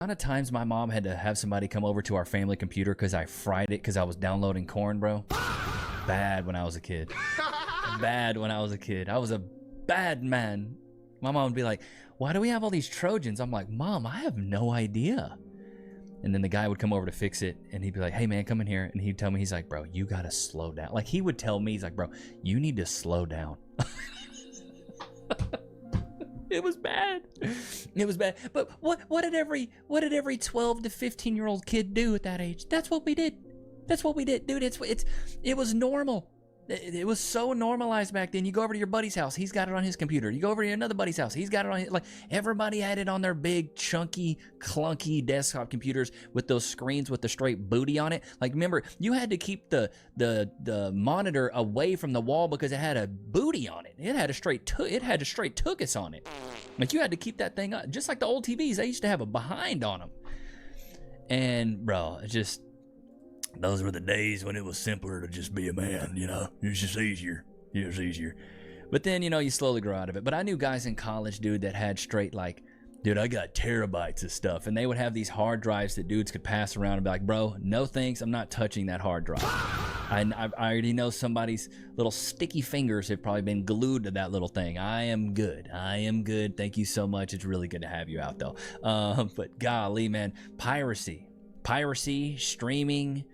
amount of times my mom had to have somebody come over to our family computer because I fried it because I was downloading corn, bro. Bad when I was a kid. Bad when I was a kid. I was a bad man. My mom would be like, why do we have all these Trojans? I'm like, Mom, I have no idea. And then the guy would come over to fix it, and he'd be like, hey, man, come in here. And he'd tell me, he's like, bro, you got to slow down. Like, he would tell me, he's like, bro, you need to slow down. It was bad. It was bad. But what did every 12 to 15-year-old kid do at that age? That's what we did. That's what we did, dude. It was normal. It was so normalized back then. You go over to your buddy's house, he's got it on his computer. You go over to another buddy's house, he's got it on his, like, everybody had it on their big, chunky, clunky desktop computers with those screens with the straight booty on it. Like, remember, you had to keep the monitor away from the wall because it had a booty on it. It had a straight tuchus on it. Like, you had to keep that thing up. Just like the old TVs, they used to have a behind on them. And, bro, those were the days when it was simpler to just be a man, you know? It was just easier. It was easier. But then, you know, you slowly grow out of it. But I knew guys in college, dude, that had straight, like, dude, I got terabytes of stuff. And they would have these hard drives that dudes could pass around and be like, bro, no thanks, I'm not touching that hard drive. I already know somebody's little sticky fingers have probably been glued to that little thing. I am good. I am good. Thank you so much. It's really good to have you out, though. But golly, man, piracy, streaming.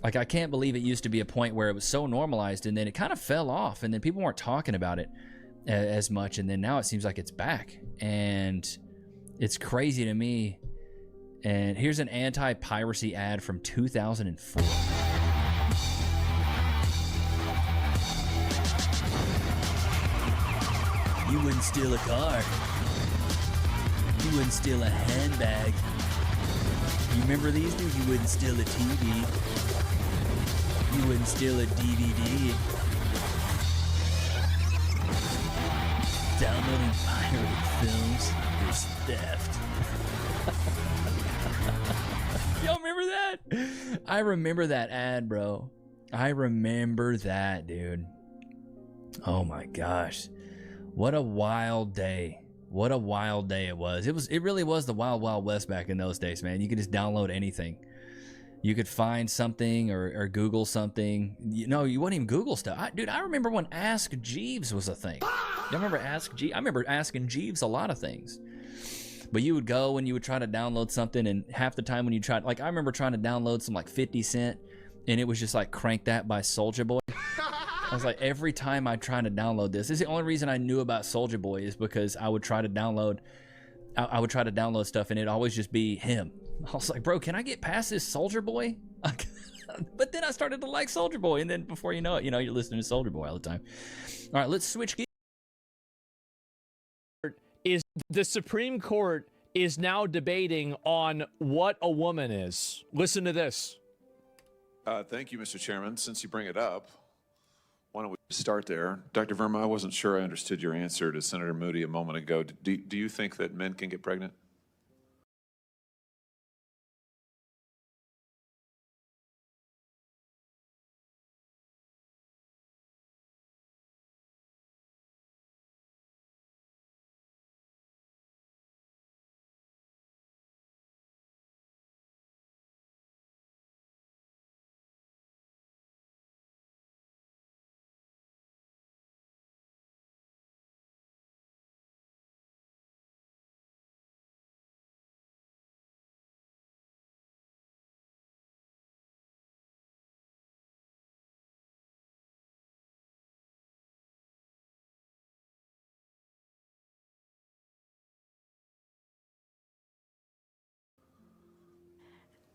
Like, I can't believe it used to be a point where it was so normalized, and then it kind of fell off, and then people weren't talking about it as much, and then now it seems like it's back, and it's crazy to me. And here's an anti-piracy ad from 2004. You wouldn't steal a car. You wouldn't steal a handbag. You remember these, dude? You wouldn't steal a TV. You wouldn't steal a DVD. Downloading pirated films is theft. Y'all remember that? I remember that ad, bro. I remember that, dude. Oh my gosh. What a wild day. What a wild day it was. It really was the wild, wild west back in those days, man. You could just download anything. You could find something or Google something. You wouldn't even Google stuff. Dude, I remember when Ask Jeeves was a thing. You remember Ask Jeeves? I remember asking Jeeves a lot of things. But you would go and you would try to download something, and half the time when you tried, like, I remember trying to download some like 50 Cent, and it was just like Crank That by Soulja Boy. I was like, every time I try to download this is the only reason I knew about Soulja Boy, is because I would try to download stuff, and it'd always just be him. I was like, bro, can I get past this Soulja Boy? But then I started to like Soulja Boy, and then before you know it, you're listening to Soulja Boy all the time. All right, let's switch gears. Is the Supreme Court is now debating on what a woman is. Listen to this. Thank you, Mr. Chairman. Since you bring it up, why don't we start there? Dr. Verma, I wasn't sure I understood your answer to Senator Moody a moment ago. Do you think that men can get pregnant?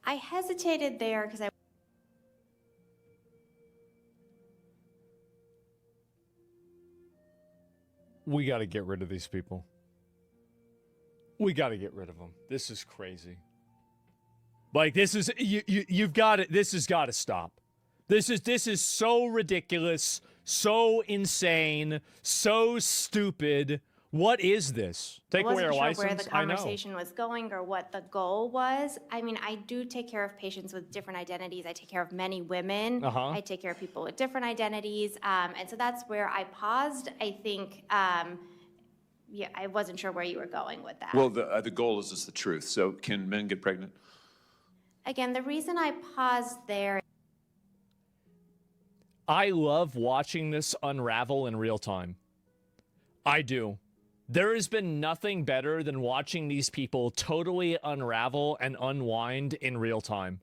I hesitated there because We got to get rid of these people. We got to get rid of them. This is crazy. Like, this is you've got it. This has got to stop. This is so ridiculous, so insane, so stupid. What is this? Take away our license? I wasn't sure where the conversation was going or what the goal was. I mean, I do take care of patients with different identities. I take care of many women. I take care of people with different identities. And so that's where I paused. I think yeah, I wasn't sure where you were going with that. Well, the goal is the truth. So can men get pregnant? Again, the reason I paused there. I love watching this unravel in real time. I do. There has been nothing better than watching these people totally unravel and unwind in real time.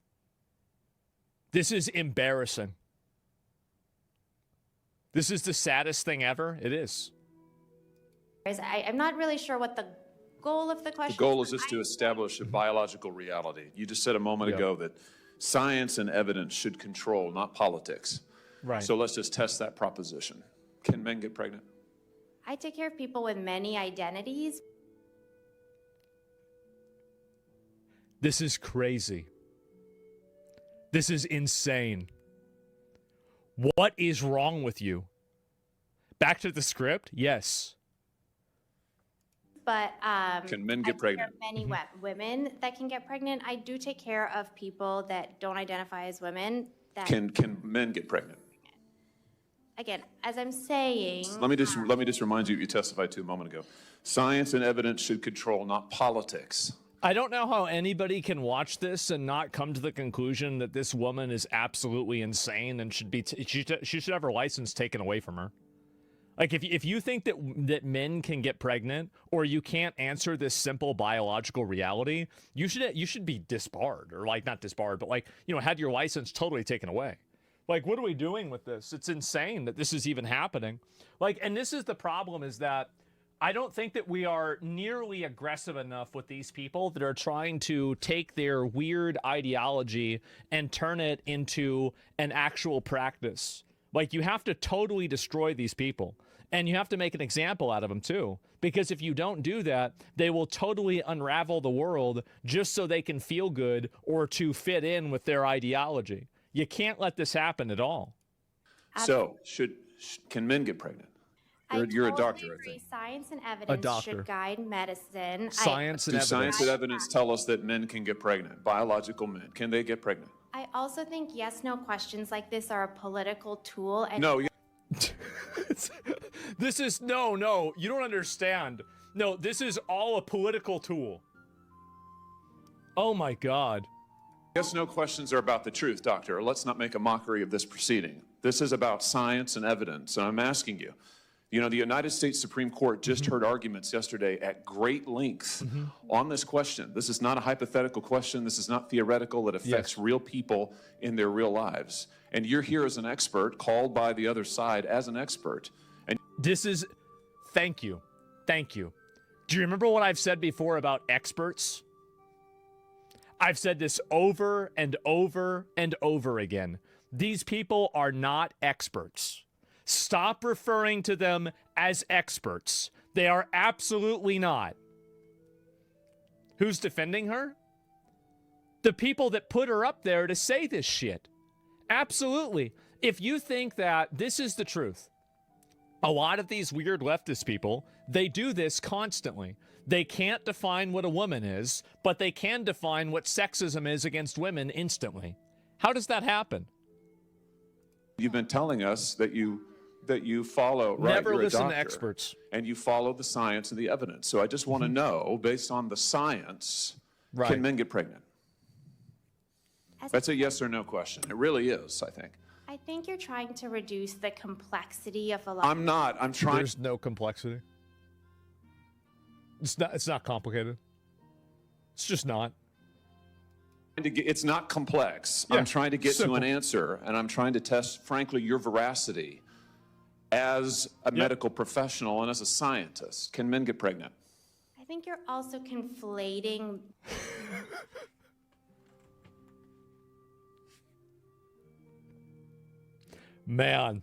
This is embarrassing. This is the saddest thing ever. It is. I'm not really sure what the goal of the question The goal is just to establish a biological reality. You just said a moment ago that science and evidence should control, not politics. Right. So let's just test that proposition. Can men get pregnant? I take care of people with many identities. This is crazy. This is insane. What is wrong with you? Back to the script? Yes. But Can men I get take care pregnant? of many women that can get pregnant. I do take care of people that don't identify as women. That Can men get pregnant? again, as I'm saying, Let me just remind you what you testified to a moment ago. Science and evidence should control, not politics. I don't know how anybody can watch this and not come to the conclusion that this woman is absolutely insane and should be she should have her license taken away from her. Like if you think that men can get pregnant or you can't answer this simple biological reality, you should be disbarred, or like not disbarred, but like, you know, had your license totally taken away. Like, what are we doing with this? It's insane that this is even happening. Like, and this is the problem, is that I don't think that we are nearly aggressive enough with these people that are trying to take their weird ideology and turn it into an actual practice. Like, you have to totally destroy these people, and you have to make an example out of them too. Because if you don't do that, they will totally unravel the world just so they can feel good or to fit in with their ideology. You can't let this happen at all. So can men get pregnant? You're a doctor, I think. Science and evidence should guide medicine. Science and Do evidence. science and evidence tell us that men can get pregnant? Biological men, can they get pregnant? I also think yes/no questions like this are a political tool. And No. This is no, you don't understand. No, this is all a political tool. Oh my God. Yes/no questions are about the truth, doctor. Let's not make a mockery of this proceeding. This is about science and evidence, and I'm asking you. You know, the United States Supreme Court just heard arguments yesterday at great length on this question. This is not a hypothetical question. This is not theoretical. It affects real people in their real lives. And you're here as an expert, called by the other side as an expert. And This is, thank you. Do you remember what I've said before about experts? I've said this over and over and over again. These people are not experts. Stop referring to them as experts. They are absolutely not. Who's defending her? The people that put her up there to say this shit. Absolutely. If you think that this is the truth, a lot of these weird leftist people, they do this constantly. They can't define what a woman is, but they can define what sexism is against women instantly. How does that happen? you've been telling us that you follow, right? Never You're a listen to doctor, experts. and you follow the science and the evidence. So I just want to know, based on the science, Right. can men get pregnant? That's a yes or no question. It really is, I think. I think you're trying to reduce the complexity of a lot. I'm not. I'm trying. There's no complexity. It's not complicated. It's just not. It's not complex. Yeah, I'm trying to get simple. to an answer, and I'm trying to test, frankly, your veracity as a medical professional and as a scientist. Can men get pregnant? I think you're also conflating. Man.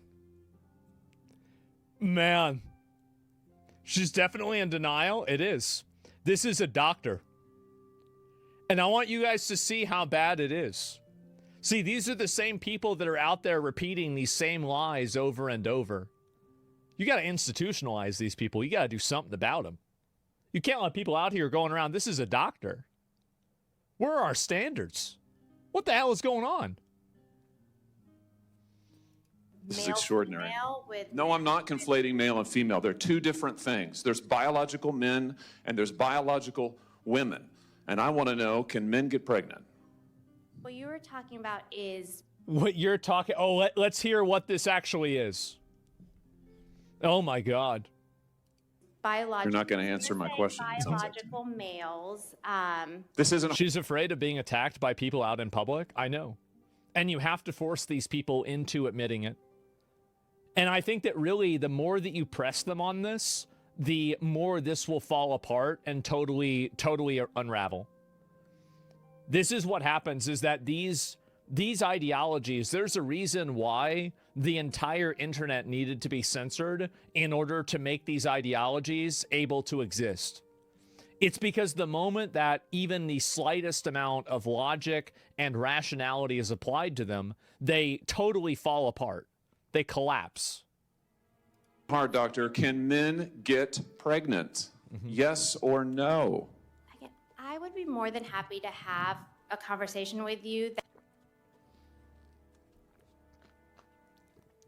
She's definitely in denial. It is. This is a doctor. And I want you guys to see how bad it is. See, these are the same people that are out there repeating these same lies over and over. You got to institutionalize these people. You got to do something about them. You can't let people out here going around, this is a doctor. Where are our standards? What the hell is going on? This is male extraordinary. female with No, I'm not conflating male and female. They're two different things. There's biological men and there's biological women. And I want to know, can men get pregnant? what you were talking about is What you're talking... Oh, let's hear what this actually is. Oh, my God. biological. You're not going to answer my question. Biological males. This isn't... She's afraid of being attacked by people out in public. I know. And you have to force these people into admitting it. And I think that really the more that you press them on this, the more this will fall apart and totally unravel. This is what happens, is that these ideologies, there's a reason why the entire internet needed to be censored in order to make these ideologies able to exist. It's because the moment that even the slightest amount of logic and rationality is applied to them, they totally fall apart. They collapse. hard, doctor. Can men get pregnant? Yes or no? Again, I would be more than happy to have a conversation with you.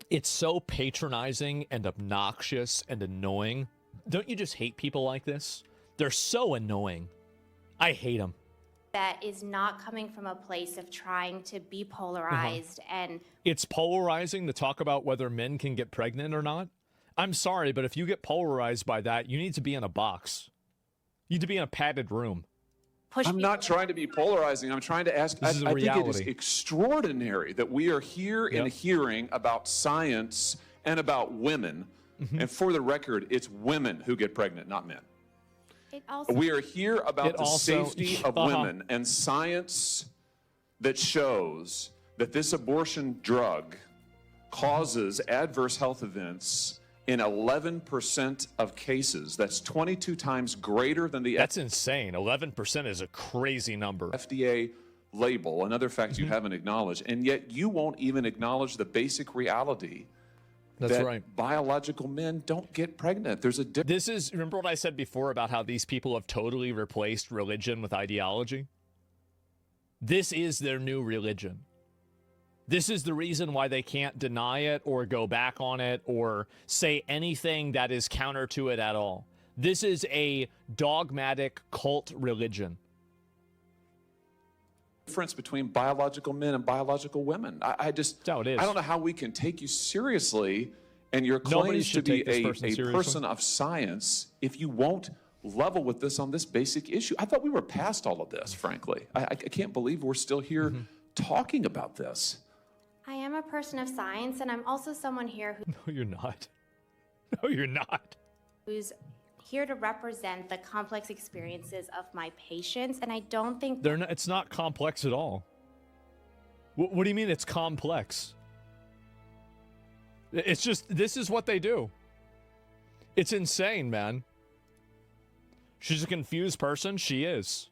It's so patronizing and obnoxious and annoying. Don't you just hate people like this? They're so annoying. I hate them. That is not coming from a place of trying to be polarized and It's polarizing to talk about whether men can get pregnant or not. I'm sorry, but if you get polarized by that, you need to be in a box. You need to be in a padded room. push I'm not trying to be polarizing. I'm trying to ask. I This is a think it is reality. extraordinary that we are here and hearing about science and about women. And for the record, it's women who get pregnant, not men. It also We are here about It the also- safety of women and science that shows that this abortion drug causes adverse health events in 11% of cases. That's 22 times greater than the That's insane. 11% is a crazy number. FDA label, another fact you haven't acknowledged, and yet you won't even acknowledge the basic reality That's that right. biological men don't get pregnant. There's a difference. This is, remember what I said before about how these people have totally replaced religion with ideology? This is their new religion. This is the reason why they can't deny it or go back on it or say anything that is counter to it at all. This is a dogmatic cult religion. Difference between biological men and biological women. I just, That's how it is. I don't know how we can take you seriously and your Nobody claims to should be take this a person seriously. person of science if you won't level with this on this basic issue. I thought we were past all of this, frankly. I can't believe we're still here talking about this. I am a person of science, and I'm also someone here No, you're not. No, you're not. who's here to represent the complex experiences of my patients, and I don't think They're not, it's not complex at all. What do you mean it's complex? It's just, this is what they do. It's insane, man. She's a confused person. She is.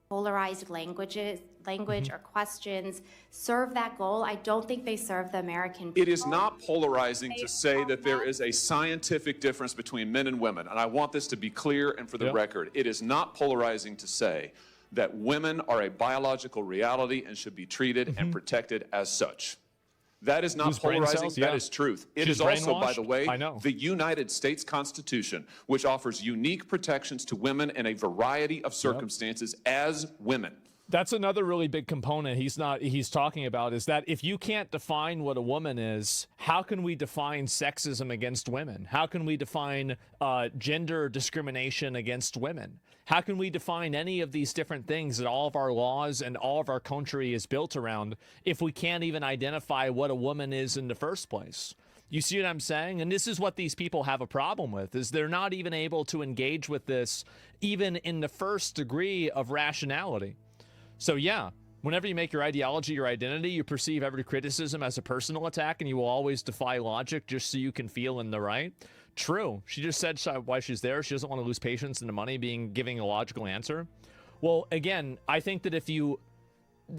polarized language or questions serve that goal. I don't think they serve the American people. It is not polarizing to say that there is a scientific difference between men and women. And I want this to be clear and for the record. It is not polarizing to say that women are a biological reality and should be treated and protected as such. That is not Whose brain polarizing. cells? That Yeah. is truth. It She's is also, by brainwashed? the way, I know. the United States Constitution, which offers unique protections to women in a variety of circumstances as women. That's another really big component he's talking about, is that if you can't define what a woman is, how can we define sexism against women? How can we define gender discrimination against women? How can we define any of these different things that all of our laws and all of our country is built around if we can't even identify what a woman is in the first place? You see what I'm saying? And this is what these people have a problem with, is they're not even able to engage with this even in the first degree of rationality. So yeah, whenever you make your ideology your identity, you perceive every criticism as a personal attack, and you will always defy logic just so you can feel in the right. True. She just said why she's there. She doesn't want to lose patience in the money giving a logical answer. Well, again, I think that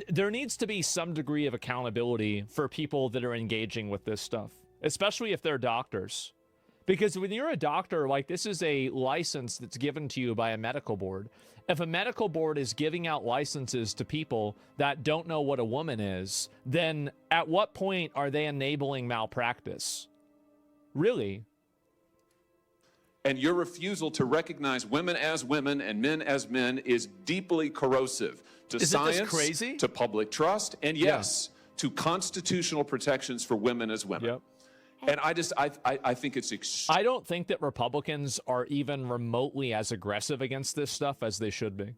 there needs to be some degree of accountability for people that are engaging with this stuff, especially if they're doctors. Because when you're a doctor, like, this is a license that's given to you by a medical board. If a medical board is giving out licenses to people that don't know what a woman is, then at what point are they enabling malpractice? Really? And your refusal to recognize women as women and men as men is deeply corrosive to science, crazy? to public trust, and yes, to constitutional protections for women as women. Yep. And I think it's I don't think that Republicans are even remotely as aggressive against this stuff as they should be.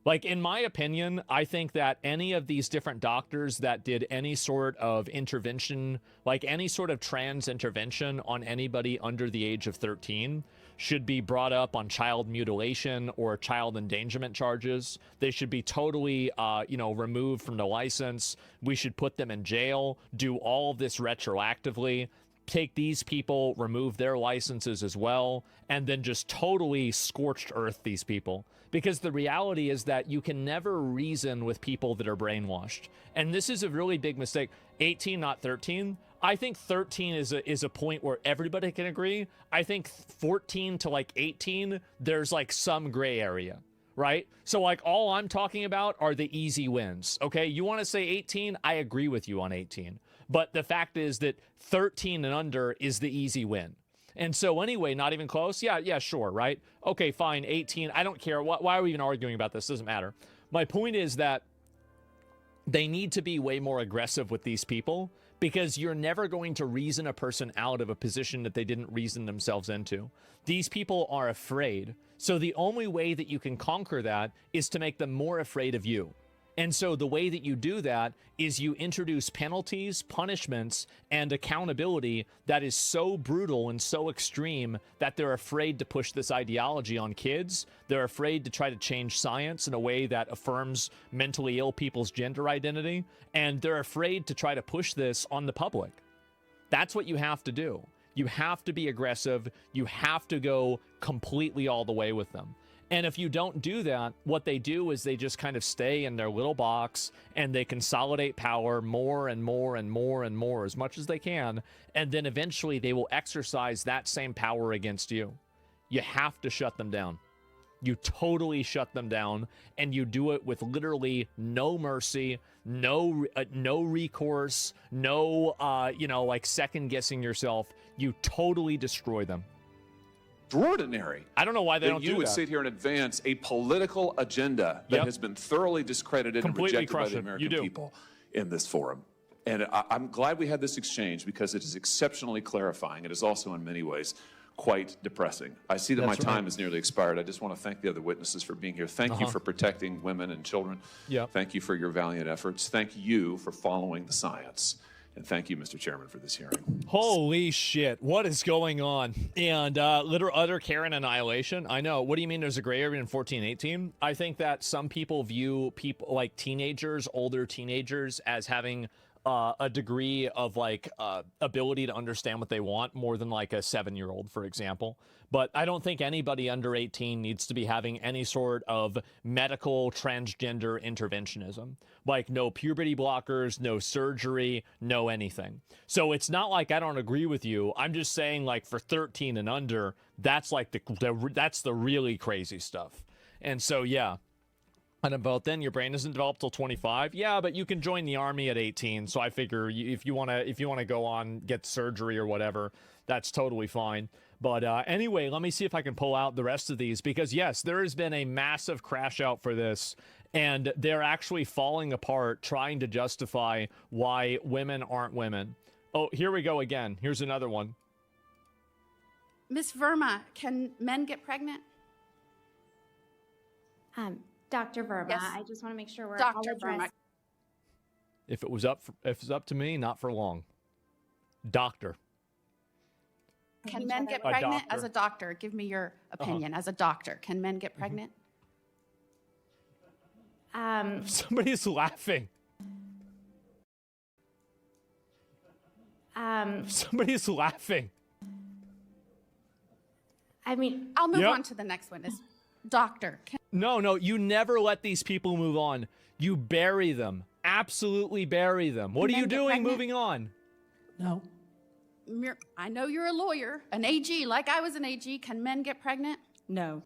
Like, in my opinion, I think that any of these different doctors that did any sort of intervention, like any sort of trans intervention on anybody under the age of 13, should be brought up on child mutilation or child endangerment charges. They should be totally, removed from the license. We should put them in jail, do all of this retroactively, take these people, remove their licenses as well, and then just totally scorched earth these people. Because the reality is that you can never reason with people that are brainwashed. And this is a really big mistake. 18, not 13. I think 13 is a point where everybody can agree. I think 14 to like 18, there's like some gray area, right? So like all I'm talking about are the easy wins, okay? You want to say 18? I agree with you on 18. But the fact is that 13 and under is the easy win. And so anyway, not even close? Yeah, sure, right? Okay, fine, 18. I don't care. Why are we even arguing about this? Doesn't matter. My point is that they need to be way more aggressive with these people, because you're never going to reason a person out of a position that they didn't reason themselves into. These people are afraid. So the only way that you can conquer that is to make them more afraid of you. And so the way that you do that is you introduce penalties, punishments, and accountability that is so brutal and so extreme that they're afraid to push this ideology on kids. They're afraid to try to change science in a way that affirms mentally ill people's gender identity. And they're afraid to try to push this on the public. That's what you have to do. You have to be aggressive. You have to go completely all the way with them. And if you don't do that, what they do is they just kind of stay in their little box and they consolidate power more and more and more and more as much as they can. And then eventually they will exercise that same power against you. You have to shut them down. You totally shut them down, and you do it with literally no mercy, no recourse, no second guessing yourself. You totally destroy them. Extraordinary. I don't know why they don't do that. You would sit here and advance a political agenda that has been thoroughly discredited and rejected by the American people in this forum. And I'm glad we had this exchange, because it is exceptionally clarifying. It is also in many ways quite depressing. I see that my time has nearly expired. I just want to thank the other witnesses for being here. Thank you for protecting women and children. Thank you for your valiant efforts. Thank you for following the science. And thank you, Mr. Chairman, for this hearing. Holy shit. What is going on? And literal utter Karen annihilation. I know. What do you mean there's a gray area in 14, 18? I think that some people view people like teenagers, older teenagers, as having a degree of ability to understand what they want more than like a 7-year-old, for example. But I don't think anybody under 18 needs to be having any sort of medical transgender interventionism. Like no puberty blockers, no surgery, no anything. So it's not like I don't agree with you. I'm just saying, like, for 13 and under, that's like that's the really crazy stuff. And so, yeah. And about then, your brain isn't developed till 25. Yeah, but you can join the army at 18. So I figure if you wanna go on, get surgery or whatever, that's totally fine. But anyway, let me see if I can pull out the rest of these, because yes, there has been a massive crash out for this, and they're actually falling apart trying to justify why women aren't women. Oh, here we go again. Here's another one. Miss Verma, can men get pregnant? Dr. Verma, Yes. I just want to make sure we're Dr. all Verma. addressed. If it's up to me, not for long. Doctor. Can men get pregnant as a doctor? Give me your opinion as a doctor. Can men get pregnant? Somebody's laughing. Somebody's laughing. I mean, I'll move on to the next one. Is doctor. No, you never let these people move on. You bury them. Absolutely bury them. What are you doing moving on? No. I know you're a lawyer, an AG, like I was an AG. Can men get pregnant? No.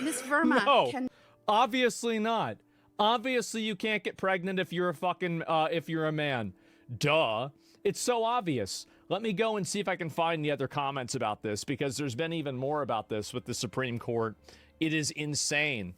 Miss Verma, No, can obviously not. Obviously, you can't get pregnant if you're a fucking, if you're a man. Duh. It's so obvious. Let me go and see if I can find the other comments about this, because there's been even more about this with the Supreme Court. It is insane.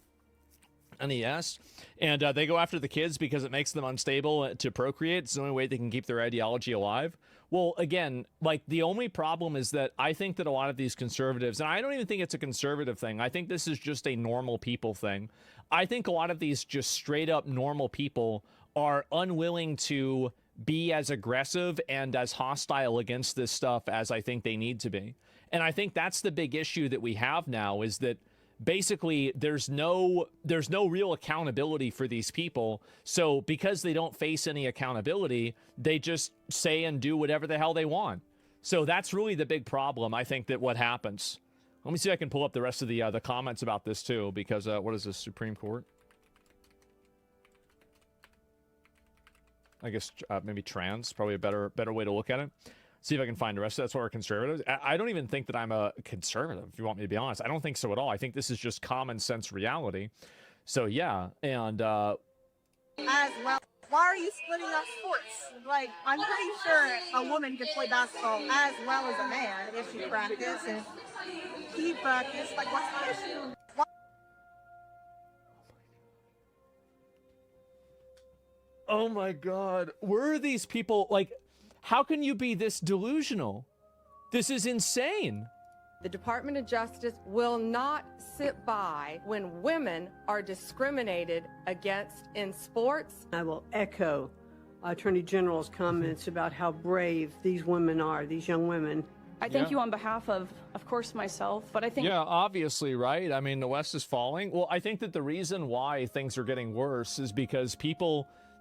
And yes, and they go after the kids because it makes them unstable to procreate. It's the only way they can keep their ideology alive. Well, again, like, the only problem is that I think that a lot of these conservatives, and I don't even think it's a conservative thing, I think this is just a normal people thing. I think a lot of these just straight up normal people are unwilling to be as aggressive and as hostile against this stuff as I think they need to be. And I think that's the big issue that we have now, is that basically there's no real accountability for these people. So because they don't face any accountability, they just say and do whatever the hell they want. So that's really the big problem, I think, that what happens. Let me see if I can pull up the rest of the comments about this too, because what is this, Supreme Court? I guess maybe trans, probably a better way to look at it. See if I can find the rest of that's what we're conservatives. I don't even think that I'm a conservative, if you want me to be honest. I don't think so at all. I think this is just common sense reality. So yeah, and as well. Why are you splitting up sports? Like, I'm pretty sure a woman could play basketball as well as a man if she practiced and he practiced. Like, what's the issue? oh my God, where are these people? Like, how can you be this delusional? This is insane. The Department of Justice will not sit by when women are discriminated against in sports. I will echo Attorney General's comments about how brave these women are, these young women. I thank you on behalf of course, myself, but I think... Yeah, obviously, right? I mean, the West is falling. Well, I think that the reason why things are getting worse is because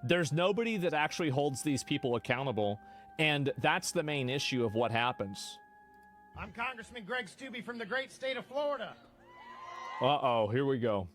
there's nobody that actually holds these people accountable, and that's the main issue of what happens. I'm Congressman Greg Steube from the great state of Florida. Uh-oh, here we go.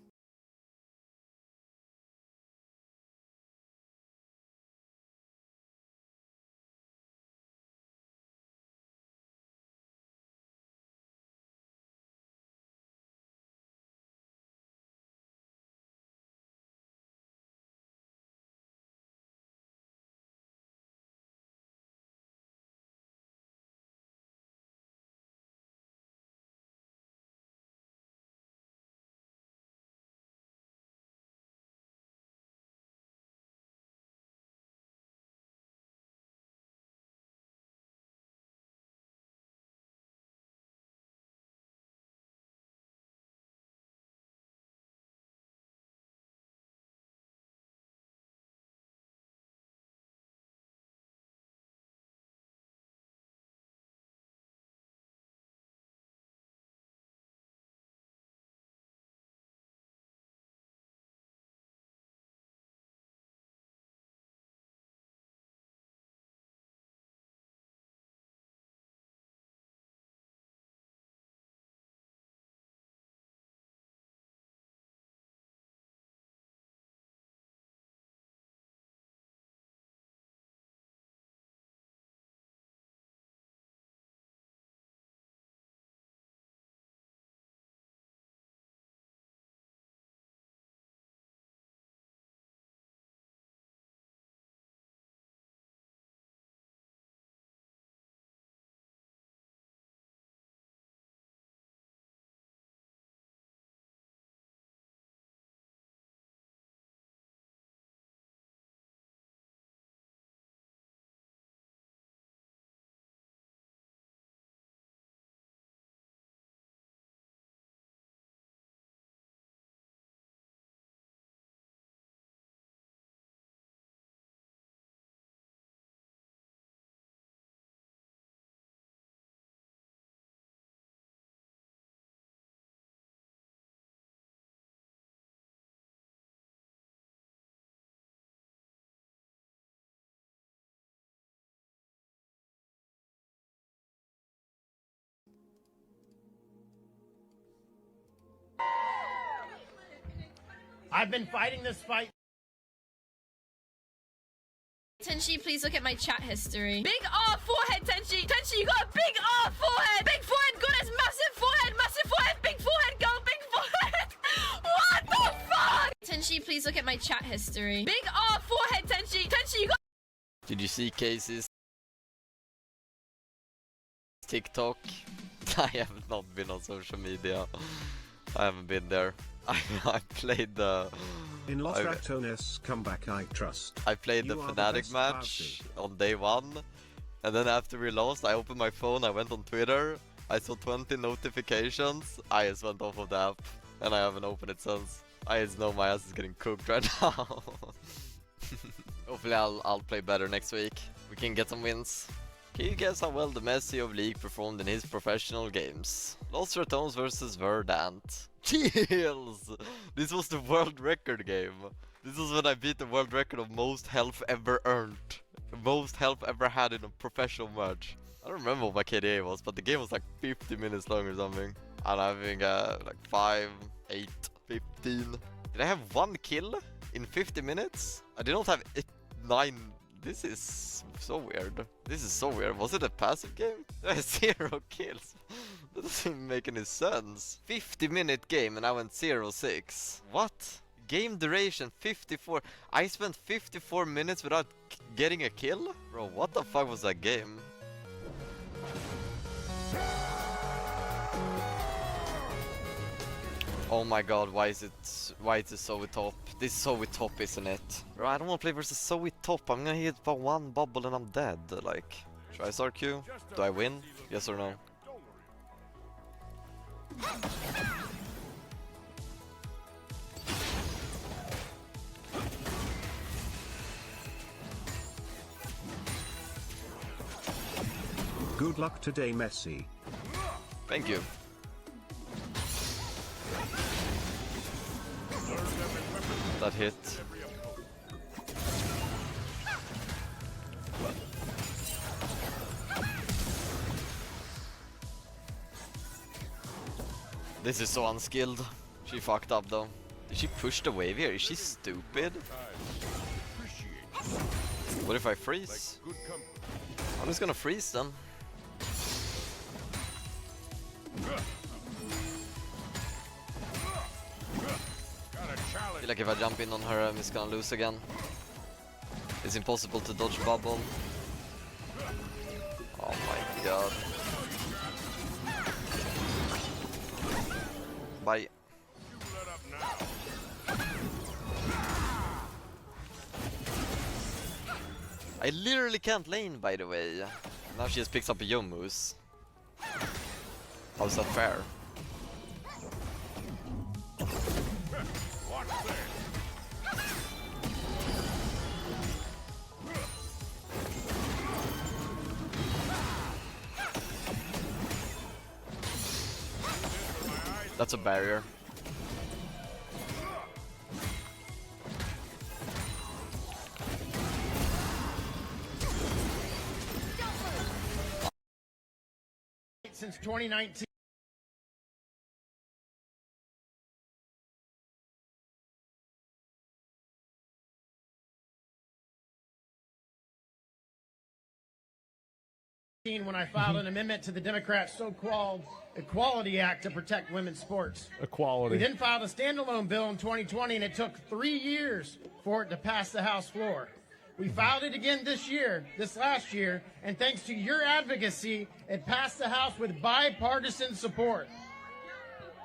I've been fighting this fight Tenchi, please look at my chat history. Big R forehead, Tenchi. Tenchi, you got a big R forehead. Big forehead, good as massive forehead. Massive forehead, big forehead, go big forehead. What the fuck? Tenchi, please look at my chat history. Big R forehead, Tenchi. Tenchi, you got... Did you see Casey's TikTok? I have not been on social media. I haven't been there. I played the... In Los Ratones comeback I trust. I played the Fnatic match on day 1. And then after we lost, I opened my phone, I went on Twitter. I saw 20 notifications. I just went off of the app. And I haven't opened it since. I just know my ass is getting cooked right now. Hopefully I'll play better next week. We can get some wins. Can you guess how well the Messi of League performed in his professional games? Los Ratones versus Verdant. Chills! This was the world record game. This was when I beat the world record of most health ever earned. Most health ever had in a professional match. I don't remember what my KDA was, but the game was like 50 minutes long or something. And I'm having like 5, 8, 15. Did I have 1 kill in 50 minutes? I did not have 9. This is so weird. This is so weird. Was it a passive game? I had 0 kills. That doesn't even make any sense. 50-minute game and I went 0-6. What? Game duration 54. I spent 54 minutes without getting a kill? Bro, what the fuck was that game? Oh my god, why is it Zoe top? This is Zoe top, isn't it? Bro, I don't want to play versus Zoe top. I'm gonna hit for 1 bubble and I'm dead. Like, should I start Q? Do I win? Yes or no? Good luck today, Messi. Thank you. That hit. This is so unskilled. She fucked up though. Did she push the wave here? Is she stupid? What if I freeze? I'm just gonna freeze then. I feel like if I jump in on her, I'm just gonna lose again. It's impossible to dodge bubble. Oh my god. Bye. I literally can't lane, by the way. Now she just picks up a Yomu's. How's that fair? That's a barrier. Since 2019. When I filed an amendment to the Democrats' so-called Equality Act to protect women's sports. Equality. We then filed a standalone bill in 2020, and it took 3 years for it to pass the House floor. We filed it again this last year, and thanks to your advocacy, it passed the House with bipartisan support.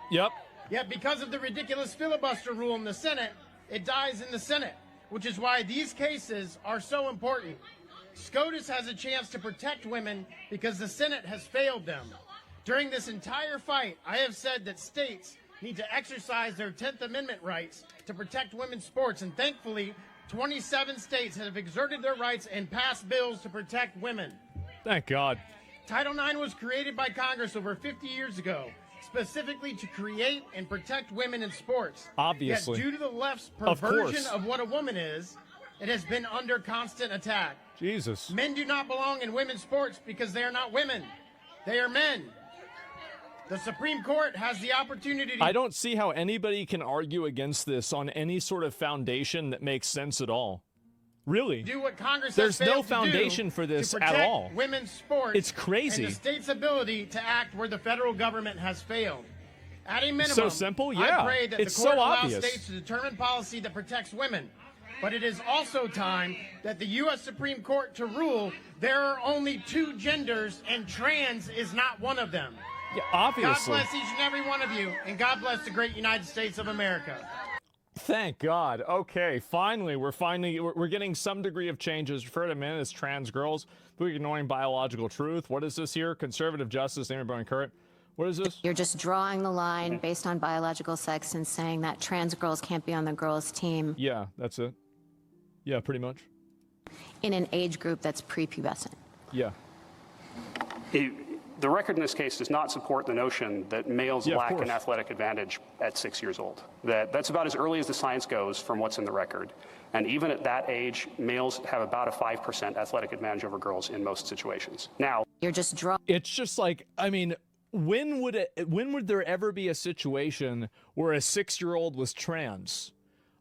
Yep. Yet because of the ridiculous filibuster rule in the Senate, it dies in the Senate, which is why these cases are so important. SCOTUS has a chance to protect women because the Senate has failed them. During this entire fight, I have said that states need to exercise their 10th Amendment rights to protect women's sports, and thankfully, 27 states have exerted their rights and passed bills to protect women. Thank God. Title IX was created by Congress over 50 years ago, specifically to create and protect women in sports. Obviously. Yet due to the left's perversion of what a woman is, it has been under constant attack. Jesus. Men do not belong in women's sports because they are not women. They are men. The Supreme Court has the opportunity to... I don't see how anybody can argue against this on any sort of foundation that makes sense at all. Really? Do what Congress There's has failed no foundation to do for this to at protect all. Women's sports. It's crazy. And the state's ability to act where the federal government has failed. At a minimum, So simple? Yeah. I pray that It's the court so allows obvious. states to determine policy that protects women. But it is also time that the U.S. Supreme Court to rule there are only two genders and trans is not one of them. Yeah, obviously. God bless each and every one of you, and God bless the great United States of America. Thank God. Okay, finally, we're getting some degree of changes. Refer to men as trans girls. We're ignoring biological truth. What is this here? Conservative justice. Stanimir Current. What is this? You're just drawing the line based on biological sex and saying that trans girls can't be on the girls' team Yeah, that's it. Yeah, pretty much. in an age group that's prepubescent. Yeah. The record in this case does not support the notion that males Yeah, of lack course. an athletic advantage at 6 years old. That's about as early as the science goes from what's in the record. And even at that age, males have about a 5% athletic advantage over girls in most situations. Now, You're just It's just like, I mean, when would there ever be a situation where a 6-year-old was trans?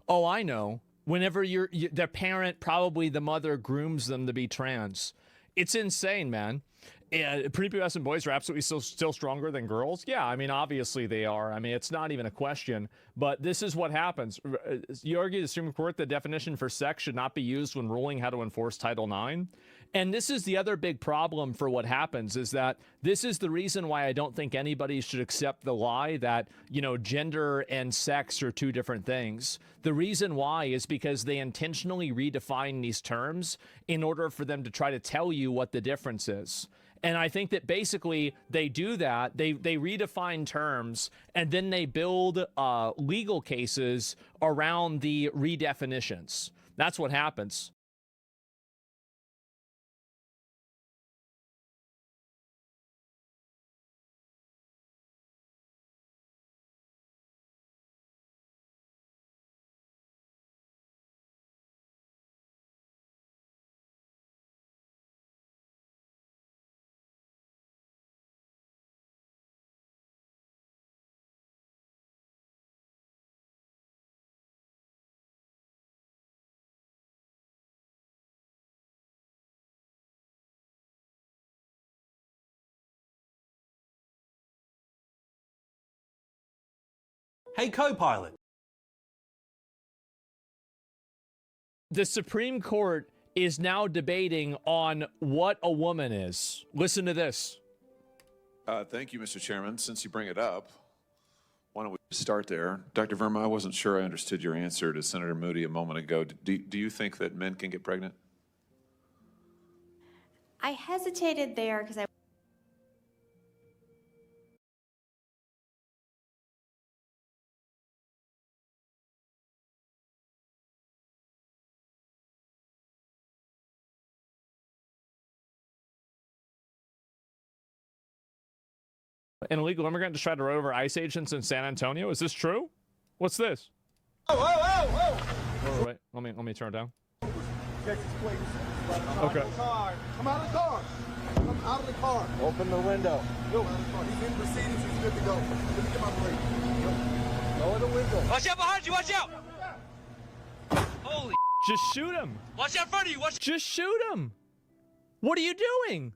Oh, I know. Whenever their parent, probably the mother, grooms them to be trans. It's insane, man. Prepubescent boys are absolutely still stronger than girls. Yeah, I mean, obviously they are. I mean, it's not even a question. But this is what happens. You argue the Supreme Court the definition for sex should not be used when ruling how to enforce Title IX. And this is the other big problem for what happens is that this is the reason why I don't think anybody should accept the lie that, you know, gender and sex are two different things. The reason why is because they intentionally redefine these terms in order for them to try to tell you what the difference is. And I think that basically they do that. They redefine terms and then they build legal cases around the redefinitions. That's what happens. Hey, co-pilot. The Supreme Court is now debating on what a woman is. Listen to this. Thank you, Mr. Chairman. Since you bring it up, why don't we start there? Dr. Verma, I wasn't sure I understood your answer to Senator Moody a moment ago. Do you think that men can get pregnant? I hesitated there because I An illegal immigrant just tried to run over ICE agents in San Antonio. Is this true? What's this? Oh, oh, oh, Oh, wait, let me turn it down. Texas, please. Okay. Come out of the car. Come out of the car. Open the window. Yo, he's in proceedings. He's good to go. Let me get my brake. Lower the window. Watch out behind you. Watch out. Holy. Just shoot him. Watch out in front of you. Just shoot him. What are you doing?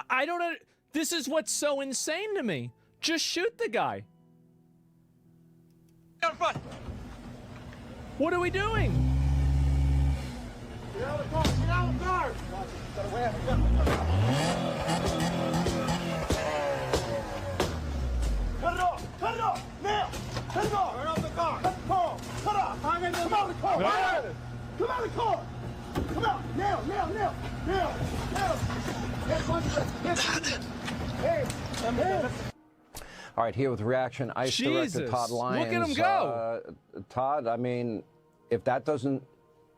I don't know. This is what's so insane to me. Just shoot the guy. Out in front. What are we doing? Get out of the car. Get out of the car. Cut it off. Cut it off. Now. Cut it off. Turn off the car. Cut the car off. Cut off. Come out of the car. No. Come out of the car. Come out. Now. Now. Now. Now. Now. Hey. Hey. All right, here with reaction, ICE Director Todd Lyons. Look at him go. Todd, I mean, if that doesn't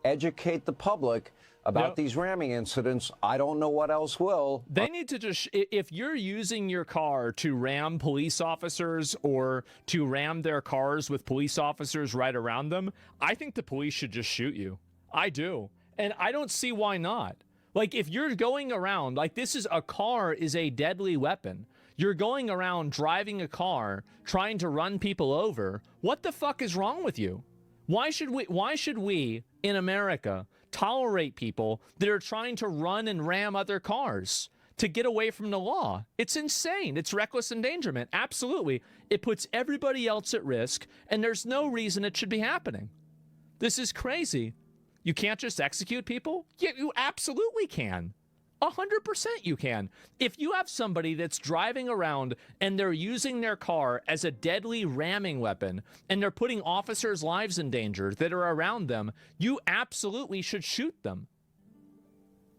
educate the public about these ramming incidents, I don't know what else will. They need to just, if you're using your car to ram police officers or to ram their cars with police officers right around them, I think the police should just shoot you. I do. And I don't see why not. Like, if you're going around, like, a car is a deadly weapon. You're going around driving a car, trying to run people over. What the fuck is wrong with you? Why should we in America tolerate people that are trying to run and ram other cars to get away from the law? It's insane. It's reckless endangerment. Absolutely. It puts everybody else at risk, and there's no reason it should be happening. This is crazy. You can't just execute people? Yeah, you absolutely can. 100% you can. If you have somebody that's driving around and they're using their car as a deadly ramming weapon and they're putting officers' lives in danger that are around them, you absolutely should shoot them.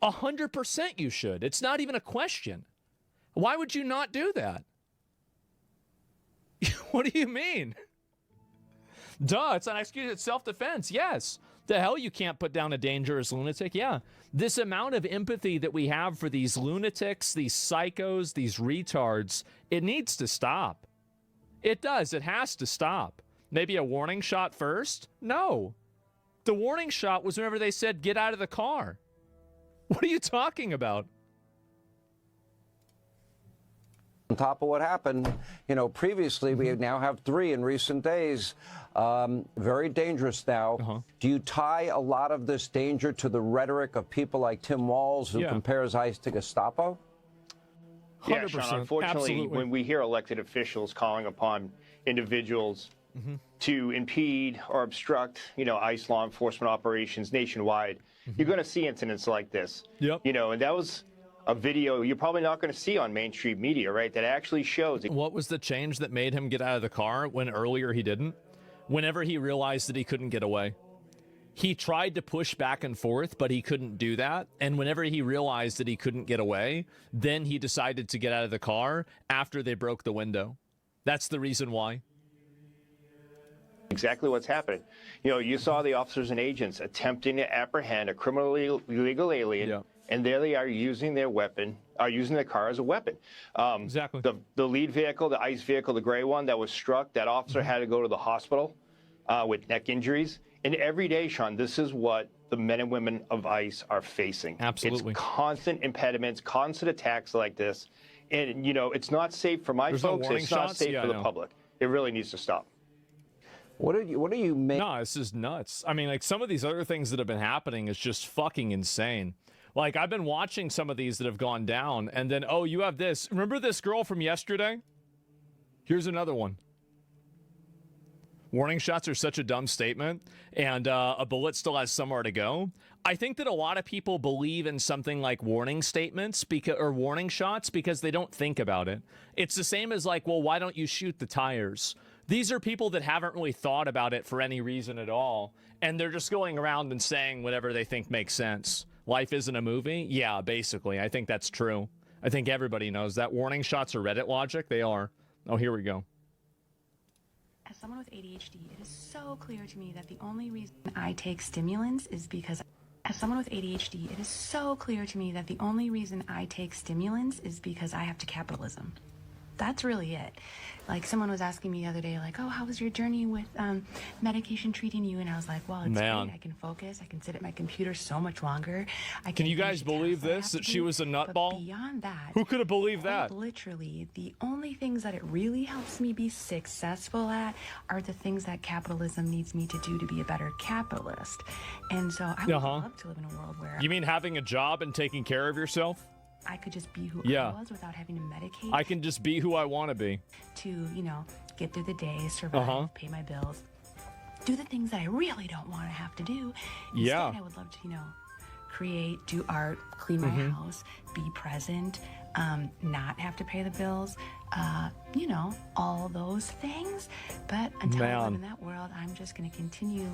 100% you should. It's not even a question. Why would you not do that? What do you mean? Duh, it's an excuse. It's self-defense. Yes. The hell you can't put down a dangerous lunatic? Yeah. This amount of empathy that we have for these lunatics, these psychos, these retards, it needs to stop. It does. It has to stop. Maybe a warning shot first? No. The warning shot was whenever they said, get out of the car. What are you talking about? On top of what happened, previously, we now have 3 in recent days. Very dangerous now. Do you tie a lot of this danger to the rhetoric of people like Tim Walz, who compares ICE to Gestapo? Yeah, Sean, unfortunately, when we hear elected officials calling upon individuals to impede or obstruct, ICE law enforcement operations nationwide, you're going to see incidents like this. And that was a video you're probably not going to see on mainstream media, right? That actually shows. What was the change that made him get out of the car when earlier he didn't? Whenever he realized that he couldn't get away. He tried to push back and forth, but he couldn't do that. And whenever he realized that he couldn't get away, then he decided to get out of the car after they broke the window. That's the reason why. Exactly what's happening. You saw the officers and agents attempting to apprehend a criminally illegal alien, and there they are using their weapon, using their car as a weapon. Exactly. The lead vehicle, the ICE vehicle, the gray one that was struck, that officer had to go to the hospital with neck injuries. And every day, Sean, this is what the men and women of ICE are facing. Absolutely. It's constant impediments, constant attacks like this. And, it's not safe for my folks. It's not safe for the public. It really needs to stop. What do you make? No, this is nuts. I mean, like, some of these other things that have been happening is just fucking insane. Like, I've been watching some of these that have gone down, and then, oh, you have this. Remember this girl from yesterday? Here's another one. Warning shots are such a dumb statement, and a bullet still has somewhere to go. I think that a lot of people believe in something like warning statements or warning shots because they don't think about it. It's the same as like, well, why don't you shoot the tires? These are people that haven't really thought about it for any reason at all, and they're just going around and saying whatever they think makes sense. Life isn't a movie? Yeah, basically. I think that's true. I think everybody knows that. Warning shots are Reddit logic. They are. Oh, here we go. As someone with ADHD, it is so clear to me that the only reason I take stimulants is because... As someone with ADHD, it is so clear to me that the only reason I take stimulants is because I have to capitalism. That's really it. Like, someone was asking me the other day, like, oh, how was your journey with medication treating you? And I was like, well, it's great. I can focus. I can sit at my computer so much longer. Can you guys believe this, that she was a nutball? Beyond that, who could have believed that? Literally, the only things that it really helps me be successful at are the things that capitalism needs me to do to be a better capitalist. And so I would love to live in a world where... You mean having a job and taking care of yourself? I could just be who I was without having to medicate. I can just be who I want to be. To, get through the day, survive, pay my bills, do the things that I really don't want to have to do. Instead, I would love to, create, do art, clean my house, be present, not have to pay the bills, all those things. But until I live in that world, I'm just going to continue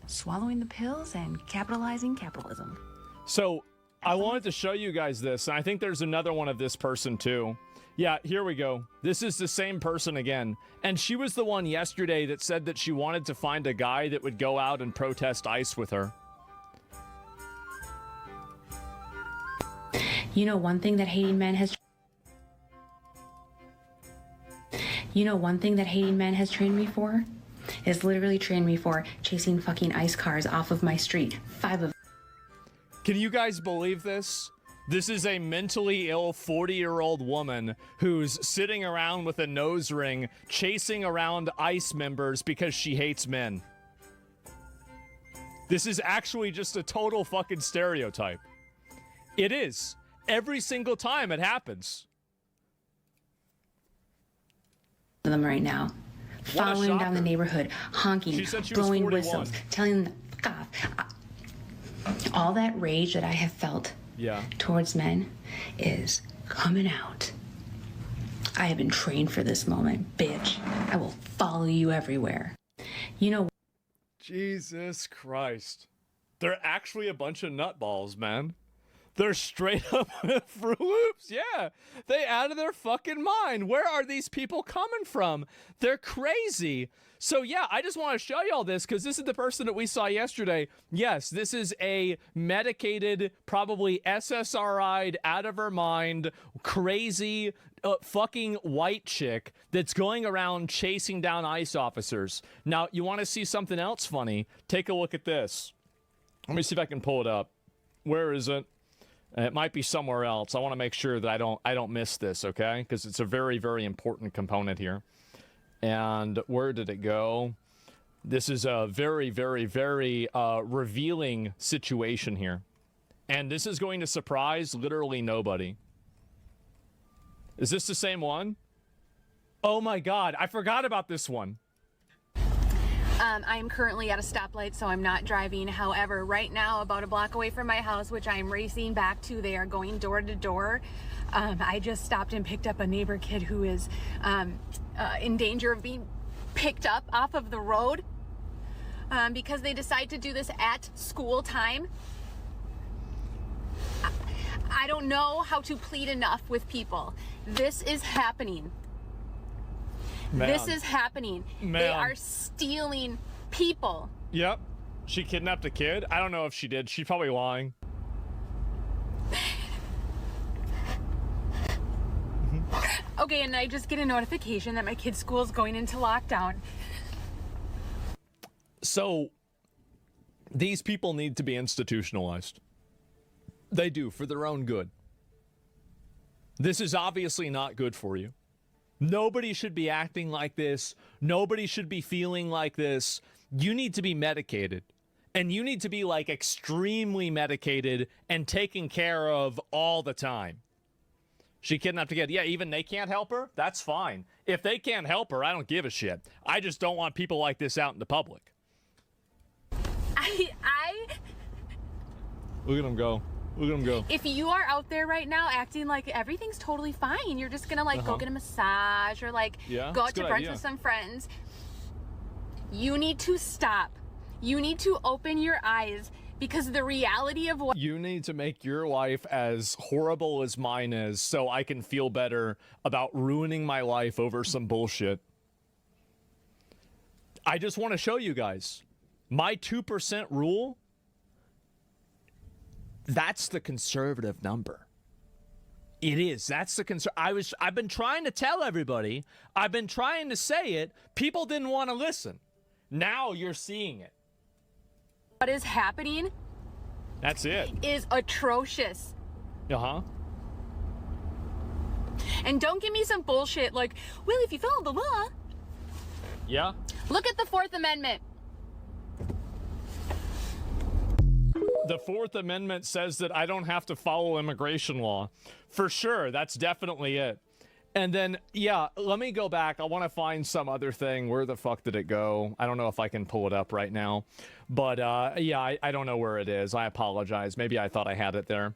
swallowing the pills and capitalizing capitalism. So... I wanted to show you guys this, and I think there's another one of this person too. Yeah, here we go. This is the same person again. And she was the one yesterday that said that she wanted to find a guy that would go out and protest ICE with her. One thing that hating men has... one thing that hating men has trained me for? Has literally trained me for chasing fucking ICE cars off of my street. 5 of... Can you guys believe this? This is a mentally ill 40-year-old woman who's sitting around with a nose ring, chasing around ICE members because she hates men. This is actually just a total fucking stereotype. It is. Every single time it happens. Them right now, following down the neighborhood, honking, blowing whistles, telling them to fuck off. All that rage that I have felt towards men is coming out. I have been trained for this moment, bitch. I will follow you everywhere. You know. Jesus Christ. They're actually a bunch of nutballs, man. They're straight up Fruit Loops. Yeah, they out of their fucking mind. Where are these people coming from? They're crazy. So yeah, I just want to show you all this because this is the person that we saw yesterday. Yes, this is a medicated, probably SSRI'd, out of her mind, crazy fucking white chick that's going around chasing down ICE officers. Now, you want to see something else funny? Take a look at this. Let me see if I can pull it up. Where is it? It might be somewhere else. I want to make sure that I don't miss this, okay? Because it's a very, very important component here. And where did it go? This is a very, very, very revealing situation here. And this is going to surprise literally nobody. Is this the same one? Oh my God, I forgot about this one. I am currently at a stoplight, so I'm not driving. However, right now, about a block away from my house, which I am racing back to, they are going door to door. I just stopped and picked up a neighbor kid who is in danger of being picked up off of the road because they decide to do this at school time. I don't know how to plead enough with people. This is happening. Man. This is happening. Man. They are stealing people. Yep. She kidnapped a kid? I don't know if she did. She's probably lying. Okay, and I just get a notification that my kid's school is going into lockdown. So, these people need to be institutionalized. They do, for their own good. This is obviously not good for you. Nobody should be acting like this. Nobody should be feeling like this. You need to be medicated. And you need to be, like, extremely medicated and taken care of all the time. She kidnapped a kid. Yeah, even they can't help her? That's fine. If they can't help her, I don't give a shit. I just don't want people like this out in the public. Look at them go. Look at them go. If you are out there right now acting like everything's totally fine, you're just gonna like go get a massage or like go out to brunch with some friends, you need to stop. You need to open your eyes because the reality of what you need to make your life as horrible as mine is so I can feel better about ruining my life over some bullshit. I just want to show you guys my 2% rule. That's the conservative number. It is. That's the I've been trying to tell everybody. I've been trying to say it. People didn't want to listen. Now you're seeing it. What is happening? That's it. Is atrocious. Uh-huh. And don't give me some bullshit like, well, if you follow the law. Yeah. Look at the Fourth Amendment. The Fourth Amendment says that I don't have to follow immigration law. For sure, that's definitely it. And then, yeah, let me go back. I want to find some other thing. Where the fuck did it go? I don't know if I can pull it up right now. But, yeah, I don't know where it is. I apologize. Maybe I thought I had it there.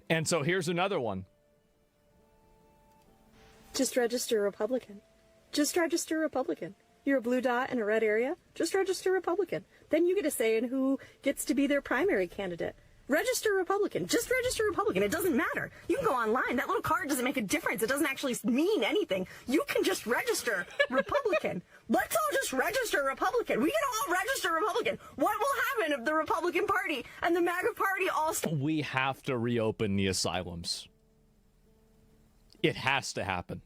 And so here's another one. Just register Republican. Just register Republican. You're a blue dot in a red area, just register Republican. Then you get a say in who gets to be their primary candidate. Register Republican. Just register Republican. It doesn't matter. You can go online. That little card doesn't make a difference. It doesn't actually mean anything. You can just register Republican. Let's all just register Republican. We can all register Republican. What will happen if the Republican Party and the MAGA Party all... We have to reopen the asylums. It has to happen.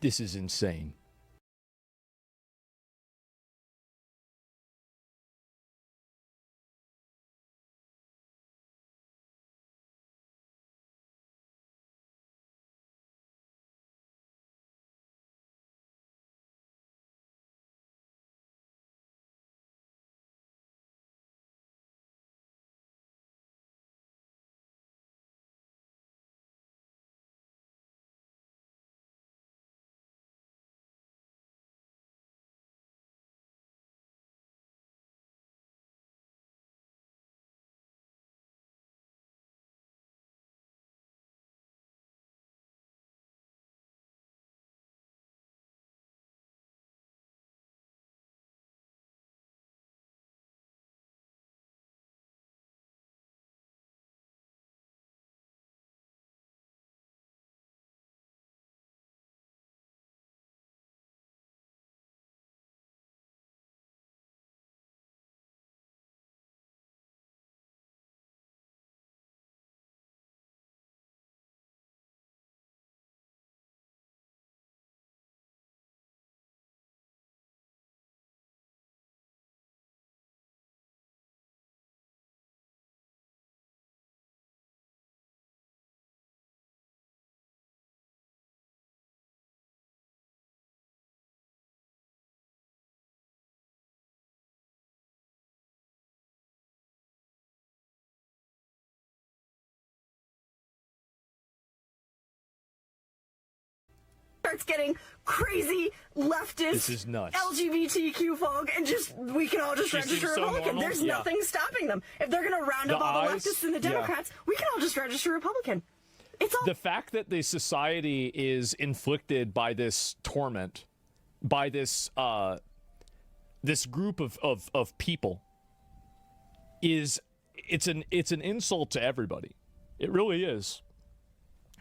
This is insane. starts getting crazy leftist This is nuts. LGBTQ folk, and we can all just She register seems so Republican. normal. There's Yeah. nothing stopping them. If they're going to round up all the leftists and the Democrats, we can all just register Republican. It's all the fact that the society is inflicted by this torment, by this this group of people, it's an insult to everybody. It really is.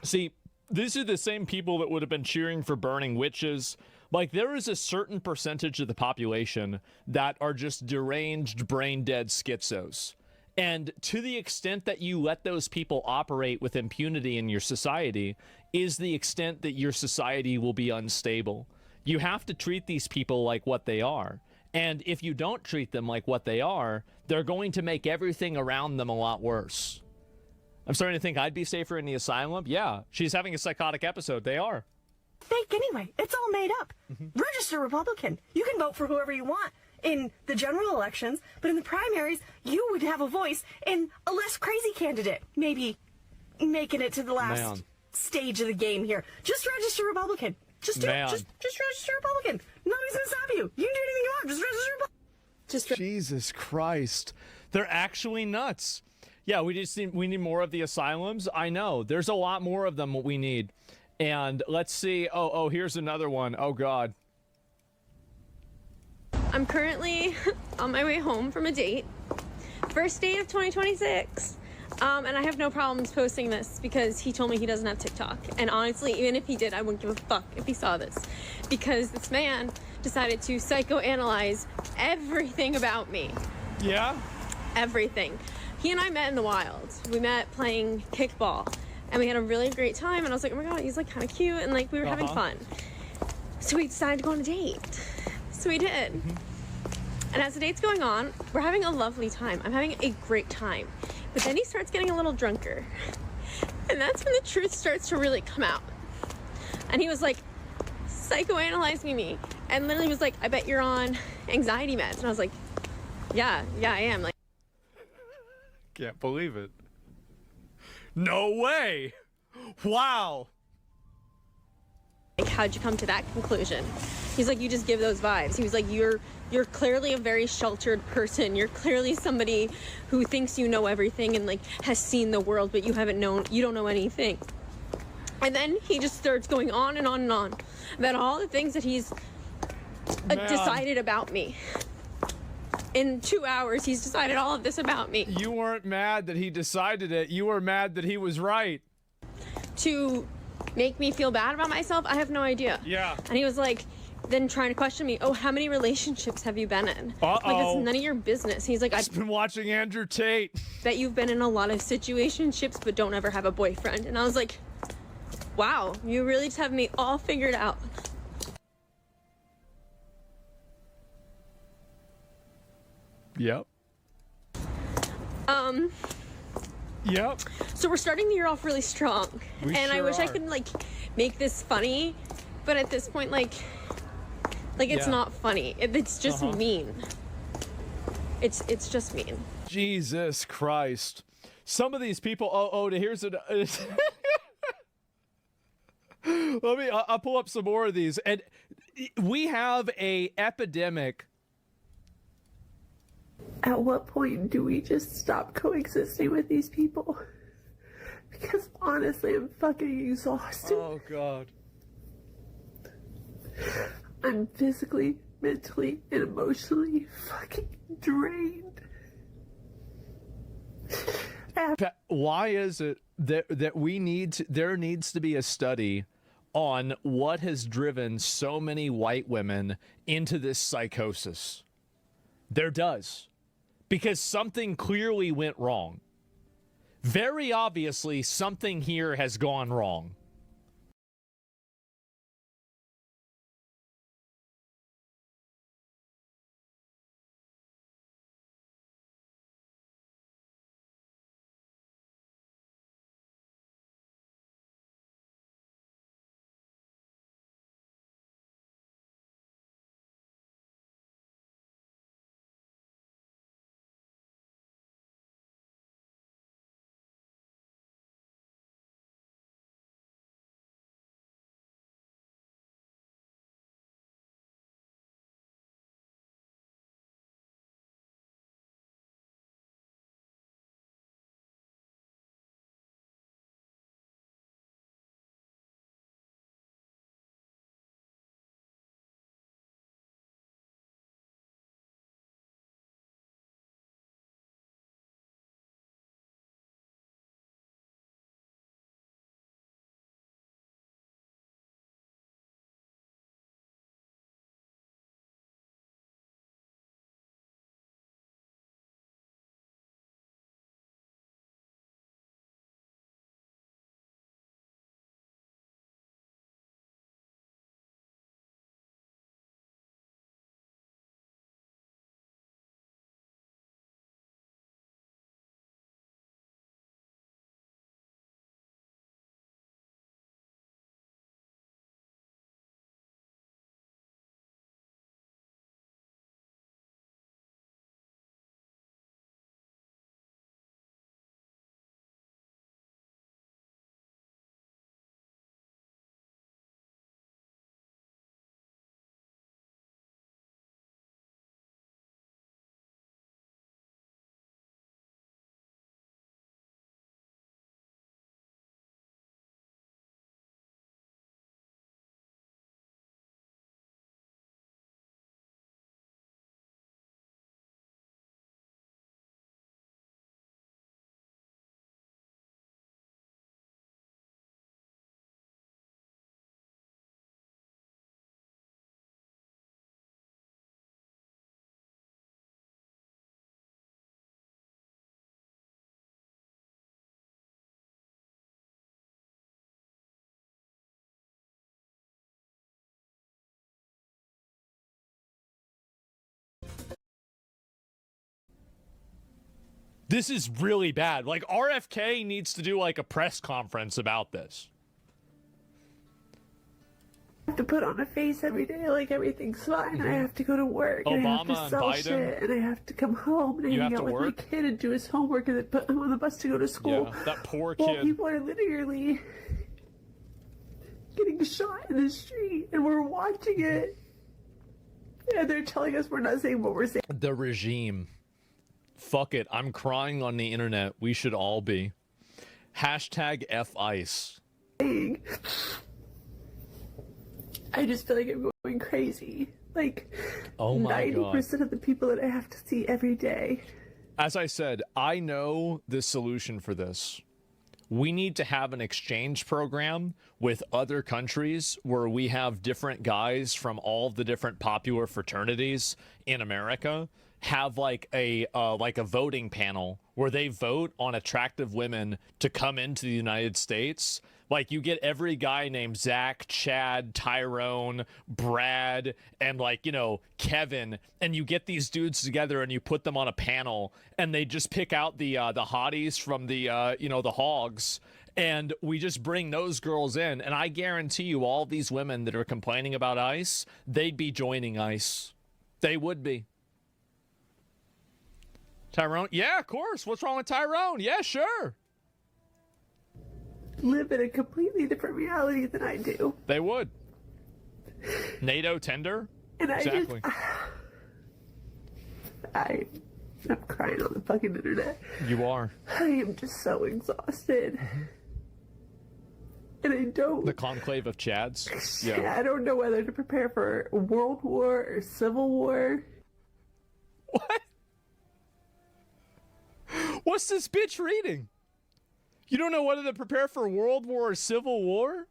See, these are the same people that would have been cheering for burning witches. Like, there is a certain percentage of the population that are just deranged, brain-dead schizos. And to the extent that you let those people operate with impunity in your society is the extent that your society will be unstable. You have to treat these people like what they are. And if you don't treat them like what they are, they're going to make everything around them a lot worse. I'm starting to think I'd be safer in the asylum. Yeah, she's having a psychotic episode. They are. fake anyway. It's all made up. Register Republican. You can vote for whoever you want in the general elections, but in the primaries, you would have a voice in a less crazy candidate. Maybe making it to the last stage of the game here. Just register Republican. Just do it. Just register Republican. Nobody's gonna stop you. You can do anything you want. Just register Republican. Jesus Christ. They're actually nuts. Yeah, we need more of the asylums. I know. There's a lot more of them what we need. And let's see. Oh, here's another one. Oh God. I'm currently on my way home from a date. First date of 2026. And I have no problems posting this because he told me he doesn't have TikTok. And honestly, even if he did, I wouldn't give a fuck if he saw this. Because this man decided to psychoanalyze everything about me. Yeah? Everything. He and I met in the wild. We met playing kickball. And we had a really great time. And I was like, oh my God, he's like kind of cute. And like we were having fun. So we decided to go on a date. So we did. And as the date's going on, we're having a lovely time. I'm having a great time. But then he starts getting a little drunker. And that's when the truth starts to really come out. And he was like, psychoanalyze me. And literally was like, I bet you're on anxiety meds. And I was like, yeah, I am. Like, Can't believe it. No way. Wow. Like, how'd you come to that conclusion? He's like, you just give those vibes. He was like, you're clearly a very sheltered person. You're clearly somebody who thinks you know everything and like has seen the world, but you don't know anything. And then he just starts going on and on and on about all the things that he's decided about me. In 2 hours, he's decided all of this about me. You weren't mad that he decided it. You were mad that he was right. To make me feel bad about myself? I have no idea. Yeah. And he was like, then trying to question me, oh, how many relationships have you been in? Like, it's none of your business. He's like, I've been watching Andrew Tate. Bet you've been in a lot of situationships, but don't ever have a boyfriend. And I was like, wow, you really just have me all figured out. Yep. Yep. So we're starting the year off really strong. I wish I could like make this funny, but at this point, like it's not funny. It's just mean. It's just mean. Jesus Christ. Some of these people. Here's it. I'll pull up some more of these, and we have a epidemic. At what point do we just stop coexisting with these people? Because honestly, I'm fucking exhausted. Oh, God. I'm physically, mentally, and emotionally fucking drained. Why is it that there needs to be a study on what has driven so many white women into this psychosis? There does. Because something clearly went wrong. Very obviously, something here has gone wrong. This is really bad. Like, RFK needs to do, like, a press conference about this. I have to put on a face every day like everything's fine. I have to go to work. And I have Obama to and sell Biden. shit. And I have to come home and You hang have out to with work? my kid and do his homework and then put him on the bus to go to school. Yeah, that poor While kid. people are literally getting shot in the street and we're watching it. And they're telling us we're not saying what we're saying. The regime. Fuck it. I'm crying on the internet. We should all be. Hashtag FICE. I just feel like I'm going crazy. Like, Oh my God. 90% of the people that I have to see every day. As I said, I know the solution for this. We need to have an exchange program with other countries where we have different guys from all the different popular fraternities in America have like a voting panel where they vote on attractive women to come into the United States. Like, you get every guy named Zach, Chad, Tyrone, Brad, and, like, you know, Kevin, and you get these dudes together and you put them on a panel, and they just pick out the hotties from the, you know, the hogs, and we just bring those girls in, and I guarantee you all these women that are complaining about ICE, they'd be joining ICE. They would be. Tyrone? Yeah, of course. What's wrong with Tyrone? Yeah, sure. Live in a completely different reality than I do. They would. NATO tender? And Exactly. I'm crying on the fucking internet. You are. I am just so exhausted. And I don't... The conclave of Chads? Yeah, I don't know whether to prepare for World War or Civil War. What's this bitch reading? You don't know whether to prepare for World War or Civil War?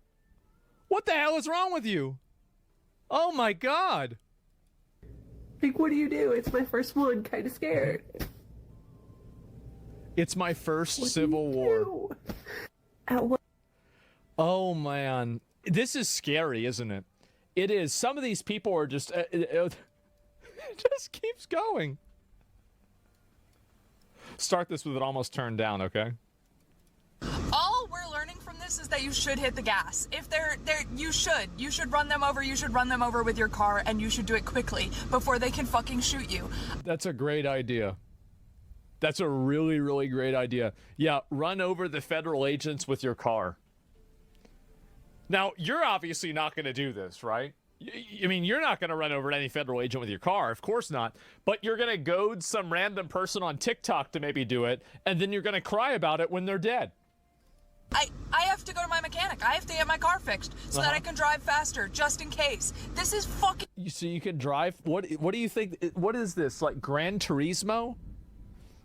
What the hell is wrong with you? Oh my God. Like, what do you do? It's my first one. Kind of scared. It's my first Civil War. At what? Oh man. This is scary, isn't it? It is. Some of these people are just... it just keeps going. Start this with it almost turned down, okay? All we're learning from this is that you should hit the gas. If you should run them over. You should run them over with your car, and you should do it quickly before they can fucking shoot you. That's a great idea. That's a really, really great idea. Yeah, run over the federal agents with your car. Now, you're obviously not going to do this, right? I mean, you're not going to run over any federal agent with your car. Of course not. But you're going to goad some random person on TikTok to maybe do it, and then you're going to cry about it when they're dead. I have to go to my mechanic. I have to get my car fixed so that I can drive faster, just in case. This is fucking... So you can drive... What do you think... What is this? Like Gran Turismo?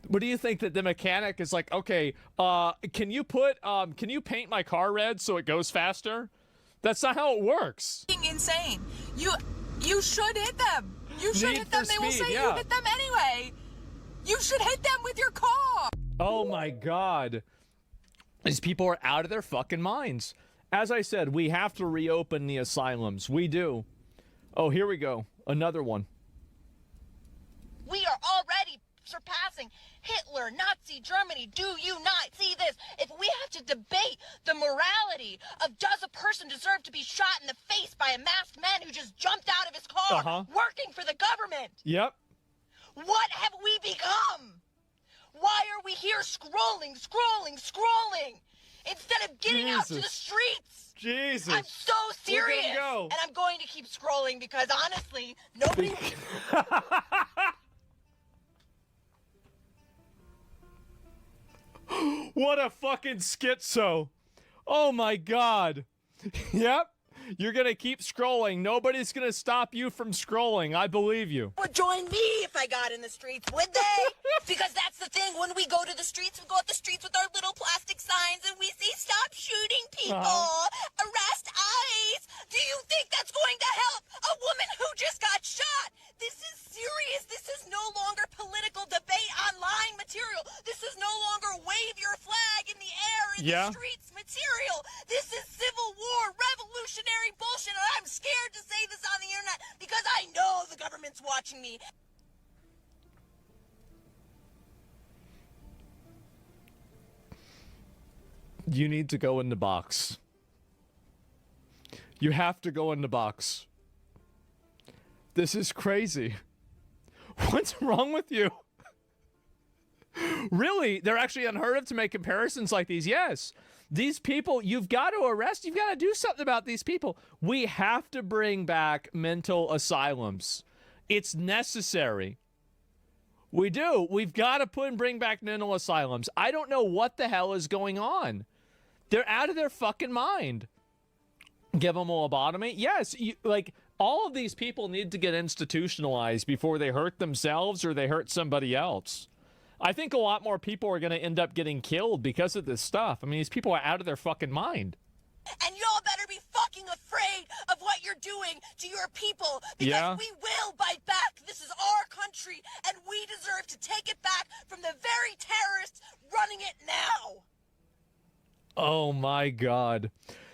What do you think that the mechanic is like, okay, can you paint my car red so it goes faster? That's not how it works. Insane. You should hit them. You should hit them. They will say you hit them anyway. You should hit them with your car. Oh my God. These people are out of their fucking minds. As I said, we have to reopen the asylums. We do. Oh, here we go. Another one. We are already surpassing Hitler, Nazi Germany. Do you not see this? If we have to debate the morality of does a person deserve to be shot in the face by a masked man who just jumped out of his car working for the government? Yep. What have we become? Why are we here scrolling instead of getting out to the streets? Jesus. I'm so serious. We're gonna go. And I'm going to keep scrolling because honestly, nobody... What a fucking schizo. Oh my God. Yep. You're going to keep scrolling. Nobody's going to stop you from scrolling. I believe you. Would join me if I got in the streets, would they? Because that's the thing. When we go to the streets, we go out the streets with our little plastic signs and we say, stop shooting people. Arrest ICE. Do you think that's going to help a woman who just got shot? This is serious. This is no longer political debate online material. This is no longer wave your flag in the air in the streets material. This is Civil War, revolutionary bullshit, and I'm scared to say this on the internet because I know the government's watching me. You need to go in the box. You have to go in the box. This is crazy. What's wrong with you? Really? They're actually unheard of to make comparisons like these. Yes. These people, you've got to arrest. You've got to do something about these people. We have to bring back mental asylums. It's necessary. We do. We've got to bring back mental asylums. I don't know what the hell is going on. They're out of their fucking mind. Give them a lobotomy? Yes. All of these people need to get institutionalized before they hurt themselves or they hurt somebody else. I think a lot more people are going to end up getting killed because of this stuff. I mean, these people are out of their fucking mind. And y'all better be fucking afraid of what you're doing to your people, because we will bite back. This is our country, and we deserve to take it back from the very terrorists running it now. Oh my God.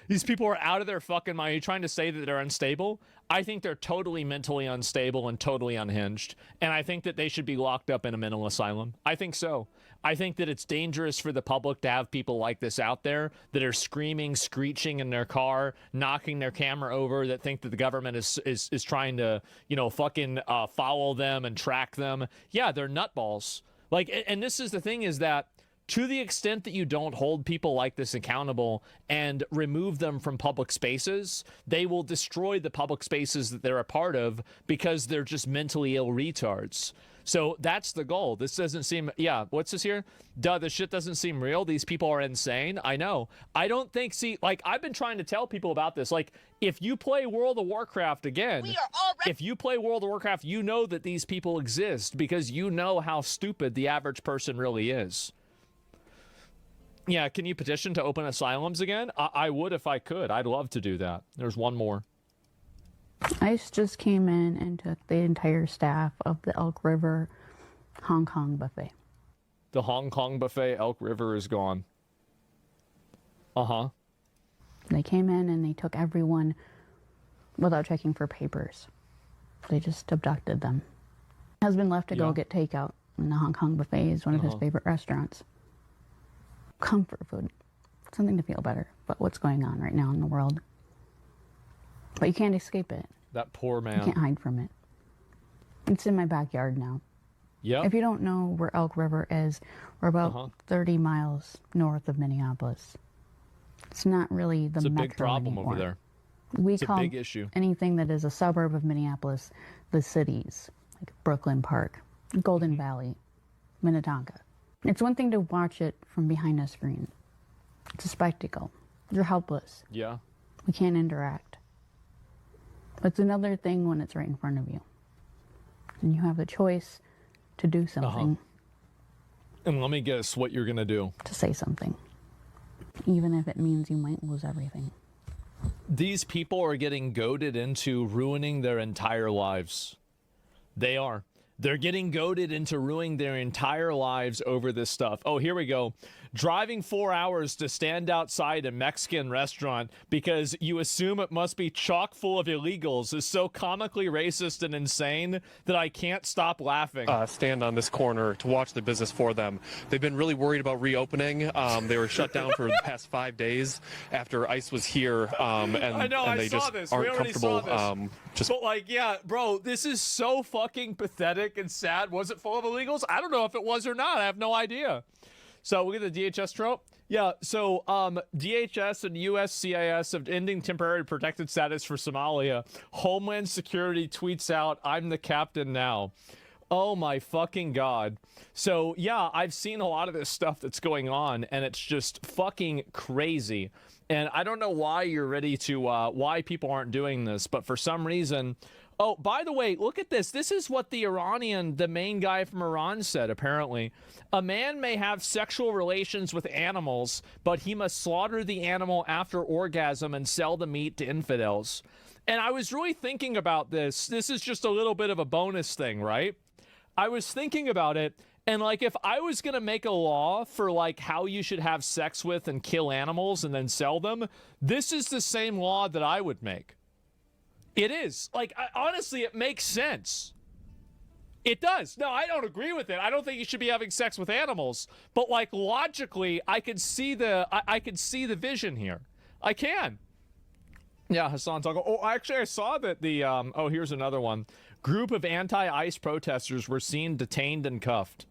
These people are out of their fucking mind. Are you trying to say that they're unstable? I think they're totally mentally unstable and totally unhinged. And I think that they should be locked up in a mental asylum. I think so. I think that it's dangerous for the public to have people like this out there that are screaming, screeching in their car, knocking their camera over, that think that the government is trying to, fucking follow them and track them. Yeah, they're nutballs. And this is the thing, is that to the extent that you don't hold people like this accountable and remove them from public spaces, they will destroy the public spaces that they're a part of because they're just mentally ill retards. So that's the goal. This doesn't seem, what's this here? Duh, this shit doesn't seem real. These people are insane. I know. I don't think, I've been trying to tell people about this. If you play World of Warcraft again, if you play World of Warcraft, you know that these people exist because you know how stupid the average person really is. Yeah, can you petition to open asylums again? I would if I could. I'd love to do that. There's one more. ICE just came in and took the entire staff of the Elk River Hong Kong buffet. The Hong Kong buffet, Elk River is gone. Uh-huh. They came in and they took everyone without checking for papers. They just abducted them. Husband left to go get takeout, and the Hong Kong buffet is one of his favorite restaurants. Comfort food, something to feel better about what's going on right now in the world. But you can't escape it. That poor man. You can't hide from it. It's in my backyard now. Yeah. If you don't know where Elk River is, we're about 30 miles north of Minneapolis. It's not really the metro anymore. It's a big problem over there. It's a big issue. Anything that is a suburb of Minneapolis, the cities, like Brooklyn Park, Golden Valley, Minnetonka. It's one thing to watch it from behind a screen. It's a spectacle. You're helpless. Yeah. We can't interact. But it's another thing when it's right in front of you. And you have a choice to do something. And let me guess what you're going to do. To say something. Even if it means you might lose everything. These people are getting goaded into ruining their entire lives. They are. They're getting goaded into ruining their entire lives over this stuff. Oh, here we go. Driving 4 hours to stand outside a Mexican restaurant because you assume it must be chock full of illegals is so comically racist and insane that I can't stop laughing. Stand on this corner to watch the business for them. They've been really worried about reopening. They were shut down for the past 5 days after ICE was here. I know, and they just aren't comfortable. But yeah, bro, this is so fucking pathetic and sad. Was it full of illegals? I don't know if it was or not. I have no idea. So we get the DHS trope. Yeah, so DHS and USCIS of ending temporary protected status for Somalia. Homeland Security tweets out, "I'm the captain now." Oh my fucking God. So yeah, I've seen a lot of this stuff that's going on, and it's just fucking crazy. And I don't know why you're ready to, why people aren't doing this, but for some reason... Oh, by the way, look at this. This is what the main guy from Iran said, apparently. A man may have sexual relations with animals, but he must slaughter the animal after orgasm and sell the meat to infidels. And I was really thinking about this. This is just a little bit of a bonus thing, right? I was thinking about it, and if I was going to make a law for how you should have sex with and kill animals and then sell them, this is the same law that I would make. It is. Honestly, it makes sense. It does. No, I don't agree with it. I don't think you should be having sex with animals. But like logically, I could see I could see the vision here. I can. Yeah, Hassan's talking. Oh, actually, I saw that the oh, here's another one. Group of anti-ICE protesters were seen detained and cuffed.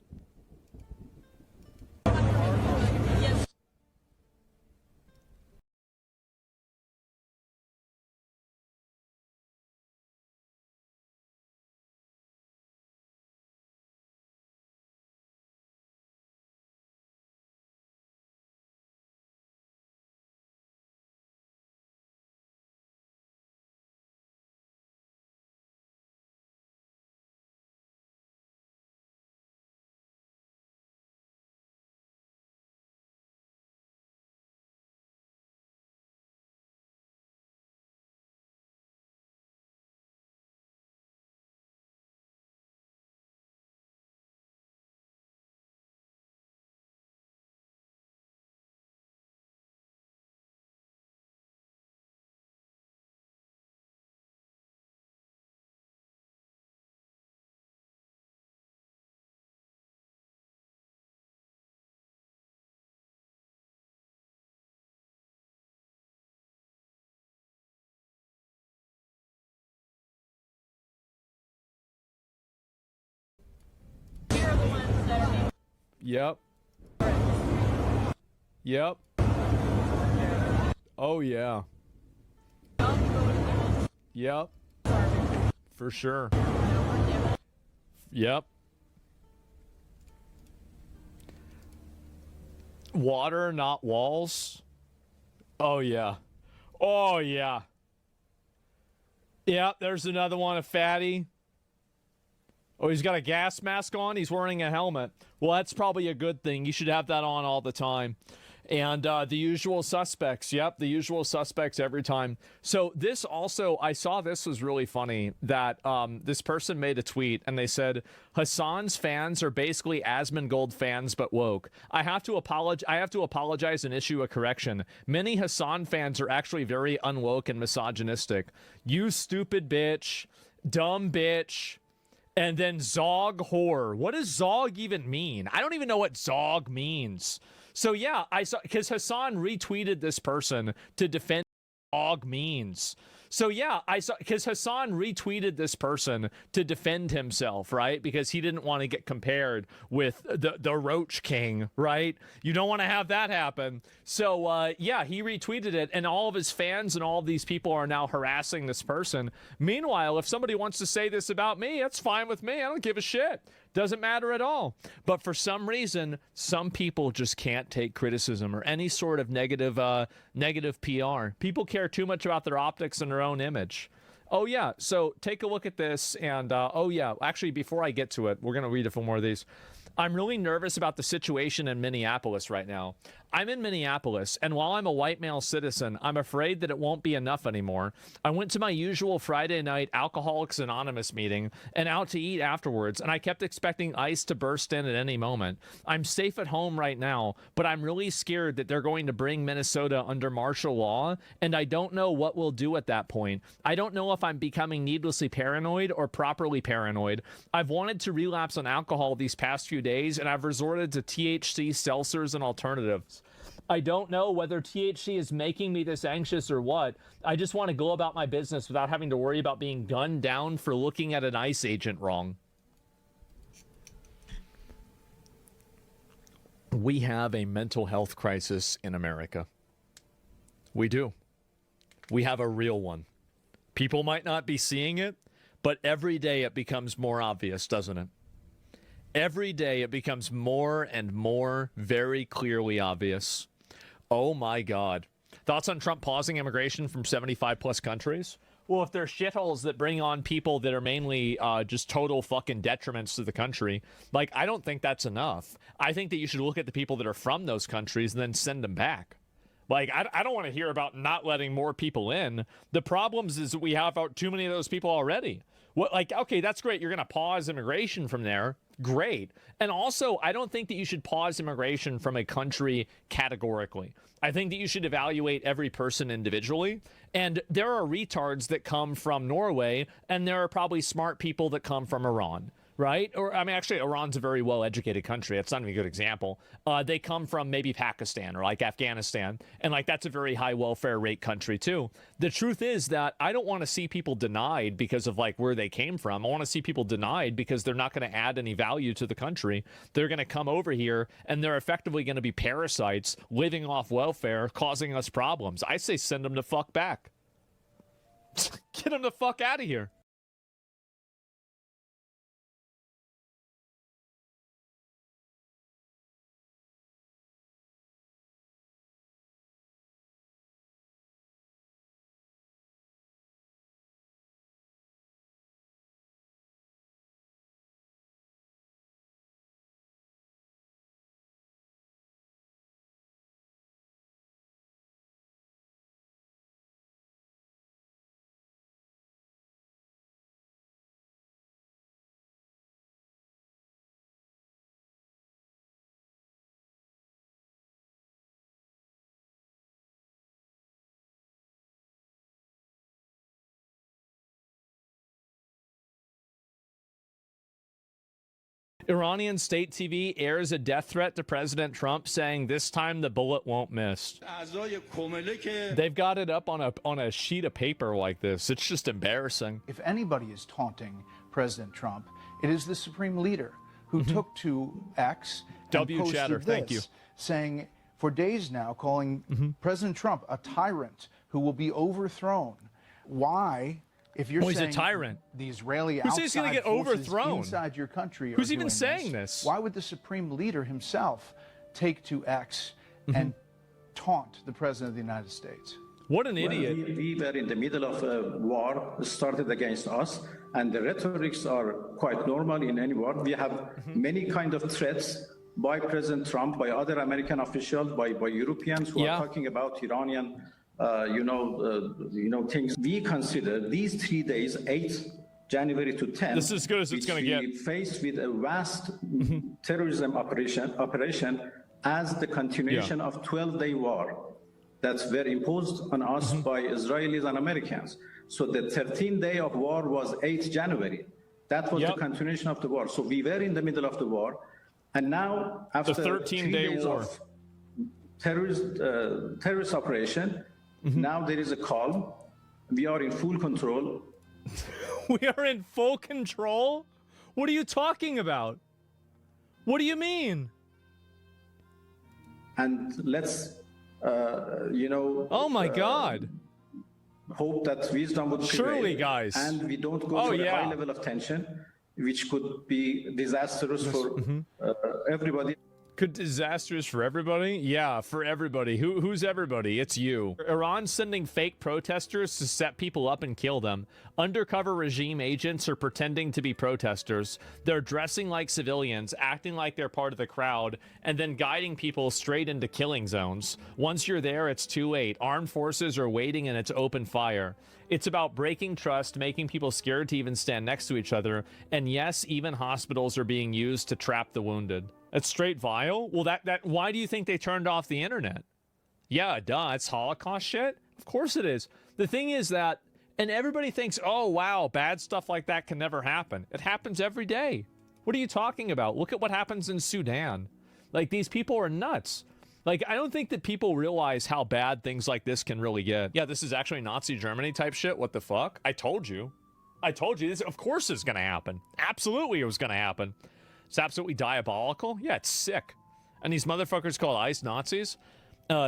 Yep. Yep. Oh, yeah. Yep. For sure. Yep. Water, not walls. Oh, yeah. Oh, yeah. Yep, there's another one, a fatty. Oh, he's got a gas mask on. He's wearing a helmet. Well, that's probably a good thing. You should have that on all the time. And the usual suspects. Yep, the usual suspects every time. So this also, I saw this was really funny that this person made a tweet and they said, Hassan's fans are basically Asmongold fans but woke. I have to apologize and issue a correction. Many Hassan fans are actually very unwoke and misogynistic. You stupid bitch. Dumb bitch. And then Zog whore. What does Zog even mean? I don't even know what Zog means. So yeah, I saw, because Hassan retweeted this person to defend what Zog means. So yeah, I saw, because Hassan retweeted this person to defend himself, right? Because he didn't want to get compared with the Roach King, right? You don't want to have that happen. So yeah, he retweeted it, and all of his fans and all of these people are now harassing this person. Meanwhile, if somebody wants to say this about me, that's fine with me. I don't give a shit. Doesn't matter at all. But for some reason, some people just can't take criticism or any sort of negative PR. People care too much about their optics and their own image. Oh, yeah. So take a look at this. And, oh, yeah. Actually, before I get to it, we're going to read a few more of these. I'm really nervous about the situation in Minneapolis right now. I'm in Minneapolis, and while I'm a white male citizen, I'm afraid that it won't be enough anymore. I went to my usual Friday night Alcoholics Anonymous meeting and out to eat afterwards, and I kept expecting ICE to burst in at any moment. I'm safe at home right now, but I'm really scared that they're going to bring Minnesota under martial law, and I don't know what we'll do at that point. I don't know if I'm becoming needlessly paranoid or properly paranoid. I've wanted to relapse on alcohol these past few days, and I've resorted to THC seltzers and alternatives. I don't know whether THC is making me this anxious or what. I just want to go about my business without having to worry about being gunned down for looking at an ICE agent wrong. We have a mental health crisis in America. We do. We have a real one. People might not be seeing it, but every day it becomes more obvious, doesn't it? Every day it becomes more and more very clearly obvious. Oh my God. Thoughts on Trump pausing immigration from 75 plus countries? Well, if they're shitholes that bring on people that are mainly just total fucking detriments to the country, like, I don't think that's enough. I think that you should look at the people that are from those countries and then send them back. Like, I don't want to hear about not letting more people in. The problems is that we have too many of those people already. What, like, okay, that's great. You're going to pause immigration from there. Great. And also, I don't think that you should pause immigration from a country categorically. I think that you should evaluate every person individually. And there are retards that come from Norway, and there are probably smart people that come from Iran. right? Or, I mean, actually, Iran's a very well-educated country. It's not even a good example. They come from maybe Pakistan or like Afghanistan, and like that's a very high welfare rate country too. The truth is that I don't want to see people denied because of like where they came from. I want to see people denied because they're not going to add any value to the country. They're going to come over here and they're effectively going to be parasites living off welfare, causing us problems. I say send them the fuck back. Get them the fuck out of here. Iranian state TV airs a death threat to President Trump saying this time the bullet won't miss. They've got it up on a sheet of paper like this. It's just embarrassing. If anybody is taunting President Trump, it is the supreme leader who took to X and posted Chatter, this, thank you. saying for days now, calling President Trump a tyrant who will be overthrown. Why? If you're saying he's a tyrant. The Israeli Who's outside going to get forces overthrown inside your country Who's are even doing saying this? Why would the supreme leader himself take to X and taunt the president of the United States? What an idiot. We were in the middle of a war started against us, and the rhetorics are quite normal in any war. We have many kind of threats by President Trump, by other American officials, by Europeans who are talking about Iranian things. We consider these 3 days, 8th January to 10th. This is as good as it's going to get. Faced with a vast terrorism operation as the continuation of 12-day war that's were imposed on us by Israelis and Americans. So the 13th day of war was 8th January. That was the continuation of the war. So we were in the middle of the war, and now after the 13-day 3 days war of terrorist operation. Now there is a calm. We are in full control. We are in full control? What are you talking about? What do you mean? And let's, oh my God. Hope that wisdom would prevail. Surely, guys. And we don't go for a high level of tension, which could be disastrous for everybody. Could disastrous for everybody? Yeah, for everybody. Who's everybody? It's you. Iran's sending fake protesters to set people up and kill them. Undercover regime agents are pretending to be protesters. They're dressing like civilians, acting like they're part of the crowd, and then guiding people straight into killing zones. Once you're there, it's too late. Armed forces are waiting and it's open fire. It's about breaking trust, making people scared to even stand next to each other, and yes, even hospitals are being used to trap the wounded. That's straight vile? Well, why do you think they turned off the internet? Yeah, duh, it's Holocaust shit? Of course it is. The thing is that, and everybody thinks, oh, wow, bad stuff like that can never happen. It happens every day. What are you talking about? Look at what happens in Sudan. Like, these people are nuts. Like, I don't think that people realize how bad things like this can really get. Yeah, this is actually Nazi Germany type shit. What the fuck? I told you. I told you this. Of course it's going to happen. Absolutely it was going to happen. It's absolutely diabolical. Yeah, it's sick. And these motherfuckers called ICE Nazis.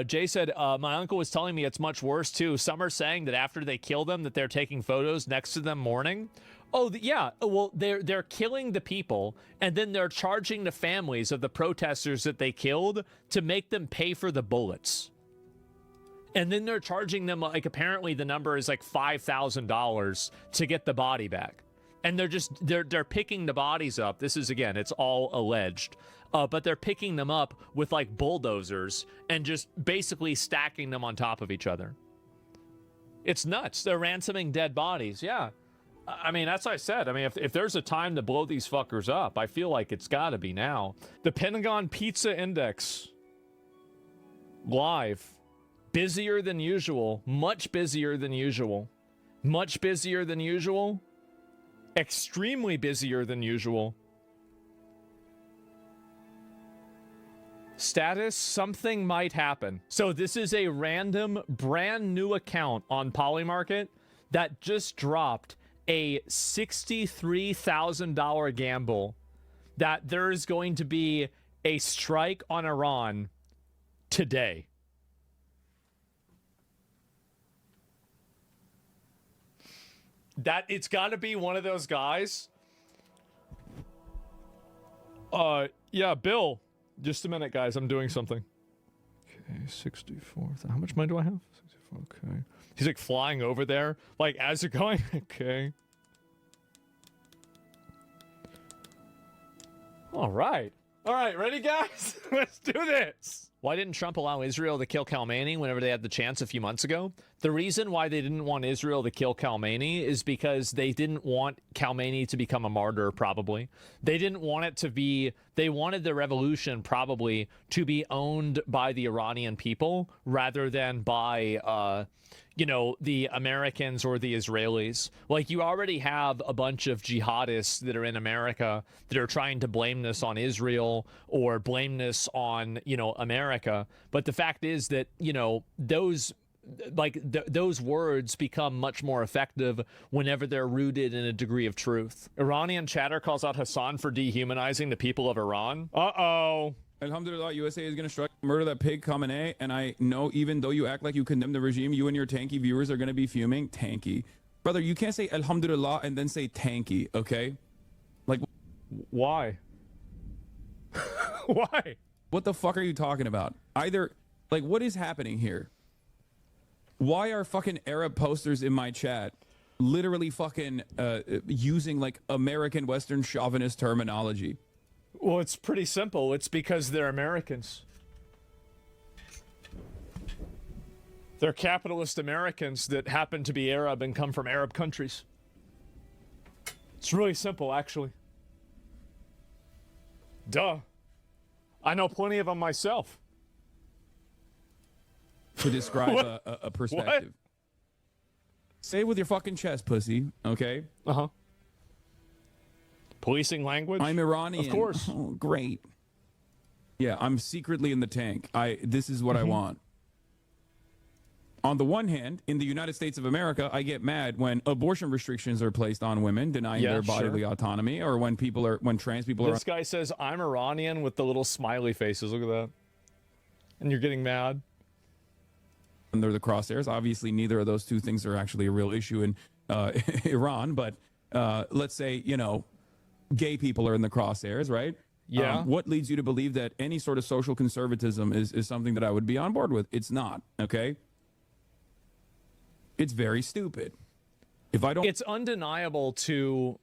Jay said, my uncle was telling me it's much worse too. Some are saying that after they kill them, that they're taking photos next to them mourning. Oh, yeah. Well, they're killing the people, and then they're charging the families of the protesters that they killed to make them pay for the bullets. And then they're charging them, like, apparently the number is like $5,000 to get the body back. And they're picking the bodies up. This is, again, it's all alleged. But they're picking them up with like bulldozers and just basically stacking them on top of each other. It's nuts. They're ransoming dead bodies. Yeah. I mean, that's what I said. I mean, if there's a time to blow these fuckers up, I feel like it's got to be now. The Pentagon Pizza Index. Live. Busier than usual. Much busier than usual. Much busier than usual. Extremely busier than usual. Status, something might happen. So this is a random brand new account on Polymarket that just dropped a $63,000 gamble that there is going to be a strike on Iran today. That it's got to be one of those guys. Yeah, Bill. Just a minute, guys. I'm doing something. Okay, 64. How much money do I have? 64. Okay. He's like flying over there, like as you're going. Okay. All right. All right, ready, guys? Let's do this. Why didn't Trump allow Israel to kill Khamenei whenever they had the chance a few months ago? The reason why they didn't want Israel to kill Khamenei is because they didn't want Khamenei to become a martyr, probably. They didn't want it to be... They wanted the revolution, probably, to be owned by the Iranian people rather than by... you know, the Americans or the Israelis. Like, you already have a bunch of jihadists that are in America that are trying to blame this on Israel or blame this on, you know, America. But the fact is that, you know, those words become much more effective whenever they're rooted in a degree of truth. Iranian chatter calls out Hassan for dehumanizing the people of Iran. Uh-oh. Alhamdulillah, USA is going to strike, murder that pig Khamenei, and I know even though you act like you condemn the regime, you and your tanky viewers are going to be fuming. Tanky. Brother, you can't say Alhamdulillah and then say tanky, okay? Like, why? Why? What the fuck are you talking about? Either, like, what is happening here? Why are fucking Arab posters in my chat literally fucking using, like, American Western chauvinist terminology? Well, it's pretty simple. It's because they're Americans. They're capitalist Americans that happen to be Arab and come from Arab countries. It's really simple, actually. Duh. I know plenty of them myself. To describe a perspective. What? Say it with your fucking chest, pussy, okay? Uh-huh. Policing language? I'm Iranian. Of course. Oh, great. Yeah, I'm secretly in the tank. This is what I want. On the one hand, in the United States of America, I get mad when abortion restrictions are placed on women, denying their bodily autonomy, or when trans people are... This guy says, I'm Iranian with the little smiley faces. Look at that. And you're getting mad. Under the crosshairs. Obviously, neither of those two things are actually a real issue in Iran, but let's say, you know, gay people are in the crosshairs, right? Yeah. What leads you to believe that any sort of social conservatism is something that I would be on board with? It's not, okay? It's very stupid. If I don't... It's undeniable to...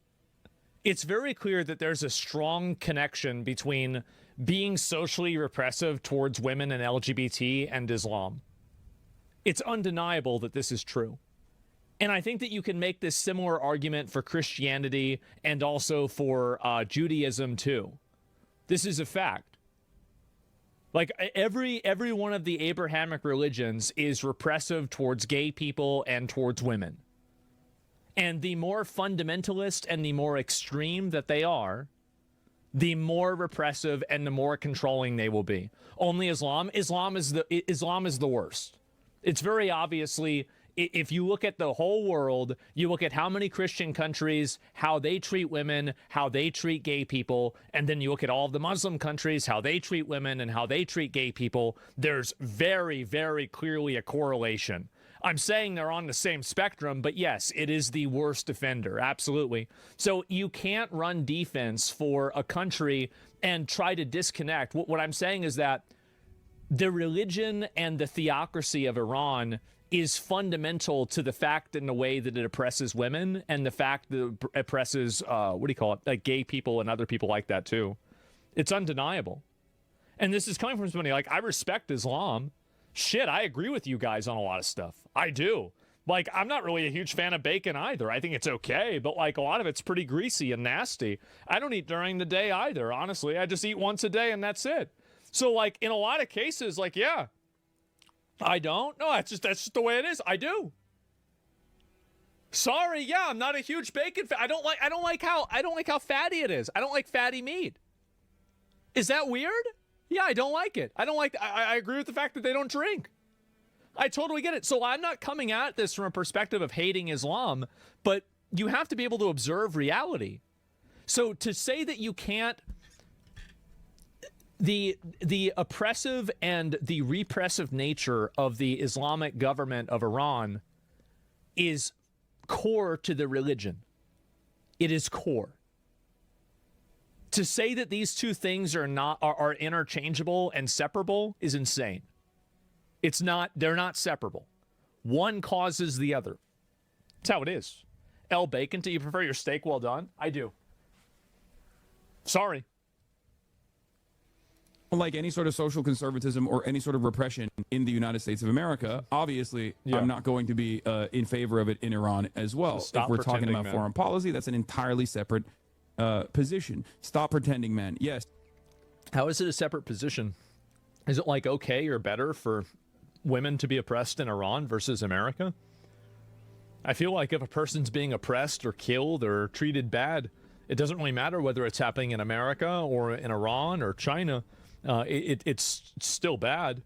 It's very clear that there's a strong connection between being socially repressive towards women and LGBT and Islam. It's undeniable that this is true. And I think that you can make this similar argument for Christianity and also for Judaism too. This is a fact. Like every one of the Abrahamic religions is repressive towards gay people and towards women. And the more fundamentalist and the more extreme that they are, the more repressive and the more controlling they will be. Only Islam is the worst. It's very obviously, if you look at the whole world, you look at how many Christian countries, how they treat women, how they treat gay people, and then you look at all of the Muslim countries, how they treat women and how they treat gay people, there's very, very clearly a correlation. I'm saying they're on the same spectrum, but yes, it is the worst offender, absolutely. So you can't run defense for a country and try to disconnect. What I'm saying is that the religion and the theocracy of Iran is fundamental to the fact and the way that it oppresses women and the fact that it oppresses, like gay people and other people like that too. It's undeniable. And this is coming from somebody like, I respect Islam. Shit, I agree with you guys on a lot of stuff. I do. Like, I'm not really a huge fan of bacon either. I think it's okay, but like a lot of it's pretty greasy and nasty. I don't eat during the day either, honestly. I just eat once a day and that's it. So like in a lot of cases, like, yeah, I don't. No, that's just the way it is. I do. Sorry, yeah, I'm not a huge bacon fan. I don't like how fatty it is. I don't like fatty meat. Is that weird? Yeah, I don't like it. I agree with the fact that they don't drink. I totally get it. So I'm not coming at this from a perspective of hating Islam, but you have to be able to observe reality. So to say that you can't, the oppressive and the repressive nature of the Islamic government of Iran is core to the religion. It is core. To say that these two things are interchangeable and separable is insane. It's not, they're not separable. One causes the other. That's how it is. L. Bacon, do you prefer your steak well done? I do. Sorry. Like any sort of social conservatism or any sort of repression in the United States of America, obviously, I'm not going to be in favor of it in Iran as well. So if we're talking about man. foreign policy, that's an entirely separate position. Stop pretending, man. Yes. How is it a separate position? Is it like okay or better for women to be oppressed in Iran versus America? I feel like if a person's being oppressed or killed or treated bad, it doesn't really matter whether it's happening in America or in Iran or China. It's still bad.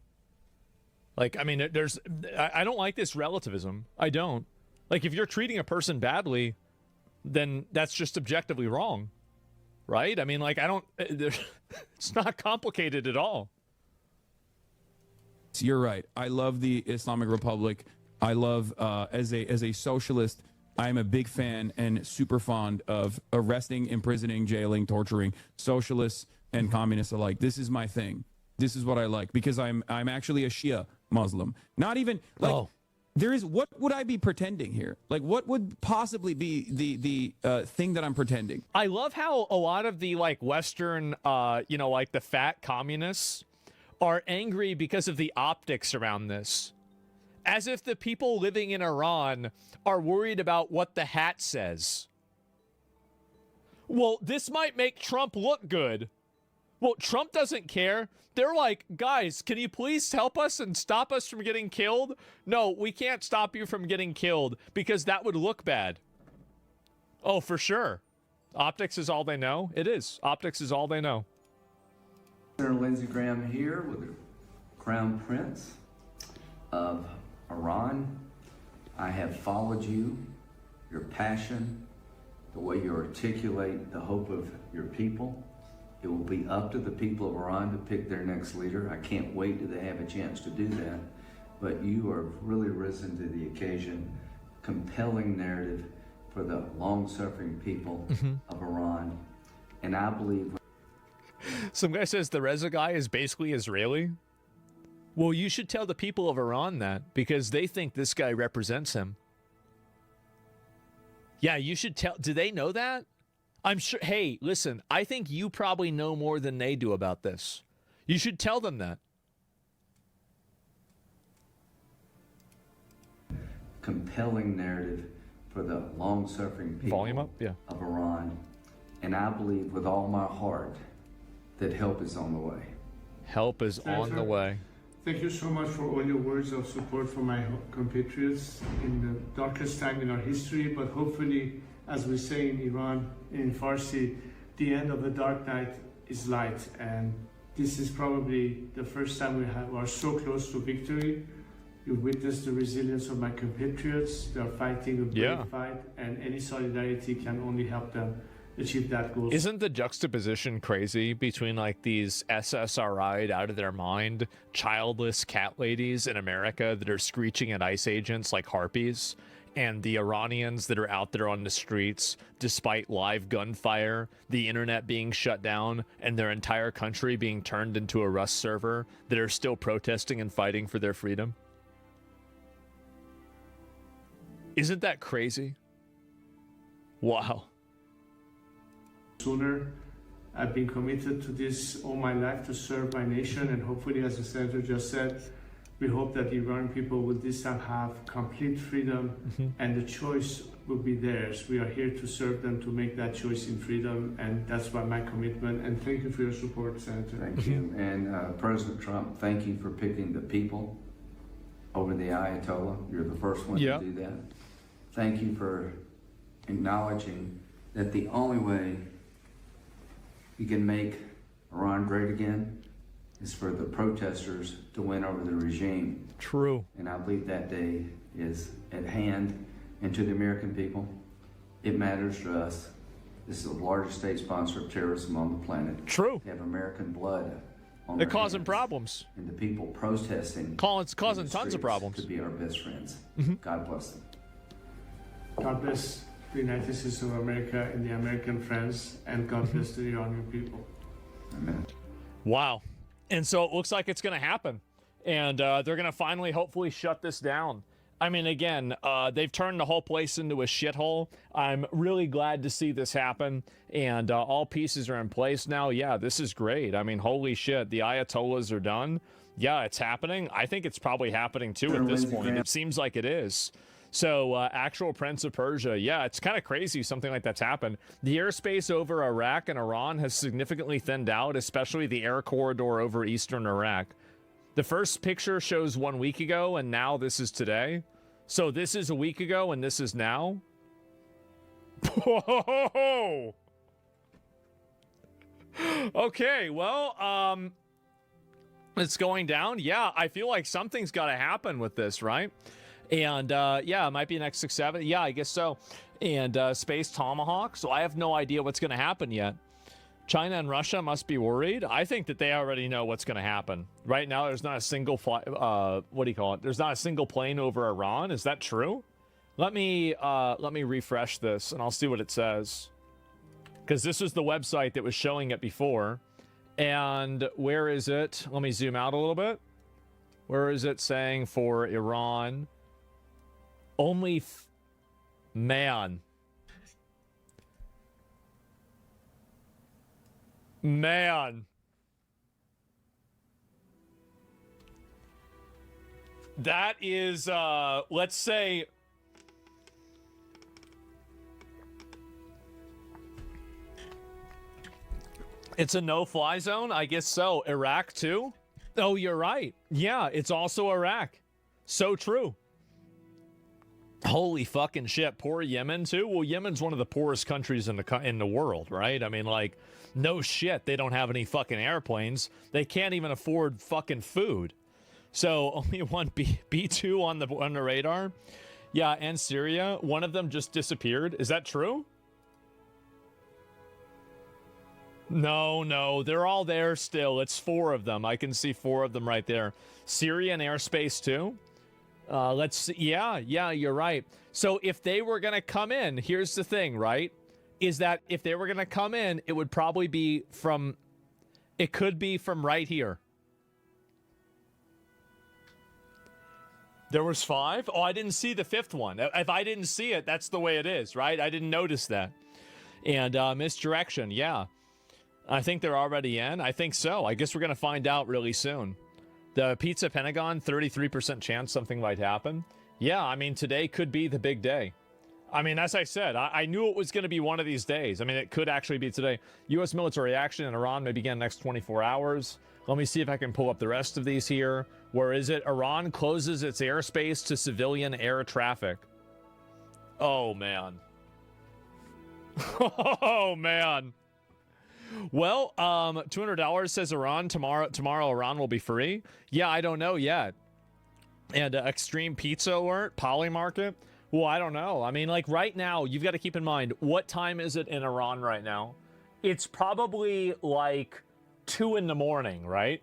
Like, I mean, I don't like this relativism. I don't. Like, if you're treating a person badly, then that's just objectively wrong, right? I mean, like, it's not complicated at all. You're right. I love the Islamic Republic. I love, as a socialist, I'm a big fan and super fond of arresting, imprisoning, jailing, torturing socialists and communists alike. This is my thing. This is what I like, because I'm actually a Shia Muslim. Not even like there is. What would I be pretending here? Like, what would possibly be the thing that I'm pretending? I love how a lot of the like Western, like the fat communists are angry because of the optics around this, as if the people living in Iran are worried about what the hat says. Well, this might make Trump look good. Well, Trump doesn't care. They're like, guys, can you please help us and stop us from getting killed? No, we can't stop you from getting killed because that would look bad. Oh, for sure. Optics is all they know. It is. Optics is all they know. Senator Lindsey Graham here with the Crown Prince of Iran. I have followed you, your passion, the way you articulate the hope of your people. It will be up to the people of Iran to pick their next leader. I can't wait till they have a chance to do that. But you are really risen to the occasion. Compelling narrative for the long-suffering people of Iran. And I believe... Some guy says the Reza guy is basically Israeli. Well, you should tell the people of Iran that, because they think this guy represents him. Yeah, you should tell... Do they know that? I'm sure... Hey, listen, I think you probably know more than they do about this. You should tell them that. Compelling narrative for the long-suffering people of Iran. And I believe with all my heart that help is on the way. Help is on the way. Thank you so much for all your words of support for my compatriots in the darkest time in our history, but hopefully, as we say in Iran, in Farsi, the end of the dark night is light, and this is probably the first time we are so close to victory. You've witnessed the resilience of my compatriots. They are fighting a brave fight, and any solidarity can only help them achieve that goal. Isn't the juxtaposition crazy between like these SSRI'd out of their mind, childless cat ladies in America that are screeching at ICE agents like harpies, and the Iranians that are out there on the streets despite live gunfire, the internet being shut down, and their entire country being turned into a Rust server, that are still protesting and fighting for their freedom? Isn't that crazy? Wow. Sooner, I've been committed to this all my life to serve my nation, and hopefully, as the Senator just said, we hope that the Iranian people will this time have complete freedom and the choice will be theirs. We are here to serve them, to make that choice in freedom, and that's why my commitment. And thank you for your support, Senator. Thank you. And President Trump, thank you for picking the people over the Ayatollah. You're the first one to do that. thank you for acknowledging that the only way you can make Iran great again is for the protesters to win over the regime. True. And I believe that day is at hand. And to the American people, it matters to us. This is the largest state sponsor of terrorism on the planet. True. They have American blood on They're their causing hands. problems. And the people protesting. It's causing tons of problems. To be our best friends. God bless them. God bless the United States of America and the American friends, and God bless the Iranian people. Amen. Wow. And so it looks like it's going to happen. And they're going to finally, hopefully, shut this down. I mean, again, they've turned the whole place into a shithole. I'm really glad to see this happen. And all pieces are in place now. Yeah, this is great. I mean, holy shit. The Ayatollahs are done. Yeah, it's happening. I think it's probably happening, too, at this point. It seems like it is. So, actual Prince of Persia, yeah, it's kind of crazy something like that's happened. The airspace over Iraq and Iran has significantly thinned out, especially the air corridor over eastern Iraq. The first picture shows 1 week ago, and now this is today. So this is a week ago, and this is now. Whoa! Okay, well, it's going down. Yeah, I feel like something's got to happen with this, right? And, yeah, it might be next 6-7. Yeah, I guess so. And Space Tomahawk. So I have no idea what's going to happen yet. China and Russia must be worried. I think that they already know what's going to happen. Right now, there's not a single There's not a single plane over Iran. Is that true? Let me refresh this, and I'll see what it says. Because this is the website that was showing it before. And where is it? Let me zoom out a little bit. Where is it saying for Iran? Only man. That is, let's say, it's a no-fly zone? I guess so. Iraq, too? Oh, you're right. Yeah, it's also Iraq. So true. Holy fucking shit. Poor Yemen, too? Well, Yemen's one of the poorest countries in the world, right? I mean, like, no shit. They don't have any fucking airplanes. They can't even afford fucking food. So, only one B-2 on the radar. Yeah, and Syria. One of them just disappeared. Is that true? No, they're all there still. It's 4 of them. I can see 4 of them right there. Syrian airspace, too? Let's see. Yeah, you're right. So if they were going to come in, here's the thing, right? Is that if they were going to come in, it would probably be from, it could be from right here. There was 5? Oh, I didn't see the 5th one. If I didn't see it, that's the way it is, right? I didn't notice that. And misdirection, yeah. I think they're already in. I think so. I guess we're going to find out really soon. The Pizza Pentagon, 33% chance something might happen. Yeah, I mean, today could be the big day. I mean, as I said, I knew it was going to be one of these days. I mean, it could actually be today. U.S. military action in Iran may begin next 24 hours. Let me see if I can pull up the rest of these here. Where is it? Iran closes its airspace to civilian air traffic. Oh, man. Oh, man. Well, $200 says Iran. Tomorrow Iran will be free. Yeah, I don't know yet. And Extreme Pizza Alert, Polymarket. Well, I don't know. I mean, like right now, you've got to keep in mind, what time is it in Iran right now? It's probably like 2 in the morning, right?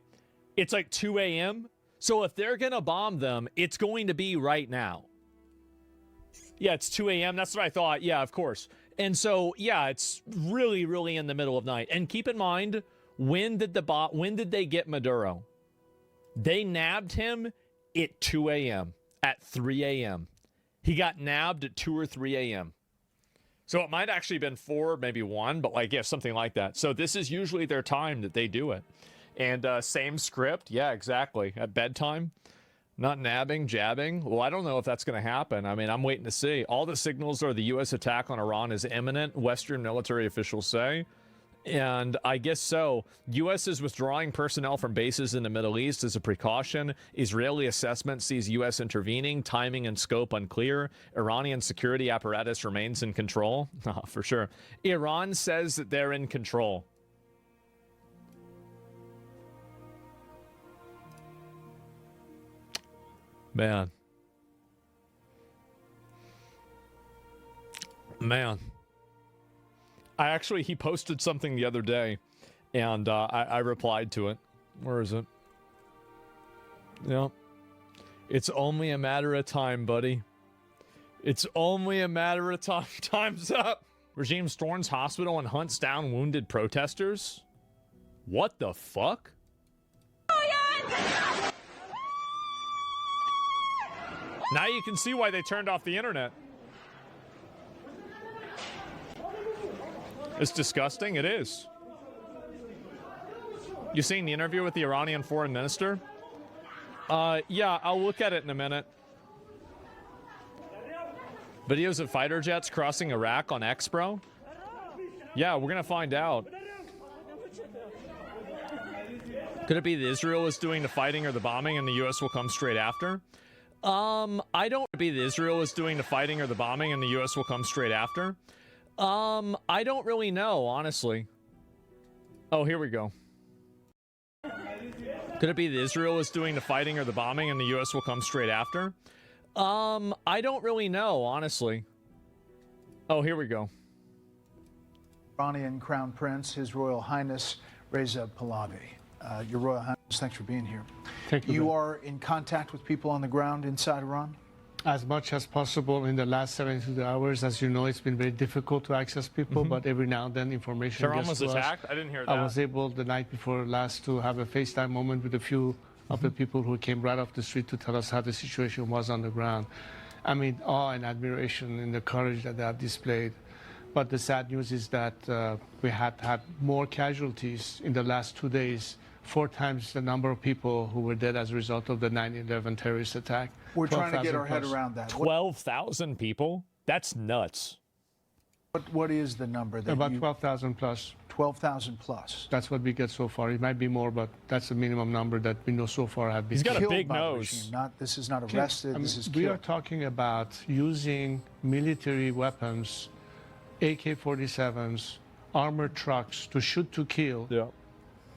It's like 2 a.m. So if they're going to bomb them, it's going to be right now. Yeah, it's 2 a.m. That's what I thought. Yeah, of course. And so, yeah, it's really, really in the middle of night. And keep in mind, when did they get Maduro? They nabbed him at 2 a.m., at 3 a.m. He got nabbed at 2 or 3 a.m. So it might actually have been 4, maybe 1, but like, yeah, something like that. So this is usually their time that they do it. And same script. Yeah, exactly. At bedtime. Not nabbing, jabbing. Well, I don't know if that's going to happen. I mean, I'm waiting to see. All the signals are the U.S. attack on Iran is imminent, Western military officials say. And I guess so. U.S. is withdrawing personnel from bases in the Middle East as a precaution. Israeli assessment sees U.S. intervening. Timing and scope unclear. Iranian security apparatus remains in control. For sure. Iran says that they're in control. Man. He posted something the other day, and I replied to it. Where is it? Yeah. It's only a matter of time, buddy. It's only a matter of time. Time's up. Regime storms hospital and hunts down wounded protesters? What the fuck? Now you can see why they turned off the internet. It's disgusting. It is. You seen the interview with the Iranian foreign minister? Yeah, I'll look at it in a minute. Videos of fighter jets crossing Iraq on X, bro? Yeah, we're gonna find out. Could it be that Israel is doing the fighting or the bombing and the U.S. will come straight after? I don't be that Israel is doing the fighting or the bombing and the U.S. will come straight after. I don't really know, honestly. Oh, here we go. Could it be that Israel is doing the fighting or the bombing and the U.S. will come straight after? I don't really know, honestly. Oh, here we go. Iranian Crown Prince, His Royal Highness Reza Pahlavi. Your Royal Highness, thanks for being here. Thank you. You are in contact with people on the ground inside Iran? As much as possible in the last 72 hours. As you know, it's been very difficult to access people, but every now and then information Tehran gets was to us. attacked? I didn't hear that. I was able the night before last to have a FaceTime moment with a few of the people who came right off the street to tell us how the situation was on the ground. I mean, awe and admiration in the courage that they have displayed. But the sad news is that we had more casualties in the last 2 days, 4 times the number of people who were dead as a result of the 9/11 terrorist attack. We're trying to get our head around that. 12,000 people? That's nuts. What is the number? That About 12,000 plus. 12,000 plus. That's what we get so far. It might be more, but that's the minimum number that we know so far have been He's got killed a big by the nose. regime. This is not arrested. This is we killed. are talking about using military weapons, AK-47s, armored trucks to shoot to kill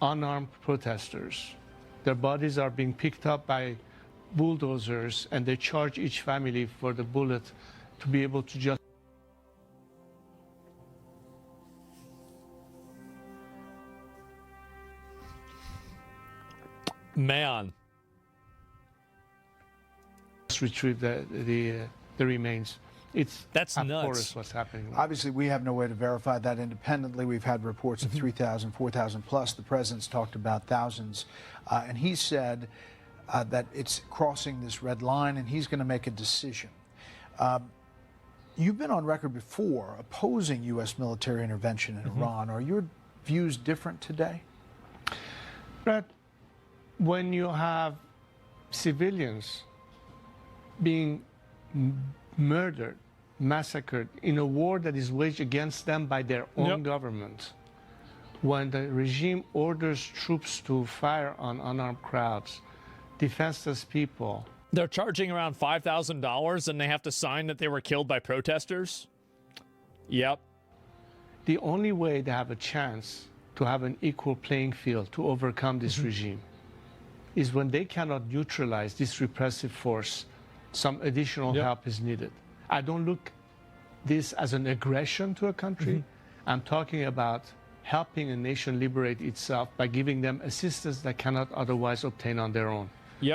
unarmed protesters. Their bodies are being picked up by bulldozers, and they charge each family for the bullet to be able to just retrieve the remains. That's nuts. What's happening. Obviously, we have no way to verify that independently. We've had reports of 3,000, 4,000 plus. The president's talked about thousands. And he said that it's crossing this red line, and he's going to make a decision. You've been on record before opposing U.S. military intervention in Iran. Are your views different today? Brett, when you have civilians being murdered, massacred in a war that is waged against them by their own government, when the regime orders troops to fire on unarmed crowds, defenseless people. They're charging around $5,000 and they have to sign that they were killed by protesters? Yep. The only way they have a chance to have an equal playing field to overcome this regime is when they cannot neutralize this repressive force. Some additional help is needed. I don't look this as an aggression to a country. I'm talking about helping a nation liberate itself by giving them assistance that cannot otherwise obtain on their own.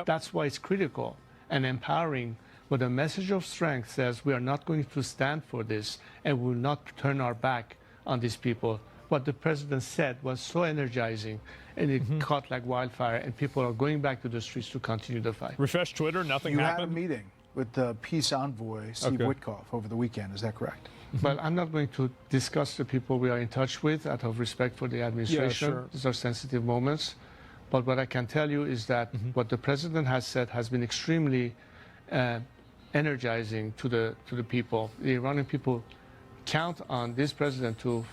That's why it's critical and empowering. But a message of strength says we are not going to stand for this and will not turn our back on these people. What the president said was so energizing, and it caught like wildfire, and people are going back to the streets to continue the fight. Refresh Twitter, nothing happened? You had a meeting with the peace envoy, Steve Witkoff, over the weekend. Is that correct? But I'm not going to discuss the people we are in touch with out of respect for the administration. Sure. These are sensitive moments. But what I can tell you is that what the president has said has been extremely energizing to the people. The Iranian people count on this president to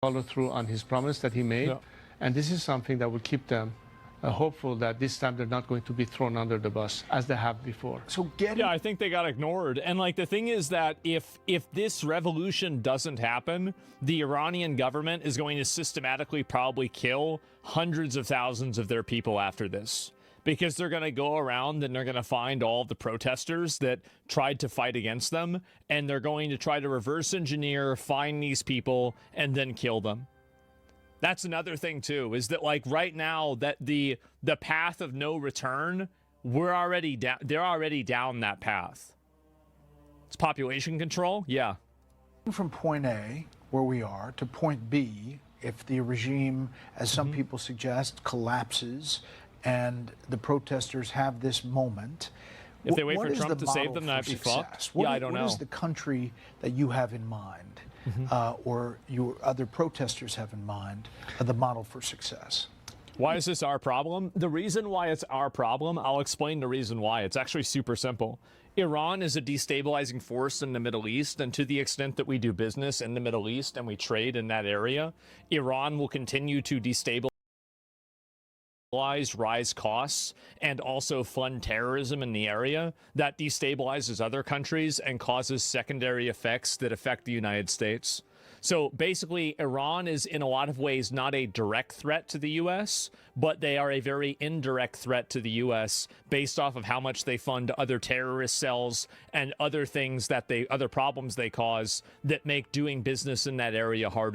follow through on his promise that he made. Yeah. And this is something that will keep them hopeful that this time they're not going to be thrown under the bus as they have before. So yeah, I think they got ignored. And like the thing is that if this revolution doesn't happen, the Iranian government is going to systematically probably kill hundreds of thousands of their people after this. Because they're going to go around and they're going to find all the protesters that tried to fight against them, and they're going to try to reverse engineer, find these people, and then kill them. That's another thing too, is that like right now that the path of no return, they're already down that path. It's population control, yeah. From point A, where we are, to point B, if the regime, as some people suggest, collapses and the protesters have this moment. If they wait for Trump to save them, that'd be fucked. Yeah, I don't know. What is the country that you have in mind, or your other protesters have in mind, the model for success? Why is this our problem? The reason why it's our problem, I'll explain the reason why. It's actually super simple. Iran is a destabilizing force in the Middle East, and to the extent that we do business in the Middle East and we trade in that area, Iran will continue to destabilize, rise costs, and also fund terrorism in the area. That destabilizes other countries and causes secondary effects that affect the United States. So basically, Iran is in a lot of ways not a direct threat to the U.S., but they are a very indirect threat to the U.S. based off of how much they fund other terrorist cells and other things that other problems they cause that make doing business in that area harder.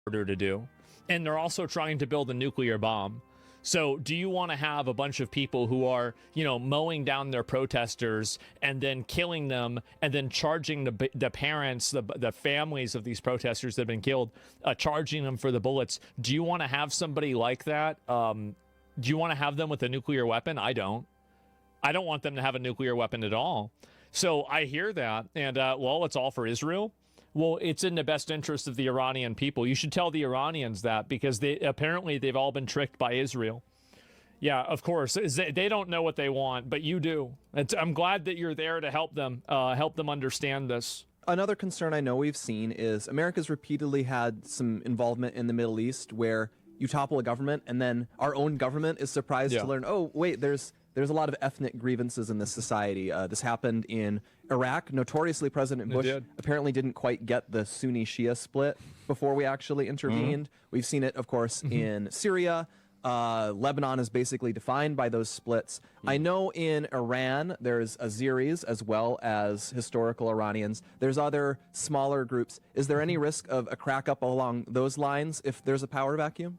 harder to do. And they're also trying to build a nuclear bomb. So do you want to have a bunch of people who are, you know, mowing down their protesters and then killing them and then charging the parents, the families of these protesters that have been killed, charging them for the bullets? Do you want to have somebody like that? Do you want to have them with a nuclear weapon? I don't. I don't want them to have a nuclear weapon at all. So I hear that. And, well, it's all for Israel. Well, it's in the best interest of the Iranian people. You should tell the Iranians that, because they've all been tricked by Israel. Yeah, of course. They don't know what they want, but you do. I'm glad that you're there to help them understand this. Another concern I know we've seen is America's repeatedly had some involvement in the Middle East where you topple a government and then our own government is surprised to learn, oh, wait, there's a lot of ethnic grievances in this society. This happened in Iraq. Notoriously, President Bush apparently didn't quite get the Sunni-Shia split before we actually intervened. We've seen it, of course, in Syria. Lebanon is basically defined by those splits. I know in Iran, there's Azeris as well as historical Iranians. There's other smaller groups. Is there any risk of a crack up along those lines if there's a power vacuum?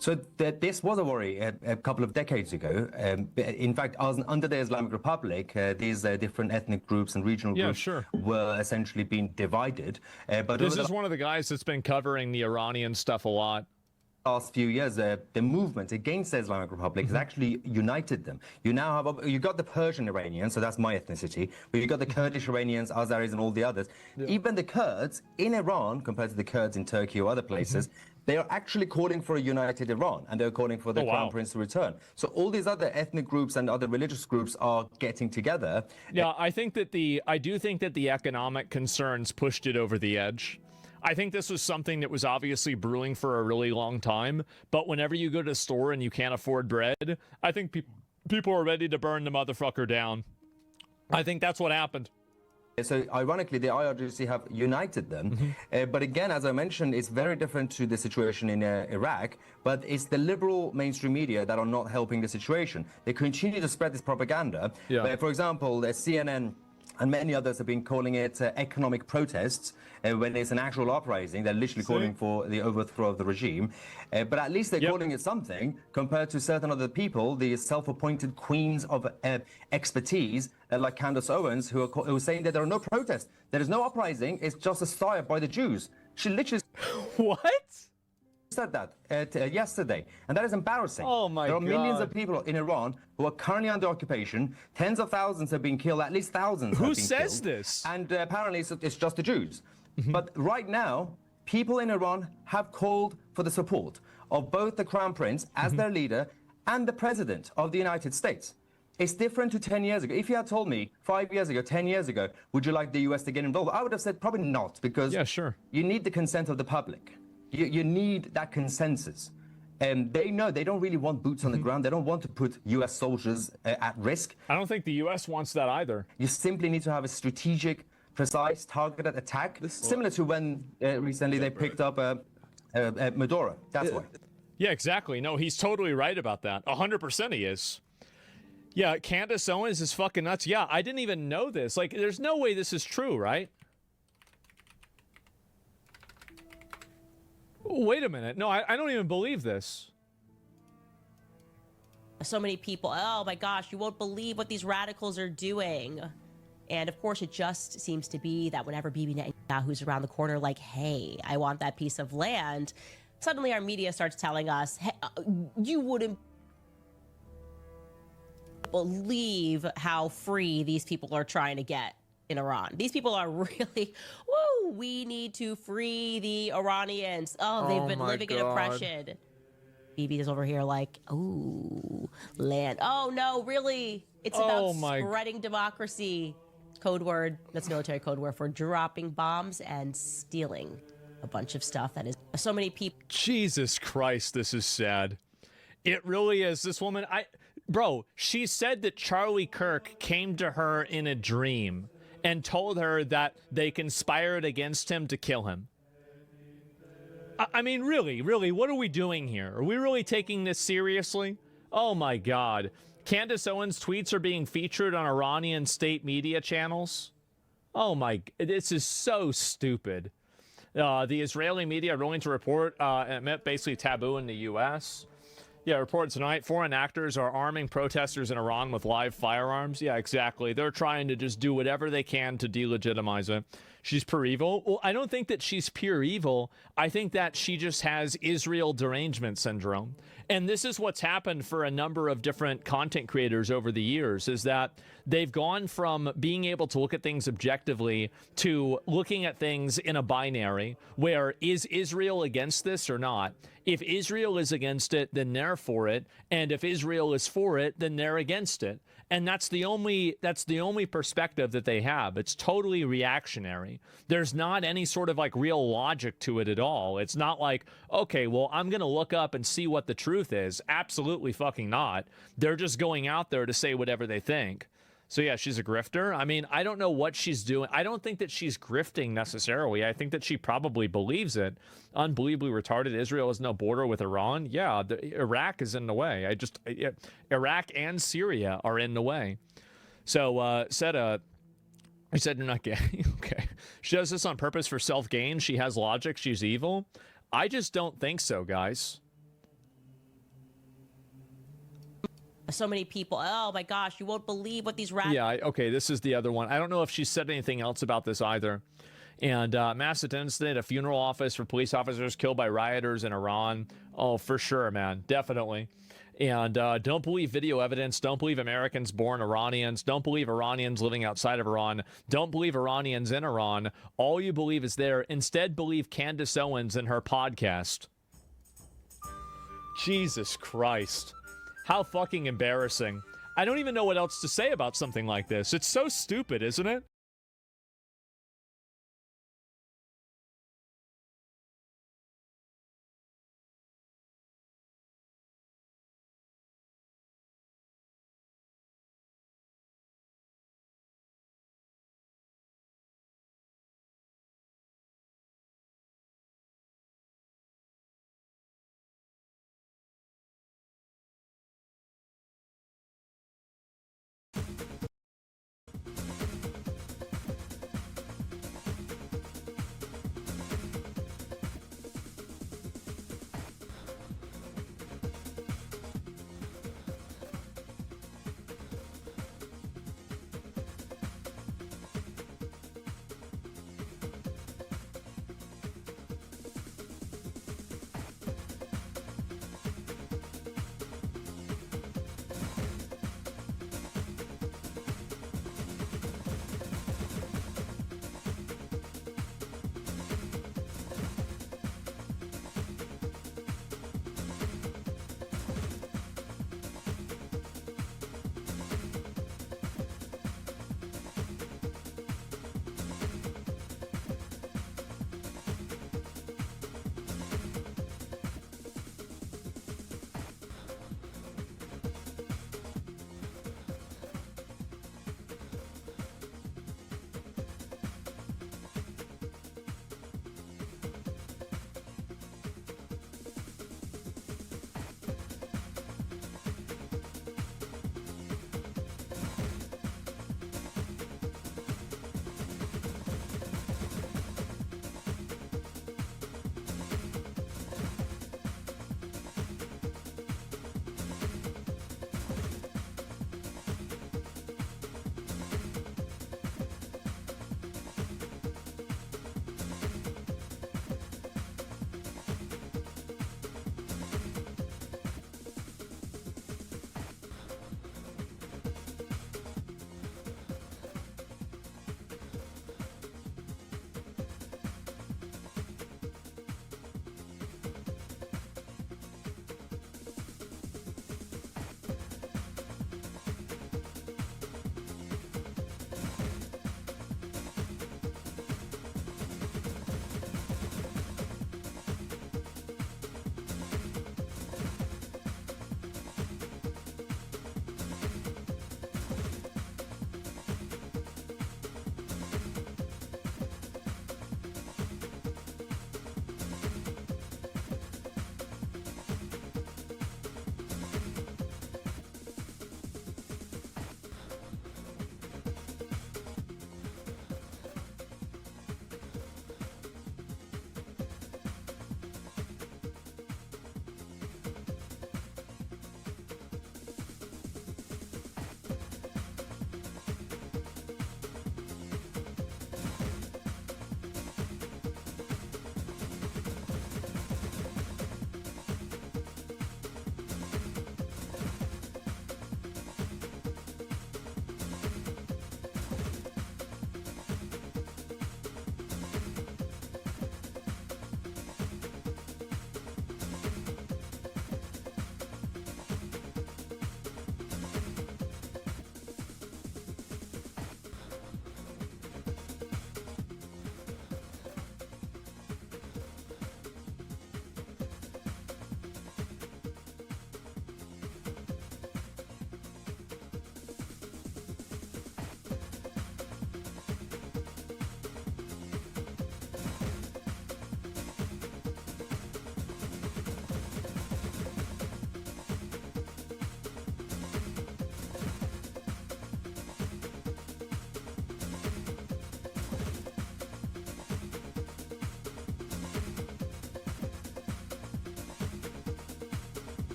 So this was a worry a couple of decades ago. In fact, under the Islamic Republic, these different ethnic groups and regional groups were essentially being divided. But this is one of the guys that's been covering the Iranian stuff a lot. Last few years, the movement against the Islamic Republic has actually united them. You now have you got the Persian Iranians, so that's my ethnicity, but you got the Kurdish Iranians, Azeris, and all the others. Even the Kurds in Iran, compared to the Kurds in Turkey or other places, they are actually calling for a united Iran, and they're calling for the Crown Prince to return. So all these other ethnic groups and other religious groups are getting together. Yeah, I do think that the economic concerns pushed it over the edge. I think this was something that was obviously brewing for a really long time, but whenever you go to the store and you can't afford bread, I think people are ready to burn the motherfucker down. I think that's what happened. So ironically, the IRGC have united them. But again, as I mentioned, it's very different to the situation in Iraq, but it's the liberal mainstream media that are not helping the situation. They continue to spread this propaganda. For example, the CNN and many others have been calling it economic protests when it's an actual uprising. They're literally calling for the overthrow of the regime. But at least they're calling it something compared to certain other people, the self-appointed queens of expertise, like Candace Owens, who are saying that there are no protests. There is no uprising. It's just a stir by the Jews. She literally... What? Said that yesterday, and that is embarrassing. Oh my God. There are millions of people in Iran who are currently under occupation. Tens of thousands have been killed, at least thousands have been killed. Who says this? And apparently it's just the Jews. But right now, people in Iran have called for the support of both the Crown Prince as their leader and the President of the United States. It's different to 10 years ago. If you had told me 5 years ago, 10 years ago, would you like the US to get involved? I would have said probably not, because you need the consent of the public. You need that consensus. And they know they don't really want boots on the ground. They don't want to put U.S. soldiers at risk. I don't think the U.S. wants that either. You simply need to have a strategic, precise, targeted attack, similar to when recently they picked up Maduro. That's why. Yeah, exactly. No, he's totally right about that. 100% he is. Yeah, Candace Owens is fucking nuts. Yeah, I didn't even know this. Like, there's no way this is true, right? Wait a minute. No, I don't even believe this. So many people, oh my gosh, you won't believe what these radicals are doing. And of course, it just seems to be that whenever Bibi Netanyahu's around the corner, like, hey, I want that piece of land, suddenly our media starts telling us, hey, you wouldn't believe how free these people are trying to get in Iran. These people are really, woo, we need to free the Iranians. Oh, they've been living in oppression. Bibi is over here like, ooh, land. Oh, no, really? It's about spreading democracy. Code word, that's military code word for dropping bombs and stealing a bunch of stuff that is so many people. Jesus Christ, this is sad. It really is. This woman, bro, she said that Charlie Kirk came to her in a dream and told her that they conspired against him to kill him. I mean, really, what are we doing here? Are we really taking this seriously? Oh my God. Candace Owens' tweets are being featured on Iranian state media channels. Oh my, this is so stupid. The Israeli media are willing to report basically taboo in the U.S. Yeah, report tonight, foreign actors are arming protesters in Iran with live firearms. Yeah, exactly. They're trying to just do whatever they can to delegitimize it. She's pure evil. Well, I don't think that she's pure evil. I think that she just has Israel derangement syndrome. And this is what's happened for a number of different content creators over the years, is that they've gone from being able to look at things objectively to looking at things in a binary where, is Israel against this or not? If Israel is against it, then they're for it. And if Israel is for it, then they're against it. And that's the only perspective that they have. It's totally reactionary. There's not any sort of like real logic to it at all. It's not like, okay, well, I'm going to look up and see what the truth is. Absolutely fucking not. They're just going out there to say whatever they think. So yeah, she's a grifter. I mean, I don't know what she's doing. I don't think that she's grifting necessarily. I think that she probably believes it. Unbelievably retarded. Israel has no border with Iran. Yeah, Iraq is in the way. Iraq and Syria are in the way. So I said you're not gay. Okay. She does this on purpose for self-gain. She has logic. She's evil. I just don't think so, guys. So many people, oh my gosh, you won't believe what these rats. Yeah, okay, this is the other one. I don't know if she said anything else about this either. And massive incident, a funeral office for police officers killed by rioters in Iran. Oh, for sure, man, definitely. And don't believe video evidence. Don't believe Americans born Iranians. Don't believe Iranians living outside of Iran. Don't believe Iranians in Iran. All you believe is there. Instead, believe Candace Owens in her podcast. Jesus Christ. How fucking embarrassing. I don't even know what else to say about something like this. It's so stupid, isn't it?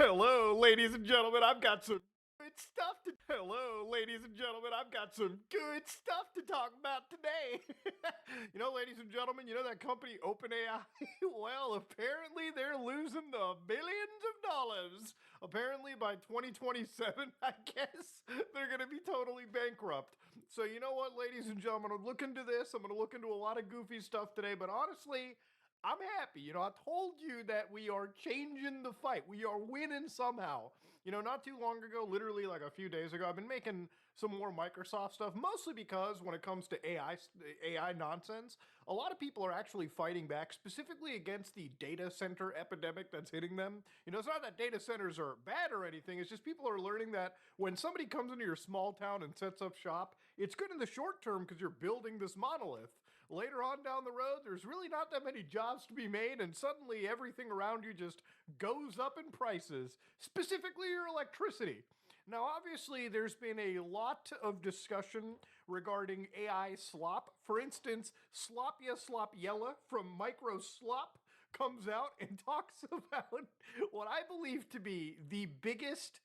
Hello, ladies and gentlemen, I've got some good stuff to... Hello, ladies and gentlemen, I've got some good stuff to talk about today. You know, ladies and gentlemen, you know that company OpenAI? Well, apparently they're losing the billions of dollars. Apparently by 2027, I guess, they're going to be totally bankrupt. So you know what, ladies and gentlemen, I'm looking into this. I'm going to look into a lot of goofy stuff today, but honestly, I'm happy. You know, I told you that we are changing the fight. We are winning somehow. You know, not too long ago, literally like a few days ago, I've been making some more Microsoft stuff, mostly because when it comes to AI nonsense, a lot of people are actually fighting back specifically against the data center epidemic that's hitting them. You know, it's not that data centers are bad or anything. It's just people are learning that when somebody comes into your small town and sets up shop, it's good in the short term because you're building this monolith. Later on down the road, there's really not that many jobs to be made, and suddenly everything around you just goes up in prices, specifically your electricity. Now, obviously, there's been a lot of discussion regarding AI slop. For instance, Slopya Slopyella from Microslop comes out and talks about what I believe to be the biggest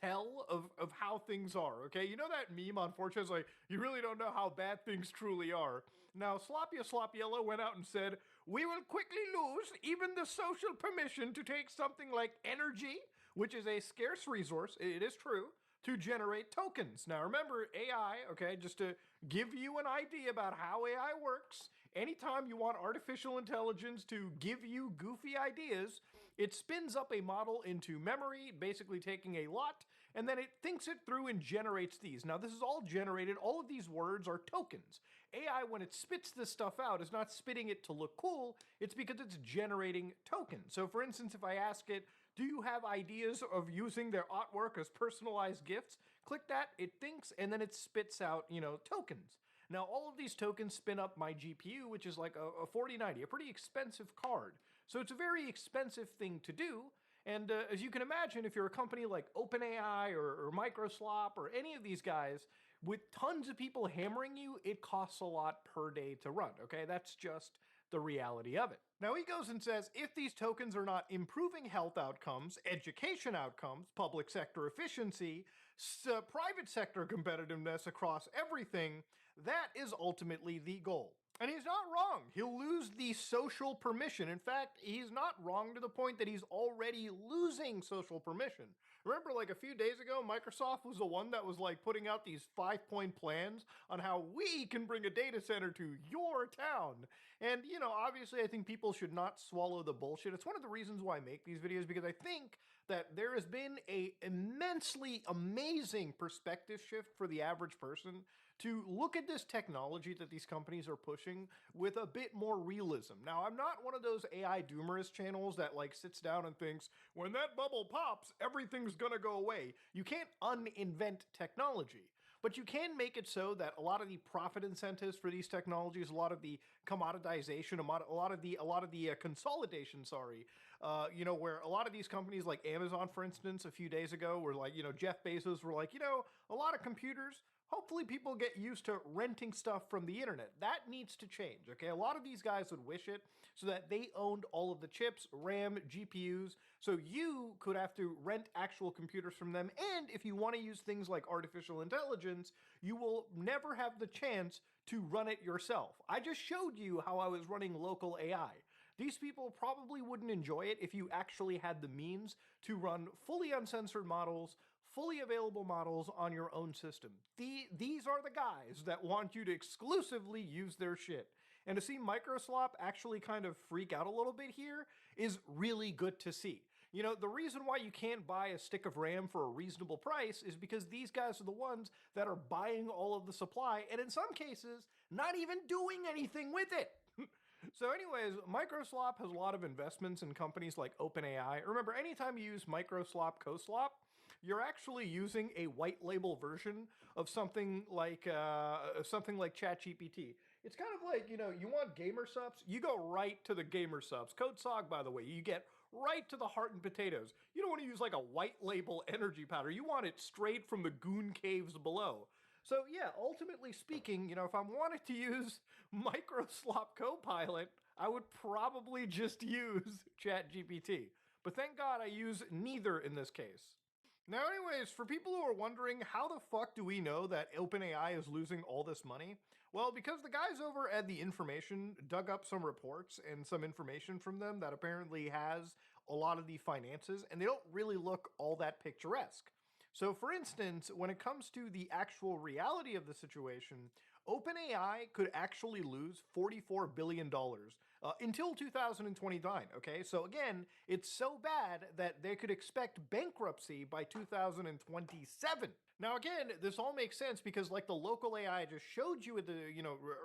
tell of how things are, okay? You know that meme on 4chan is like, you really don't know how bad things truly are. Now, Slopya Slopyella went out and said, we will quickly lose even the social permission to take something like energy, which is a scarce resource, it is true, to generate tokens. Now remember, AI, okay, just to give you an idea about how AI works, anytime you want artificial intelligence to give you goofy ideas, it spins up a model into memory, basically taking a lot, and then it thinks it through and generates these. Now this is all generated, all of these words are tokens. AI, when it spits this stuff out, is not spitting it to look cool, it's because it's generating tokens. So for instance, if I ask it, do you have ideas of using their artwork as personalized gifts? Click that, it thinks, and then it spits out, you know, tokens. Now, all of these tokens spin up my GPU, which is like a 4090, a pretty expensive card. So it's a very expensive thing to do. And as you can imagine, if you're a company like OpenAI or Microsoft or any of these guys, with tons of people hammering you, it costs a lot per day to run, okay? That's just the reality of it. Now he goes and says, if these tokens are not improving health outcomes, education outcomes, public sector efficiency, private sector competitiveness across everything, that is ultimately the goal. And he's not wrong. He'll lose the social permission. In fact, he's not wrong to the point that he's already losing social permission. Remember, like a few days ago, Microsoft was the one that was like putting out these 5-point plans on how we can bring a data center to your town. And, you know, obviously I think people should not swallow the bullshit. It's one of the reasons why I make these videos, because I think that there has been a immensely amazing perspective shift for the average person to look at this technology that these companies are pushing with a bit more realism. Now, I'm not one of those AI doomerist channels that like sits down and thinks, when that bubble pops, everything's gonna go away. You can't uninvent technology. But you can make it so that a lot of the profit incentives for these technologies, a lot of the commoditization, a lot of the consolidation, you know, where a lot of these companies like Amazon, for instance, a few days ago were like, you know, Jeff Bezos were like, you know, a lot of computers, hopefully people get used to renting stuff from the internet. That needs to change, okay? A lot of these guys would wish it so that they owned all of the chips, RAM, GPUs, so you could have to rent actual computers from them. And if you want to use things like artificial intelligence, you will never have the chance to run it yourself. I just showed you how I was running local AI. These people probably wouldn't enjoy it if you actually had the means to run fully uncensored models, fully available models on your own system. These are the guys that want you to exclusively use their shit. And to see Microsoft actually kind of freak out a little bit here is really good to see. You know, the reason why you can't buy a stick of RAM for a reasonable price is because these guys are the ones that are buying all of the supply, and in some cases, not even doing anything with it. So anyways, Microsoft has a lot of investments in companies like OpenAI. Remember, anytime you use Microsoft CoSlop, you're actually using a white label version of something like ChatGPT. It's kind of like, you know, you want gamer subs, you go right to the gamer subs. Code SOG, by the way, you get right to the heart and potatoes. You don't want to use like a white label energy powder. You want it straight from the goon caves below. So yeah, ultimately speaking, you know, if I wanted to use Microsoft Copilot, I would probably just use ChatGPT. But thank God I use neither in this case. Now anyways, for people who are wondering, how the fuck do we know that OpenAI is losing all this money? Well, because the guys over at The Information dug up some reports and some information from them that apparently has a lot of the finances, and they don't really look all that picturesque. So for instance, when it comes to the actual reality of the situation, OpenAI could actually lose $44 billion until 2029, okay? So again, it's so bad that they could expect bankruptcy by 2027. Now again, this all makes sense because like the local AI I just showed you at the,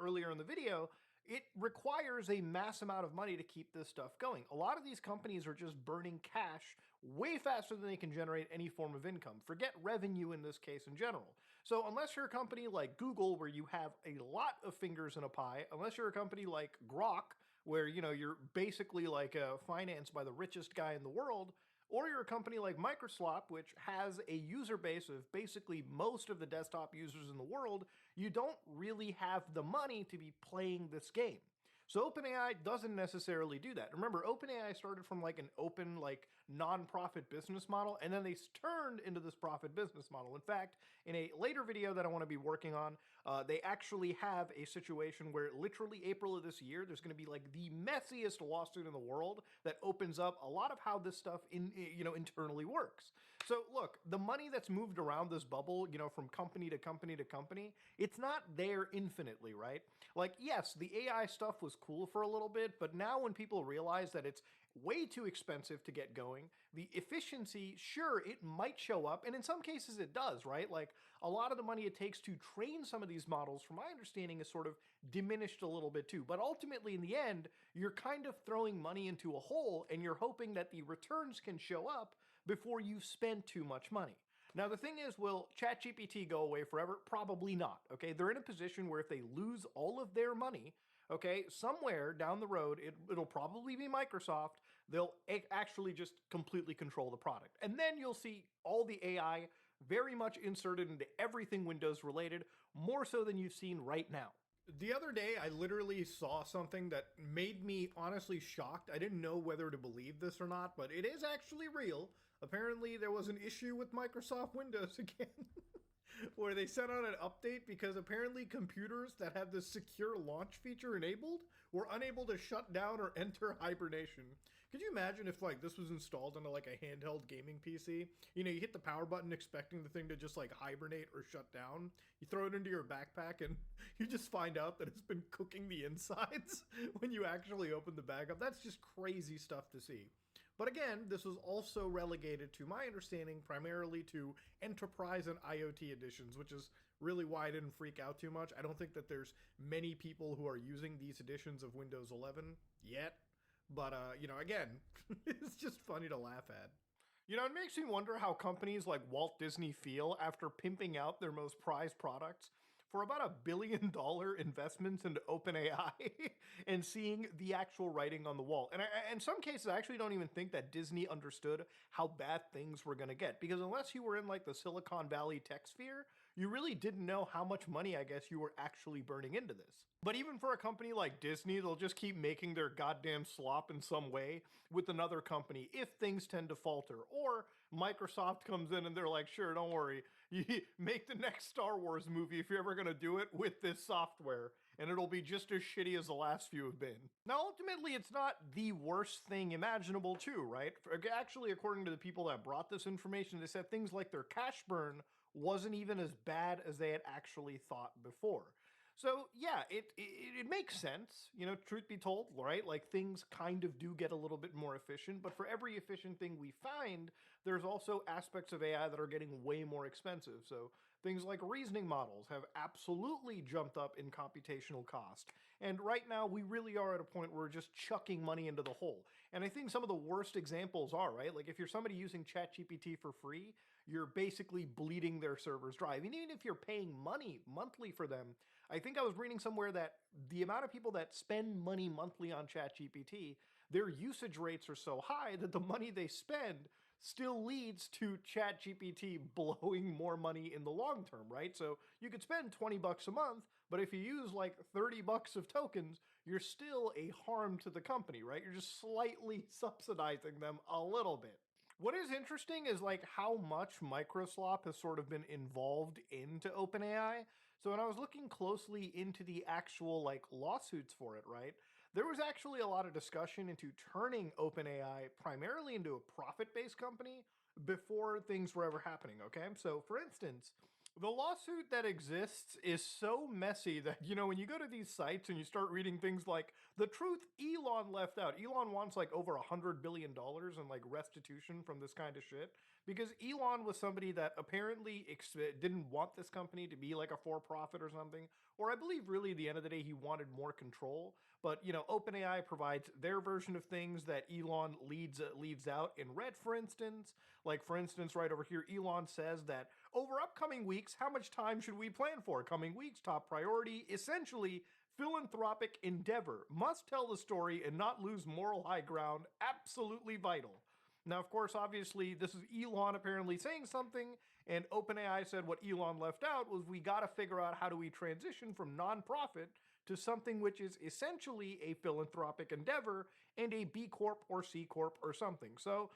earlier in the video, it requires a mass amount of money to keep this stuff going. A lot of these companies are just burning cash way faster than they can generate any form of income. Forget revenue in this case in general. So unless you're a company like Google, where you have a lot of fingers in a pie, unless you're a company like Grok, where, you're basically like financed by the richest guy in the world, or you're a company like Microsoft, which has a user base of basically most of the desktop users in the world, you don't really have the money to be playing this game. So OpenAI doesn't necessarily do that. Remember, OpenAI started from like an open, like non-profit business model, and then they turned into this profit business model. In fact, in a later video that I want to be working on, they actually have a situation where literally April of this year, there's going to be like the messiest lawsuit in the world that opens up a lot of how this stuff internally works. So look, the money that's moved around this bubble, from company to company to company, it's not there infinitely, right? Like, yes, the AI stuff was cool for a little bit, but now when people realize that it's way too expensive to get going, the efficiency, sure, it might show up, and in some cases it does, right? Like, a lot of the money it takes to train some of these models, from my understanding, is sort of diminished a little bit too. But ultimately, in the end, you're kind of throwing money into a hole, and you're hoping that the returns can show up before you've spent too much money. Now, the thing is, will ChatGPT go away forever? Probably not, okay? They're in a position where if they lose all of their money, okay, somewhere down the road, it'll probably be Microsoft, they'll actually just completely control the product. And then you'll see all the AI very much inserted into everything Windows related, more so than you've seen right now. The other day, I literally saw something that made me honestly shocked. I didn't know whether to believe this or not, but it is actually real. Apparently, there was an issue with Microsoft Windows again, where they sent out an update because apparently computers that had the secure launch feature enabled were unable to shut down or enter hibernation. Could you imagine if like this was installed onto like a handheld gaming PC? You hit the power button expecting the thing to just like hibernate or shut down. You throw it into your backpack and you just find out that it's been cooking the insides when you actually open the bag up. That's just crazy stuff to see. But again, this was also relegated, to my understanding, primarily to enterprise and IoT editions, which is really why I didn't freak out too much. I don't think that there's many people who are using these editions of Windows 11 yet. But, again, it's just funny to laugh at. It makes me wonder how companies like Walt Disney feel after pimping out their most prized products for about $1 billion investments into OpenAI and seeing the actual writing on the wall. And in some cases, I actually don't even think that Disney understood how bad things were going to get, because unless you were in like the Silicon Valley tech sphere, you really didn't know how much money, I guess, you were actually burning into this. But even for a company like Disney, they'll just keep making their goddamn slop in some way with another company if things tend to falter. Or Microsoft comes in and they're like, sure, don't worry, you make the next Star Wars movie if you're ever going to do it with this software, and it'll be just as shitty as the last few have been. Now, ultimately, it's not the worst thing imaginable too, right? Actually, according to the people that brought this information, they said things like their cash burn wasn't even as bad as they had actually thought before. So yeah, it makes sense, truth be told, right? Like things kind of do get a little bit more efficient, but for every efficient thing we find, there's also aspects of AI that are getting way more expensive. So things like reasoning models have absolutely jumped up in computational cost. And right now we really are at a point where we're just chucking money into the hole. And I think some of the worst examples are, right? Like if you're somebody using ChatGPT for free, you're basically bleeding their servers dry. I mean, even if you're paying money monthly for them, I think I was reading somewhere that the amount of people that spend money monthly on ChatGPT, their usage rates are so high that the money they spend still leads to ChatGPT blowing more money in the long term, right? So you could spend $20 a month, but if you use like $30 of tokens, you're still a harm to the company, right? You're just slightly subsidizing them a little bit. What is interesting is like how much Microsoft has sort of been involved into OpenAI. So when I was looking closely into the actual like lawsuits for it, right, there was actually a lot of discussion into turning OpenAI primarily into a profit-based company before things were ever happening, okay? So for instance, the lawsuit that exists is so messy that, you know, when you go to these sites and you start reading things like the truth Elon left out, Elon wants like over $100 billion in like restitution from this kind of shit because Elon was somebody that apparently didn't want this company to be like a for-profit or something, or I believe really at the end of the day he wanted more control. But, you know, OpenAI provides their version of things that Elon leaves out in red, for instance. Like, for instance, right over here, Elon says that over upcoming weeks, how much time should we plan for? Coming weeks, top priority, essentially, philanthropic endeavor. Must tell the story and not lose moral high ground. Absolutely vital. Now, of course, obviously, this is Elon apparently saying something, and OpenAI said what Elon left out was we got to figure out how do we transition from nonprofit to something which is essentially a philanthropic endeavor and a B Corp or C Corp or something. So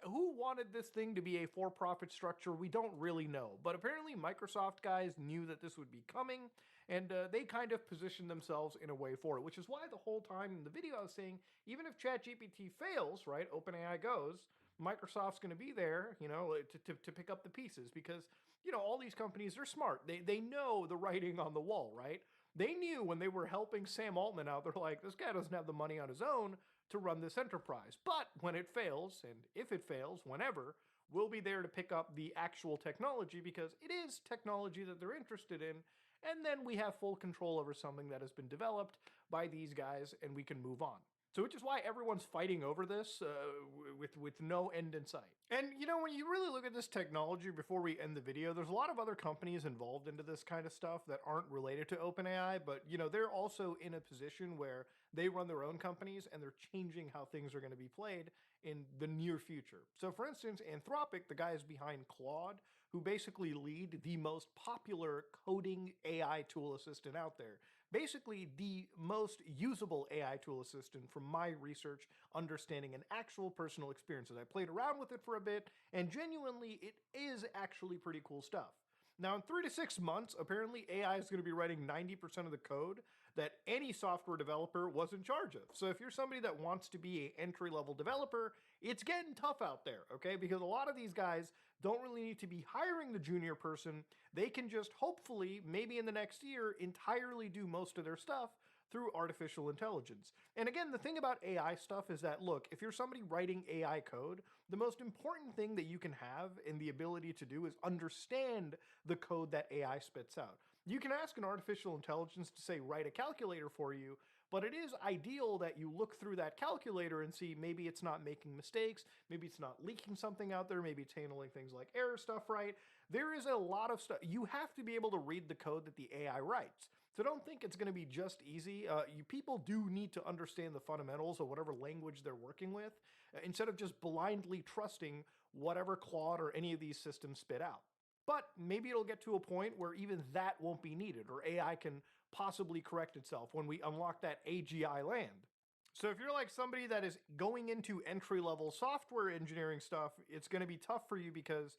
who wanted this thing to be a for-profit structure? We don't really know. But apparently Microsoft guys knew that this would be coming, and they kind of positioned themselves in a way for it, which is why the whole time in the video I was saying, even if ChatGPT fails, right, OpenAI goes, Microsoft's going to be there, you know, to pick up the pieces because, you know, all these companies are smart. They know the writing on the wall, right? They knew when they were helping Sam Altman out, they're like, this guy doesn't have the money on his own to run this enterprise. But when it fails, and if it fails, whenever, we'll be there to pick up the actual technology because it is technology that they're interested in. And then we have full control over something that has been developed by these guys and we can move on. So which is why everyone's fighting over this with no end in sight. And, you know, when you really look at this technology before we end the video, there's a lot of other companies involved into this kind of stuff that aren't related to OpenAI, but, you know, they're also in a position where they run their own companies and they're changing how things are going to be played in the near future. So, for instance, Anthropic, the guys behind Claude, who basically lead the most popular coding AI tool assistant out there, basically the most usable AI tool assistant from my research, understanding, and actual personal experiences. I played around with it for a bit, and genuinely, it is actually pretty cool stuff. Now, in 3 to 6 months, apparently AI is going to be writing 90% of the code that any software developer was in charge of. So if you're somebody that wants to be an entry-level developer, it's getting tough out there, okay? Because a lot of these guys don't really need to be hiring the junior person. They can just hopefully, maybe in the next year, entirely do most of their stuff through artificial intelligence. And again, the thing about AI stuff is that, look, if you're somebody writing AI code, the most important thing that you can have and the ability to do is understand the code that AI spits out. You can ask an artificial intelligence to say, write a calculator for you, but it is ideal that you look through that calculator and see maybe it's not making mistakes, maybe it's not leaking something out there, maybe it's handling things like error stuff right. There is a lot of stuff. You have to be able to read the code that the AI writes. So don't think it's going to be just easy. People do need to understand the fundamentals of whatever language they're working with, instead of just blindly trusting whatever Claude or any of these systems spit out. But maybe it'll get to a point where even that won't be needed, or AI can possibly correct itself when we unlock that AGI land. So if you're like somebody that is going into entry-level software engineering stuff, it's going to be tough for you because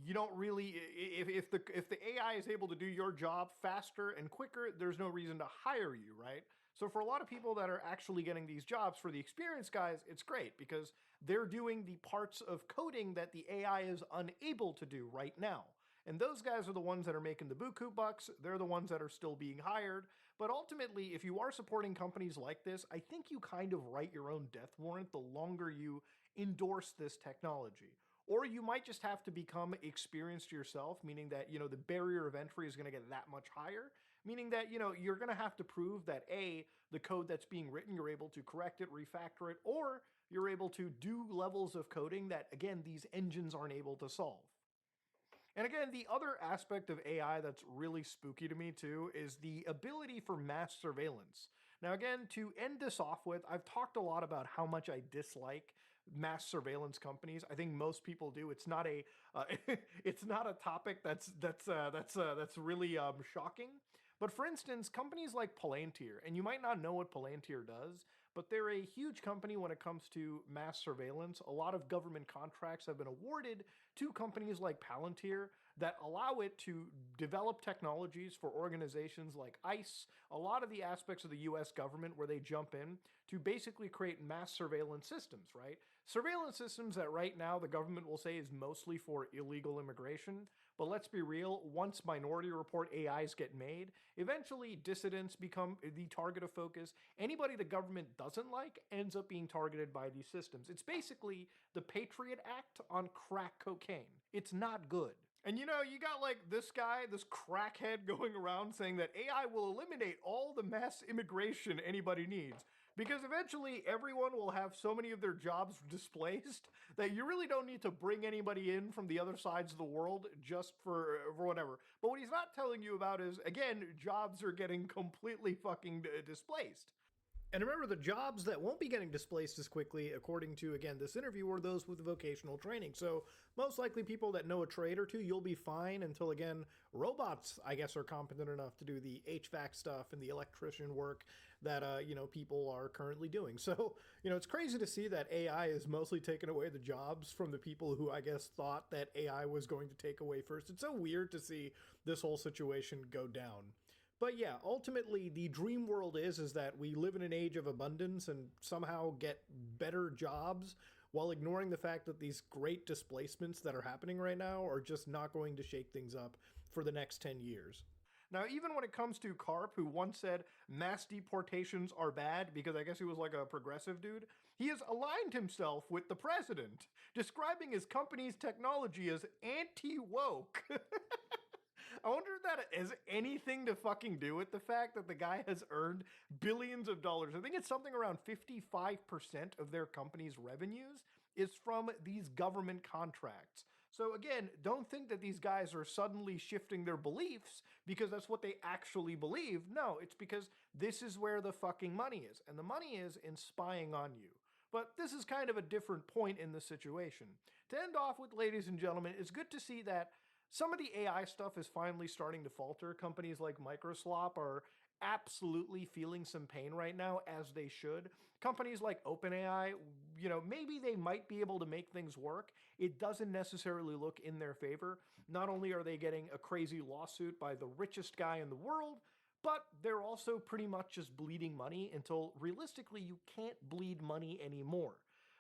you don't really, if the AI is able to do your job faster and quicker, there's no reason to hire you, right? So for a lot of people that are actually getting these jobs, for the experienced guys, it's great because they're doing the parts of coding that the AI is unable to do right now. And those guys are the ones that are making the buku bucks. They're the ones that are still being hired. But ultimately, if you are supporting companies like this, I think you kind of write your own death warrant the longer you endorse this technology. Or you might just have to become experienced yourself, meaning that, you know, the barrier of entry is going to get that much higher, meaning that, you know, you're going to have to prove that A, the code that's being written, you're able to correct it, refactor it, or you're able to do levels of coding that, again, these engines aren't able to solve. And again, the other aspect of AI that's really spooky to me too is the ability for mass surveillance. Now again, to end this off with, I've talked a lot about how much I dislike mass surveillance companies. I think most people do. It's not a it's not a topic that's really shocking. But for instance, companies like Palantir, and you might not know what Palantir does, but they're a huge company when it comes to mass surveillance. A lot of government contracts have been awarded to companies like Palantir that allow it to develop technologies for organizations like ICE, a lot of the aspects of the US government where they jump in to basically create mass surveillance systems, right? Surveillance systems that right now the government will say is mostly for illegal immigration. But let's be real, once Minority Report AIs get made, eventually dissidents become the target of focus. Anybody the government doesn't like ends up being targeted by these systems. It's basically the Patriot Act on crack cocaine. It's not good. And you know, you got like this guy, this crackhead going around saying that AI will eliminate all the mass immigration anybody needs. Because eventually everyone will have so many of their jobs displaced that you really don't need to bring anybody in from the other sides of the world just for whatever. But what he's not telling you about is, again, jobs are getting completely fucking displaced. And remember, the jobs that won't be getting displaced as quickly, according to, again, this interview, are those with vocational training. So most likely people that know a trade or two, you'll be fine until, again, robots, I guess, are competent enough to do the HVAC stuff and the electrician work that, you know, people are currently doing. So, you know, it's crazy to see that AI is mostly taking away the jobs from the people who, I guess, thought that AI was going to take away first. It's so weird to see this whole situation go down. But yeah, ultimately, the dream world is that we live in an age of abundance and somehow get better jobs while ignoring the fact that these great displacements that are happening right now are just not going to shake things up for the next 10 years. Now, even when it comes to Karp, who once said mass deportations are bad because I guess he was like a progressive dude, he has aligned himself with the president, describing his company's technology as anti-woke. I wonder if that has anything to fucking do with the fact that the guy has earned billions of dollars. I think it's something around 55% of their company's revenues is from these government contracts. So again, don't think that these guys are suddenly shifting their beliefs because that's what they actually believe. No, it's because this is where the fucking money is. And the money is in spying on you. But this is kind of a different point in the situation. To end off with, ladies and gentlemen, it's good to see that some of the AI stuff is finally starting to falter. Companies like Microsoft are absolutely feeling some pain right now, as they should. Companies like OpenAI, you know, maybe they might be able to make things work. It doesn't necessarily look in their favor. Not only are they getting a crazy lawsuit by the richest guy in the world, but they're also pretty much just bleeding money until realistically you can't bleed money anymore.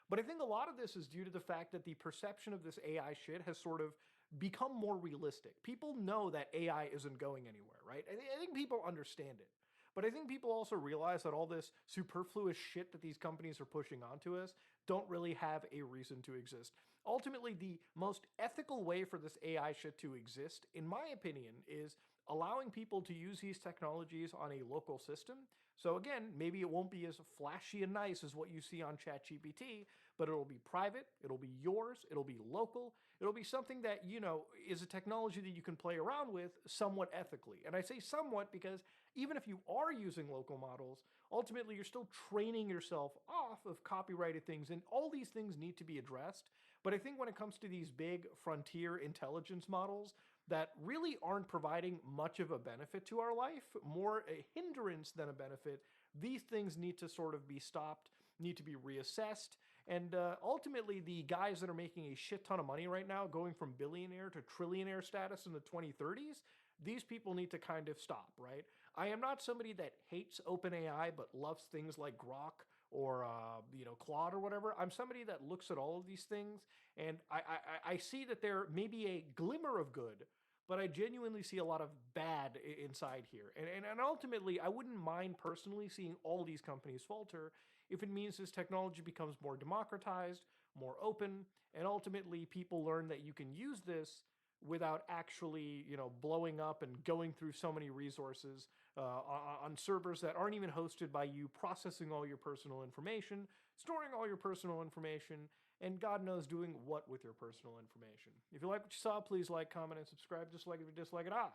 But I think a lot of this is due to the fact that the perception of this AI shit has sort of become more realistic. People know that AI isn't going anywhere, right? I think people understand it. But I think people also realize that all this superfluous shit that these companies are pushing onto us don't really have a reason to exist. Ultimately, the most ethical way for this AI shit to exist, in my opinion, is allowing people to use these technologies on a local system. So again, maybe it won't be as flashy and nice as what you see on ChatGPT, but it'll be private, it'll be yours, it'll be local, it'll be something that, you know, is a technology that you can play around with somewhat ethically. And I say somewhat because even if you are using local models, ultimately you're still training yourself off of copyrighted things, and all these things need to be addressed. But I think when it comes to these big frontier intelligence models that really aren't providing much of a benefit to our life, more a hindrance than a benefit, these things need to sort of be stopped, need to be reassessed. And ultimately, the guys that are making a shit ton of money right now, going from billionaire to trillionaire status in the 2030s, these people need to kind of stop, right? I am not somebody that hates OpenAI but loves things like Grok or you know, Claude or whatever. I'm somebody that looks at all of these things, and I see that there may be a glimmer of good, but I genuinely see a lot of bad inside here. And ultimately, I wouldn't mind personally seeing all these companies falter if it means this technology becomes more democratized, more open, and ultimately people learn that you can use this without actually, you know, blowing up and going through so many resources on servers that aren't even hosted by you, processing all your personal information, storing all your personal information, and God knows doing what with your personal information. If you like what you saw, please like, comment, and subscribe. Just like if you dislike it, I am out.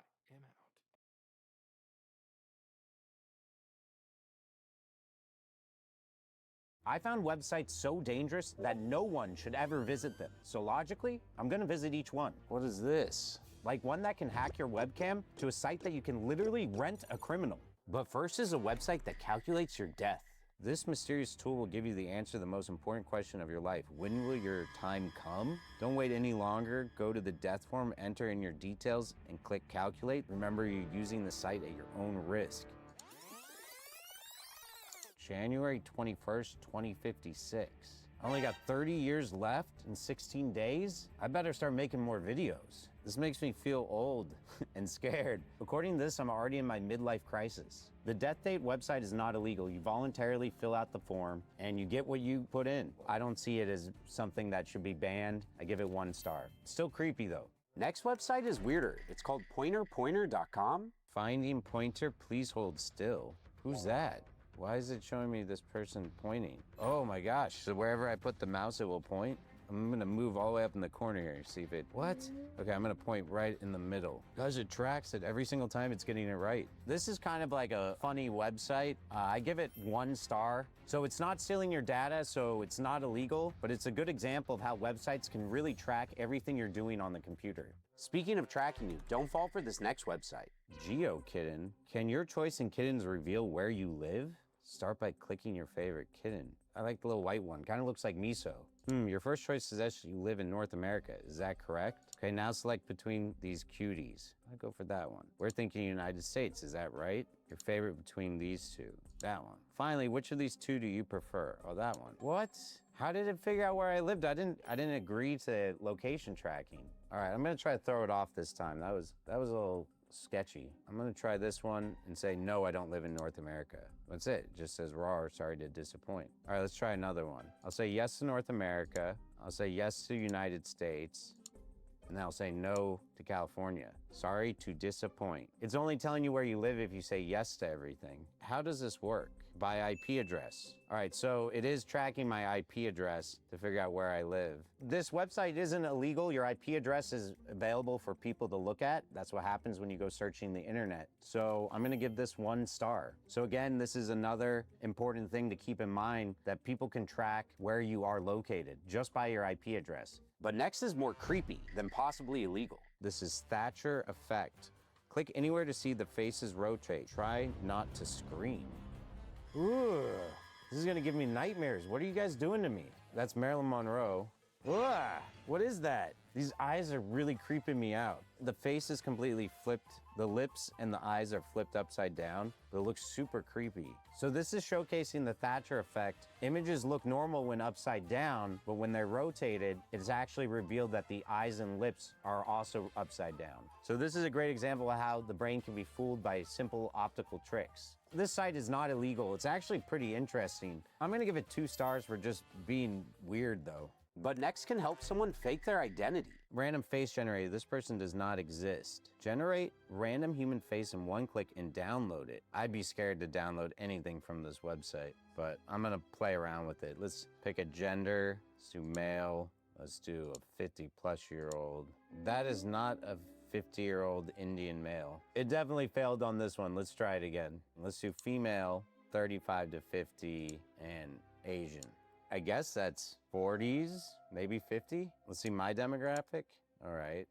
I found websites so dangerous that no one should ever visit them. So logically, I'm gonna visit each one. What is this? like one that can hack your webcam, to a site that you can literally rent a criminal. But first is a website that calculates your death. This mysterious tool will give you the answer to the most important question of your life. When will your time come? Don't wait any longer. Go to the death form, enter in your details, and click calculate. Remember, you're using the site at your own risk. January 21st, 2056. I only got 30 years left in 16 days? I better start making more videos. This makes me feel old and scared. According to this, I'm already in my midlife crisis. The death date website is not illegal. You voluntarily fill out the form and you get what you put in. I don't see it as something that should be banned. I give it 1 star. Still creepy though. Next website is weirder. It's called pointerpointer.com. Finding pointer, please hold still. Who's that? Why is it showing me this person pointing? Oh my gosh, so wherever I put the mouse, it will point? I'm gonna move all the way up in the corner here, see if it, what? Okay, I'm gonna point right in the middle. Guys, it tracks it every single time it's getting it right. This is kind of like a funny website. I give it 1 star. So it's not stealing your data, so it's not illegal, but it's a good example of how websites can really track everything you're doing on the computer. Speaking of tracking you, don't fall for this next website. GeoKitten. Can your choice in kittens reveal where you live? Start by clicking your favorite kitten. I like the little white one, kind of looks like miso. Your first choice suggests you live in North America, is that correct? Okay, now select between these cuties. I'll go for that one. We're thinking United States, is that right? Your favorite between these two, that one. Finally, which of these two do you prefer? Oh, that one. What? How did it figure out where I lived? I didn't agree to location tracking. All right, I'm gonna try to throw it off this time. That was a little sketchy. I'm gonna try this one and say, no, I don't live in North America. That's it, just says raw, sorry to disappoint. All right, let's try another one. I'll say yes to North America. I'll say yes to United States. And then I'll say no to California. Sorry to disappoint. It's only telling you where you live if you say yes to everything. How does this work? By IP address. All right, so it is tracking my IP address to figure out where I live. This website isn't illegal. Your IP address is available for people to look at. That's what happens when you go searching the internet. So I'm gonna give this 1 star. So again, this is another important thing to keep in mind, that people can track where you are located just by your IP address. But next is more creepy than possibly illegal. This is Thatcher Effect. Click anywhere to see the faces rotate. Try not to scream. Ooh, this is gonna give me nightmares. What are you guys doing to me? That's Marilyn Monroe. Ugh, what is that? These eyes are really creeping me out. The face is completely flipped. The lips and the eyes are flipped upside down, but it looks super creepy. So this is showcasing the Thatcher effect. Images look normal when upside down, but when they're rotated, it's actually revealed that the eyes and lips are also upside down. So this is a great example of how the brain can be fooled by simple optical tricks. This site is not illegal. It's actually pretty interesting. I'm gonna give it 2 stars for just being weird though. But next can help someone fake their identity. Random face generator. This person does not exist. Generate random human face in 1 click and download it. I'd be scared to download anything from this website, but I'm gonna play around with it. Let's pick a gender. Let's do male. Let's do a 50-plus-year-old. That is not a 50-year-old Indian male. It definitely failed on this one. Let's try it again. Let's do female, 35 to 50, and Asian. I guess that's 40s, maybe 50. Let's see my demographic. All right.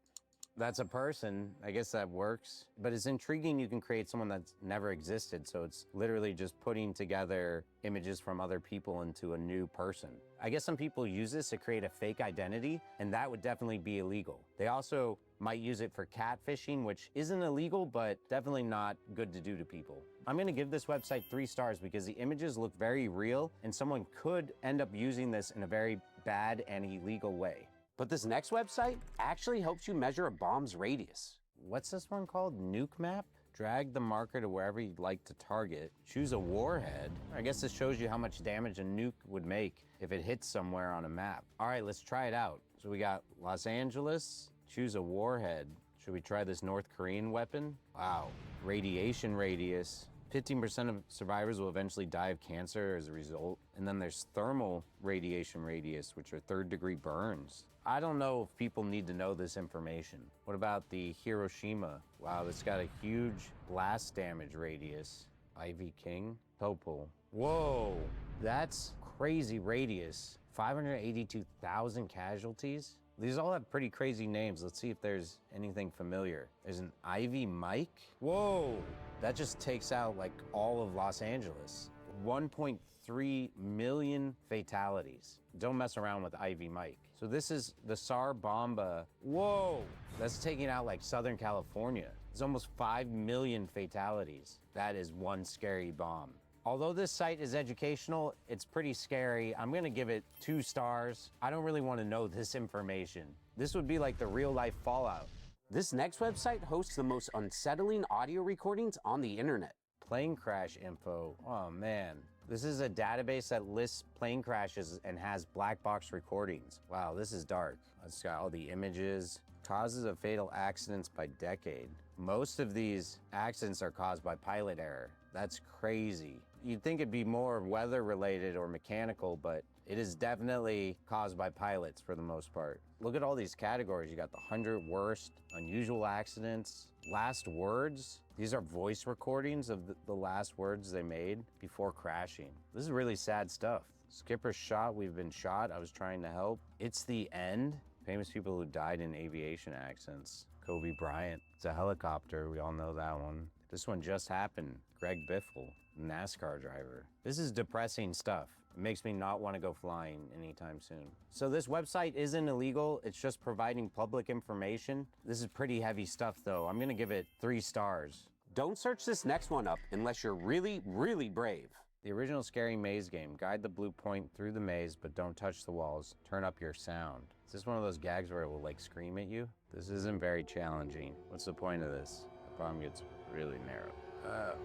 That's a person. I guess that works. But it's intriguing you can create someone that's never existed. So it's literally just putting together images from other people into a new person. I guess some people use this to create a fake identity, and that would definitely be illegal. They also might use it for catfishing, which isn't illegal, but definitely not good to do to people. I'm gonna give this website 3 stars because the images look very real, and someone could end up using this in a very bad and illegal way. But this next website actually helps you measure a bomb's radius. What's this one called? Nuke map? Drag the marker to wherever you'd like to target. Choose a warhead. I guess this shows you how much damage a nuke would make if it hits somewhere on a map. All right, let's try it out. So we got Los Angeles. Choose a warhead. Should we try this North Korean weapon? Wow. Radiation radius. 15% of survivors will eventually die of cancer as a result. And then there's thermal radiation radius, which are 3rd-degree burns. I don't know if people need to know this information. What about the Hiroshima? Wow, it's got a huge blast damage radius. Ivy King, Topol. Whoa, that's crazy radius. 582,000 casualties. These all have pretty crazy names. Let's see if there's anything familiar. There's an Ivy Mike. Whoa, that just takes out like all of Los Angeles. 1.3 million fatalities. Don't mess around with Ivy Mike. So this is the SAR Bomba. Whoa, that's taking out like Southern California. It's almost 5 million fatalities. That is one scary bomb. Although this site is educational, it's pretty scary. I'm gonna give it 2 stars. I don't really wanna know this information. This would be like the real life Fallout. This next website hosts the most unsettling audio recordings on the internet. Plane crash info, oh man. This is a database that lists plane crashes and has black box recordings. Wow, this is dark. It's got all the images. Causes of fatal accidents by decade. Most of these accidents are caused by pilot error. That's crazy. You'd think it'd be more weather related or mechanical, but it is definitely caused by pilots for the most part. Look at all these categories. You got the 100 worst, unusual accidents, last words. These are voice recordings of the last words they made before crashing. This is really sad stuff. Skipper shot, we've been shot, I was trying to help. It's the end. Famous people who died in aviation accidents. Kobe Bryant, it's a helicopter, we all know that one. This one just happened. Greg Biffle, NASCAR driver. This is depressing stuff. It makes me not want to go flying anytime soon. So this website isn't illegal, it's just providing public information. This is pretty heavy stuff though. I'm gonna give it 3 stars. Don't search this next one up unless you're really, really brave. The original scary maze game. Guide the blue point through the maze, but don't touch the walls. Turn up your sound. Is this one of those gags where it will like scream at you? This isn't very challenging. What's the point of this? The problem gets really narrow. Oh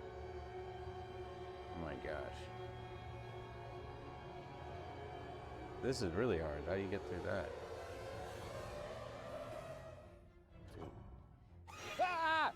my gosh. This is really hard. How do you get through that? Ah!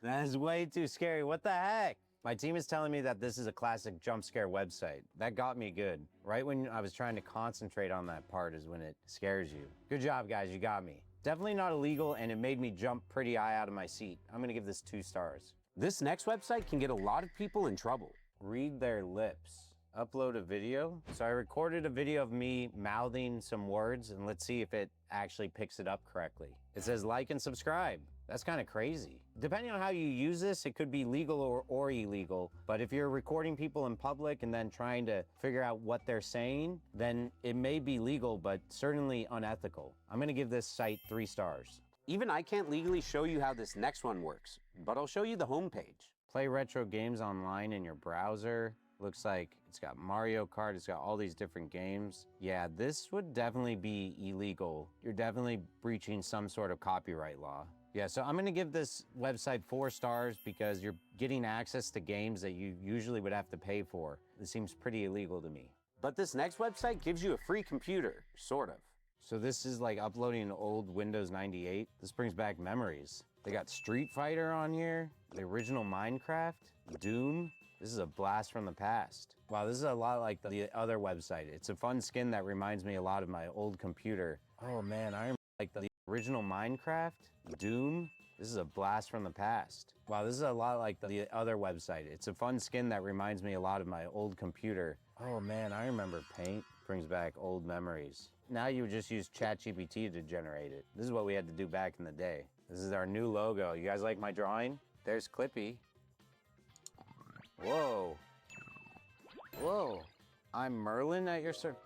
That is way too scary. What the heck? My team is telling me that this is a classic jump scare website. That got me good. Right when I was trying to concentrate on that part is when it scares you. Good job, guys. You got me. Definitely not illegal, and it made me jump pretty high out of my seat. I'm gonna give this 2 stars. This next website can get a lot of people in trouble. Read their lips. Upload a video. So I recorded a video of me mouthing some words, and let's see if it actually picks it up correctly. It says like and subscribe. That's kind of crazy. Depending on how you use this, it could be legal or illegal. But if you're recording people in public and then trying to figure out what they're saying, then it may be legal, but certainly unethical. I'm gonna give this site 3 stars. Even I can't legally show you how this next one works, but I'll show you the homepage. Play retro games online in your browser. Looks like it's got Mario Kart, it's got all these different games. Yeah, this would definitely be illegal. You're definitely breaching some sort of copyright law. Yeah, so I'm gonna give this website 4 stars because you're getting access to games that you usually would have to pay for. This seems pretty illegal to me. But this next website gives you a free computer, sort of. So this is like uploading an old Windows 98. This brings back memories. They got Street Fighter on here, the original Minecraft, Doom. This is a blast from the past. Wow, this is a lot like the other website. It's a fun skin that reminds me a lot of my old computer. Oh man, I remember like the original Minecraft, Doom. This is a blast from the past. Wow, this is a lot like the other website. It's a fun skin that reminds me a lot of my old computer. Oh man, I remember Paint. Brings back old memories. Now you would just use ChatGPT to generate it. This is what we had to do back in the day. This is our new logo. You guys like my drawing? There's Clippy. Whoa. Whoa. I'm Merlin at your service.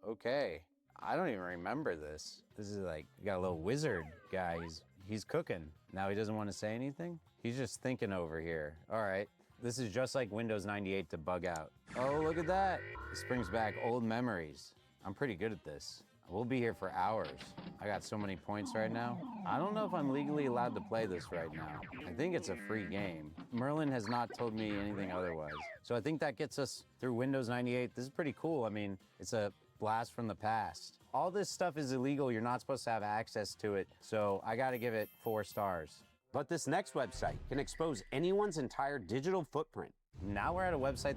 Okay. I don't even remember this. This is like, you got a little wizard guy. He's cooking. Now he doesn't want to say anything? He's just thinking over here. All right. This is just like Windows 98 to bug out. Oh, look at that. This brings back old memories. I'm pretty good at this. We'll be here for hours. I got so many points right now. I don't know if I'm legally allowed to play this right now. I think it's a free game. Merlin has not told me anything otherwise. So I think that gets us through Windows 98. This is pretty cool. I mean, it's a blast from the past. All this stuff is illegal. You're not supposed to have access to it. So I gotta give it 4 stars. But this next website can expose anyone's entire digital footprint. Now we're at a website that